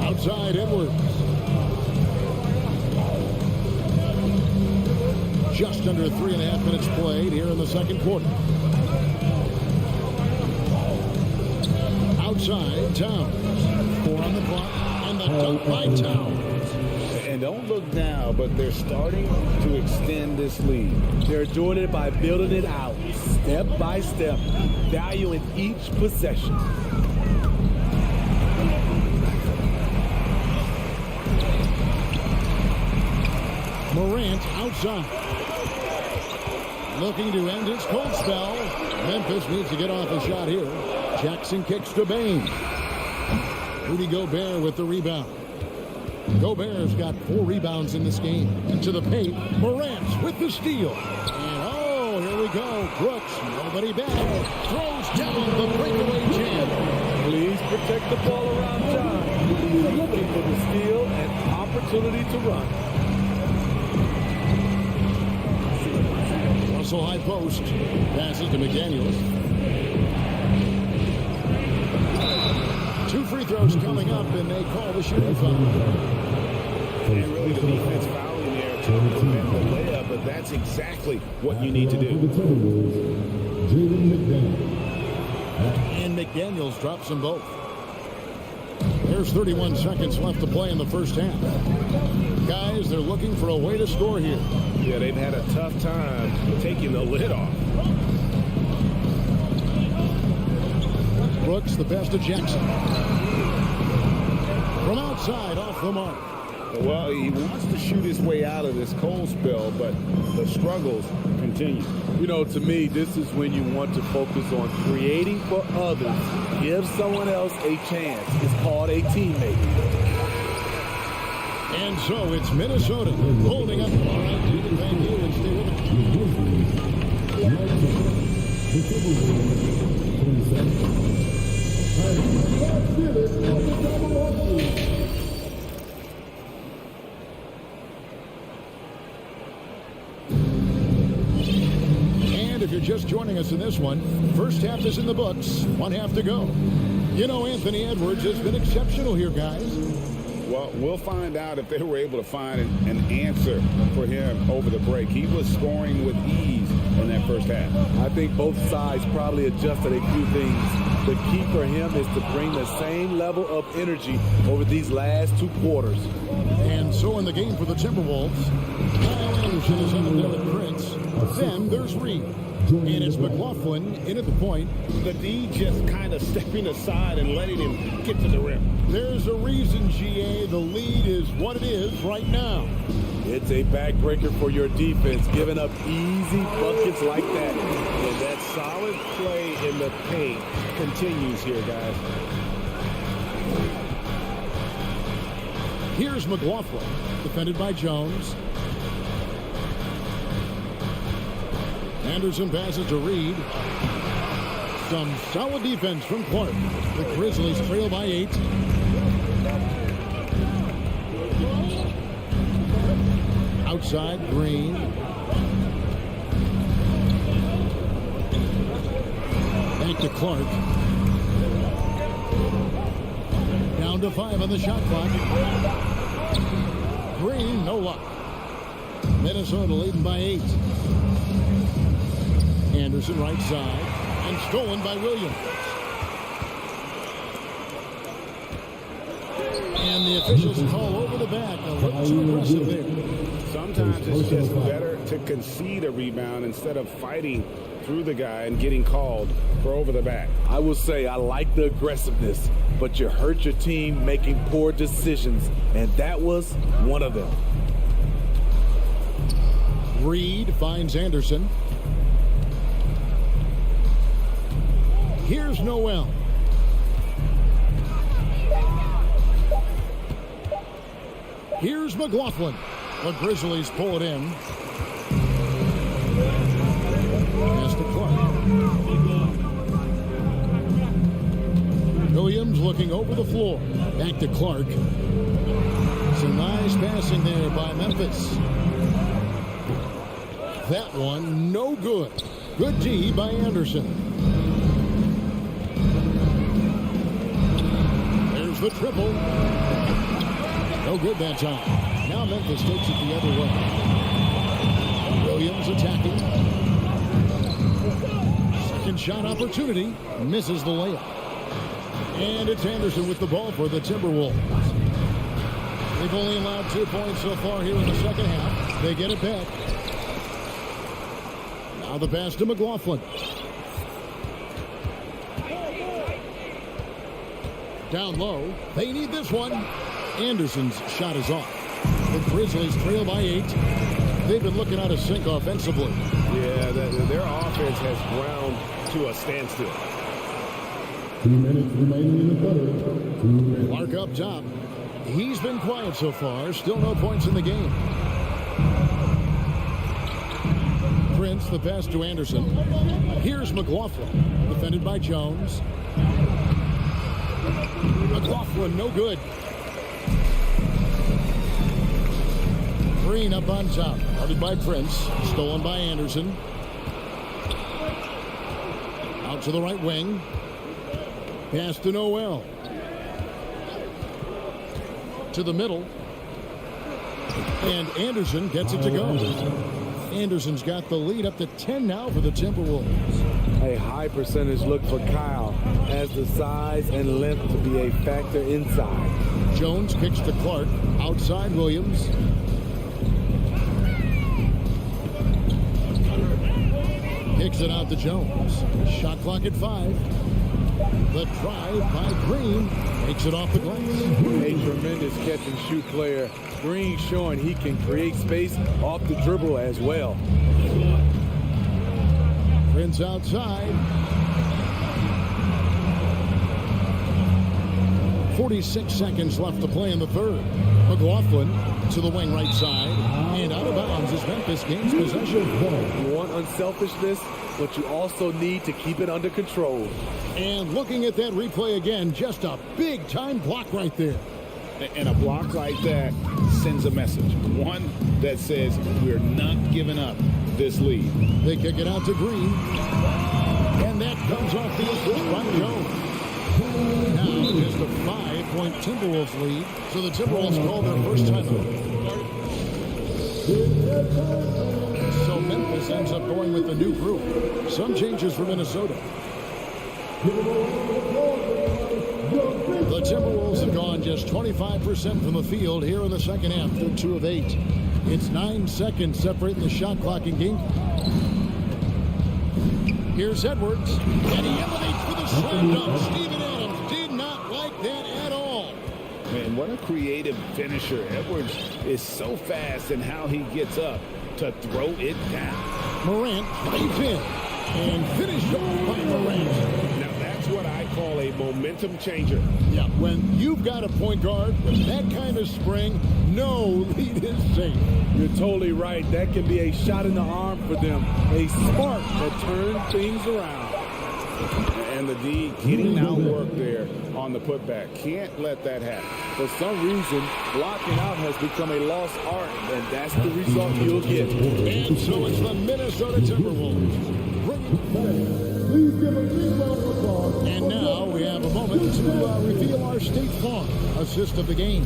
Outside Edwards. Just under 3.5 minutes played here in the second quarter. Outside Towns. 4 on the clock. And the dunk by Towns. And don't look now, but they're starting to extend this lead. They're doing it by building it out, step by step, valuing each possession. Morant outside. Looking to end his cold spell. Memphis needs to get off a shot here. Jackson kicks to Bain. Rudy Gobert with the rebound. Gobert's got 4 rebounds in this game. Into the paint. Morant with the steal. And oh, here we go. Brooks, nobody back. Throws down the breakaway jam. Please protect the ball around John. He's looking for the steal and opportunity to run. Russell high post. Passes to McDaniels. 2 free throws coming up, and they call the shooting foul. And really the defense fouling there to prevent the layup, but that's exactly what you need to do. And McDaniels drops them both. There's 31 seconds left to play in the first half. Guys, they're looking for a way to score here. Yeah, they've had a tough time taking the lid off. Brooks, the pass to Jackson. From outside, off the mark. Well, he wants to shoot his way out of this cold spell, but the struggles continue. You know, to me, this is when you want to focus on creating for others. Give someone else a chance. It's called a teammate. And so it's Minnesota holding up. All right, you can thank you and stay with And if you're just joining us in this one, first half is in the books, 1 half to go. You know, Anthony Edwards has been exceptional here, guys. Well, we'll find out if they were able to find an answer for him over the break. He was scoring with ease in that first half. I think both sides probably adjusted a few things. The key for him is to bring the same level of energy over these last 2 quarters. And so in the game for the Timberwolves, Kyle Anderson is on there with Prince. Then there's Reed. And it's McLaughlin in at the point. The D just kind of stepping aside and letting him get to the rim. There's a reason, GA, the lead is what it is right now. It's a backbreaker for your defense, giving up easy buckets like that. And that solid play in the paint continues here, guys. Here's McLaughlin, defended by Jones. Anderson passes to Reed. Some solid defense from Clark. The Grizzlies trail by 8. Outside, Green. Back to Clark. Down to 5 on the shot clock. Green, no luck. Minnesota leading by 8. Anderson right side, and stolen by Williams. And the officials call over the back. A little too aggressive there. Sometimes it's just better to concede a rebound instead of fighting through the guy and getting called for over the back. I will say I like the aggressiveness, but you hurt your team making poor decisions, and that was one of them. Reed finds Anderson. Here's Noel. Here's McLaughlin. The Grizzlies pull it in. Pass to Clark. Williams looking over the floor. Back to Clark. Some nice passing there by Memphis. That one, no good. Good D by Anderson. There's the triple. No good that time. Now Memphis takes it the other way. Williams attacking. Second shot opportunity. Misses the layup. And it's Anderson with the ball for the Timberwolves. They've only allowed 2 points so far here in the second half. They get it back. Now the pass to McLaughlin. Down low. They need this one. Anderson's shot is off. The Grizzlies trail by 8. They've been looking out of sync offensively. Yeah, their offense has ground to a standstill. 2 minutes remaining in the third. 2 minutes. Clark up top. He's been quiet so far. Still no points in the game. Prince, the pass to Anderson. Here's McLaughlin. Defended by Jones. McLaughlin, no good. Green up on top. Guarded by Prince. Stolen by Anderson. Out to the right wing. Pass to Noel. to the middle. And Anderson gets it to go. Anderson's got the lead up to 10 now for the Timberwolves. A high percentage look for Kyle. Has the size and length to be a factor inside. Jones kicks to Clark. Outside Williams. Kicks it out to Jones. Shot clock at 5. The drive by Green makes it off the glass. A tremendous catch and shoot player. Green showing he can create space off the dribble as well. Prince outside. 46 seconds left to play in the third. McLaughlin to the wing right side. And out of bounds as Memphis gains possession. You want unselfishness, but you also need to keep it under control. And looking at that replay again, just a big-time block right there. And a block like that sends a message. One that says we're not giving up this lead. They kick it out to Green. And that comes off the assist by Jones. Now just a 5-point Timberwolves lead. So the Timberwolves call their first timeout. So Memphis ends up going with the new group. Some changes for Minnesota. The Timberwolves have gone just 25% from the field here in the second half. They're 2 of 8. It's 9 seconds separating the shot clock and game. Here's Edwards, and he elevates for the slam dunk. Steven Adams did not like that at all. Man, what a creative finisher. Edwards is so fast in how he gets up to throw it down. Morant dives in and finished off by Morant. Now that's what I call a momentum changer. Yeah, when you've got a point guard with that kind of spring, no lead is safe. You're totally right. That can be a shot in the arm for them. A spark that turns things around. And the D getting out work there on the putback. Can't let that happen. For some reason, blocking out has become a lost art, and that's the result you'll get. And so it's the Minnesota Timberwolves. Please give a big round of applause. And now we have a moment to reveal our State Farm assist of the game.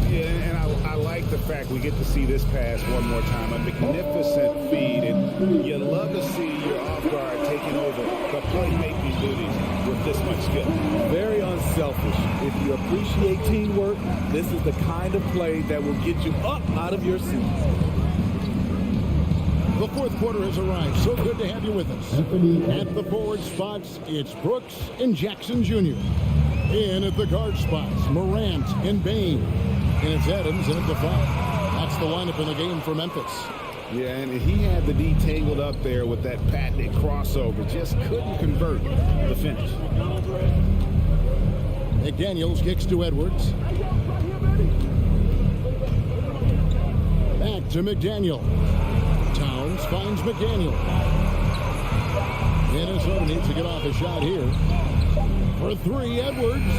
Yeah, and I like the fact we get to see this pass one more time. A magnificent feed, and you love to see your off guard taking over the playmaking duties with this much skill. Very unselfish. If you appreciate teamwork, this is the kind of play that will get you up out of your seat. The fourth quarter has arrived. So good to have you with us. At the forward spots, it's Brooks and Jackson Jr. In at the guard spots, Morant and Bain. And it's Adams in at the 5. That's the lineup in the game for Memphis. Yeah, and he had the D tangled up there with that patented crossover. Just couldn't convert the finish. McDaniels kicks to Edwards. Back to McDaniel. Towns finds McDaniel. Minnesota needs to get off a shot here. For 3, Edwards.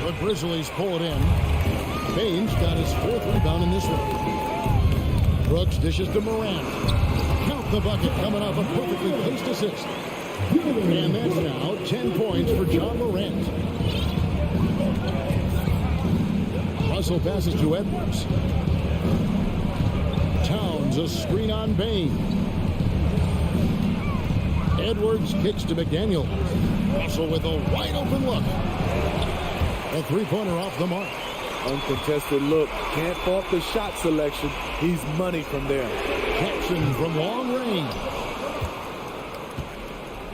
The Grizzlies pull it in. Baines got his 4th rebound in this one. Brooks dishes to Morant. Count the bucket coming off a perfectly placed assist. And that's now 10 points for John Morant. Russell passes to Edwards. Towns a screen on Bain. Edwards kicks to McDaniel. Russell with a wide open look. A 3-pointer off the mark. Uncontested look. Can't fault the shot selection. He's money from there. Jackson from long range.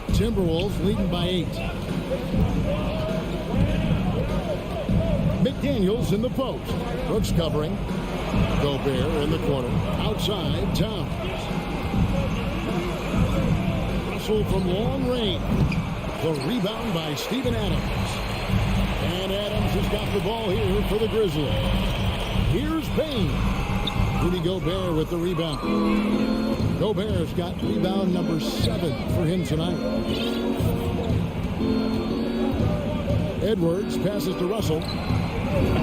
Timberwolves leading by 8. McDaniels in the post. Brooks covering. Gobert in the corner. Outside, Towns. Russell from long range. The rebound by Steven Adams. And Adams has got the ball here for the Grizzlies. Here's Bain. Rudy Gobert with the rebound. Gobert's got rebound number 7 for him tonight. Edwards passes to Russell.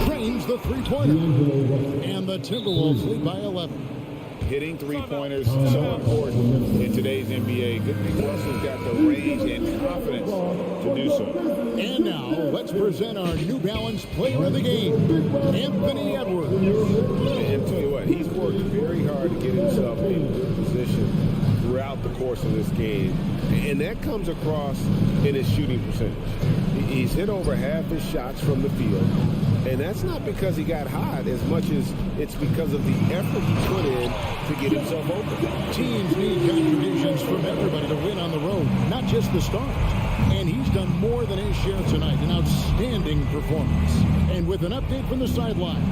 Cranes the 3-pointer. And the Timberwolves lead by 11. Hitting three-pointers is so important in today's NBA. Good thing Russell's got the range and confidence to do so. And now, let's present our New Balance player of the game, Anthony Edwards. And tell you what, he's worked very hard to get himself in good position throughout the course of this game. And that comes across in his shooting percentage. He's hit over half his shots from the field. And that's not because he got hot as much as it's because of the effort he put in to get himself open. Teams need contributions from everybody to win on the road, not just the stars. And he's done more than his share tonight, an outstanding performance. And with an update from the sidelines,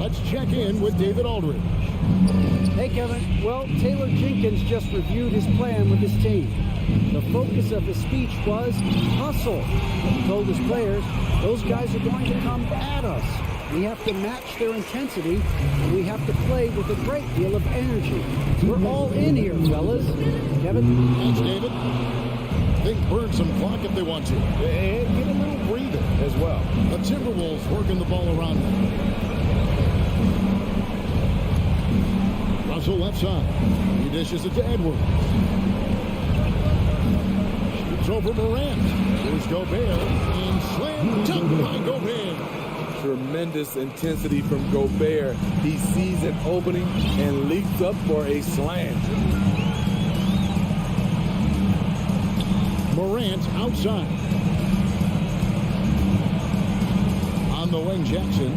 let's check in with David Aldridge. Hey, Kevin. Well, Taylor Jenkins just reviewed his plan with his team. The focus of his speech was hustle. He told his players, those guys are going to come at us. We have to match their intensity, and we have to play with a great deal of energy. We're all in here, fellas. Kevin? Thanks, David. They can burn some clock if they want to. And get a little breather as well. The Timberwolves working the ball around them. Russell left side. He dishes it to Edwards. Shoots over Morant. Here's Gobert. And slam dunk by Gobert. Tremendous intensity from Gobert. He sees an opening and leaps up for a slam. Morant outside. On the wing, Jackson.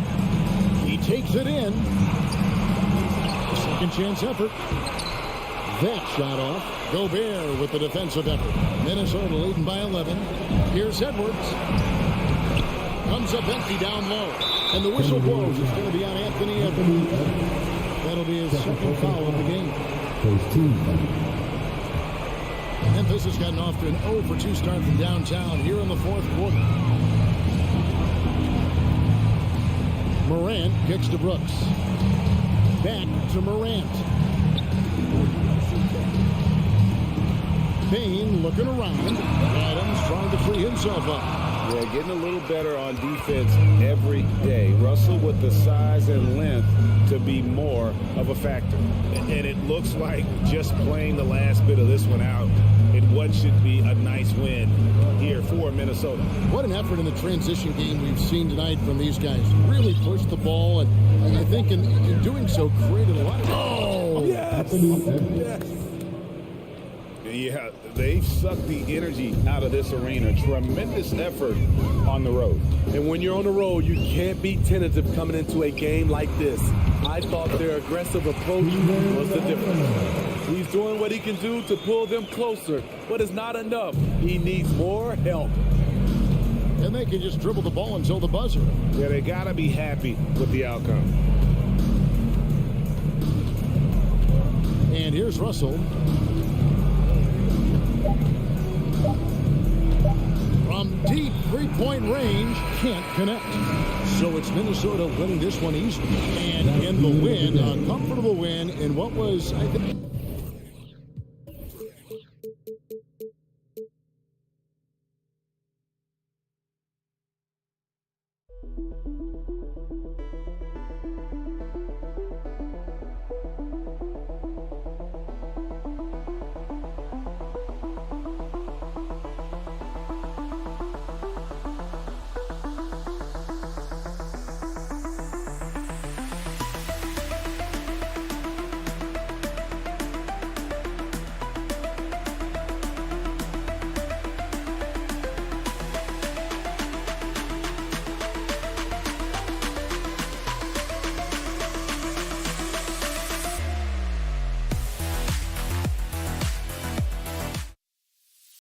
He takes it in. Second chance effort. That shot off. Gobert with the defensive effort. Minnesota leading by 11. Here's Edwards. Comes up empty down low. And the whistle blows. It's going to be on Anthony Edwards. That'll be his second foul of the game. Memphis has gotten off to an 0 for 2 start from downtown here in the fourth quarter. Morant kicks to Brooks. Back to Morant. Payne looking around. Adams trying to free himself up. Yeah, getting a little better on defense every day. Russell with the size and length to be more of a factor. And it looks like just playing the last bit of this one out in what should be a nice win here for Minnesota. What an effort in the transition game we've seen tonight from these guys. Really pushed the ball, and I think in doing so created a lot of... Oh! Yes! Yes! Yeah, they've sucked the energy out of this arena. Tremendous effort on the road. And when you're on the road, you can't be tentative coming into a game like this. I thought their aggressive approach was the difference. He's doing what he can do to pull them closer, but it's not enough. He needs more help. And they can just dribble the ball until the buzzer. Yeah, they got to be happy with the outcome. And here's Russell. From deep three-point range, can't connect. So it's Minnesota winning this one easily. And in the win, a comfortable win in what was, I think...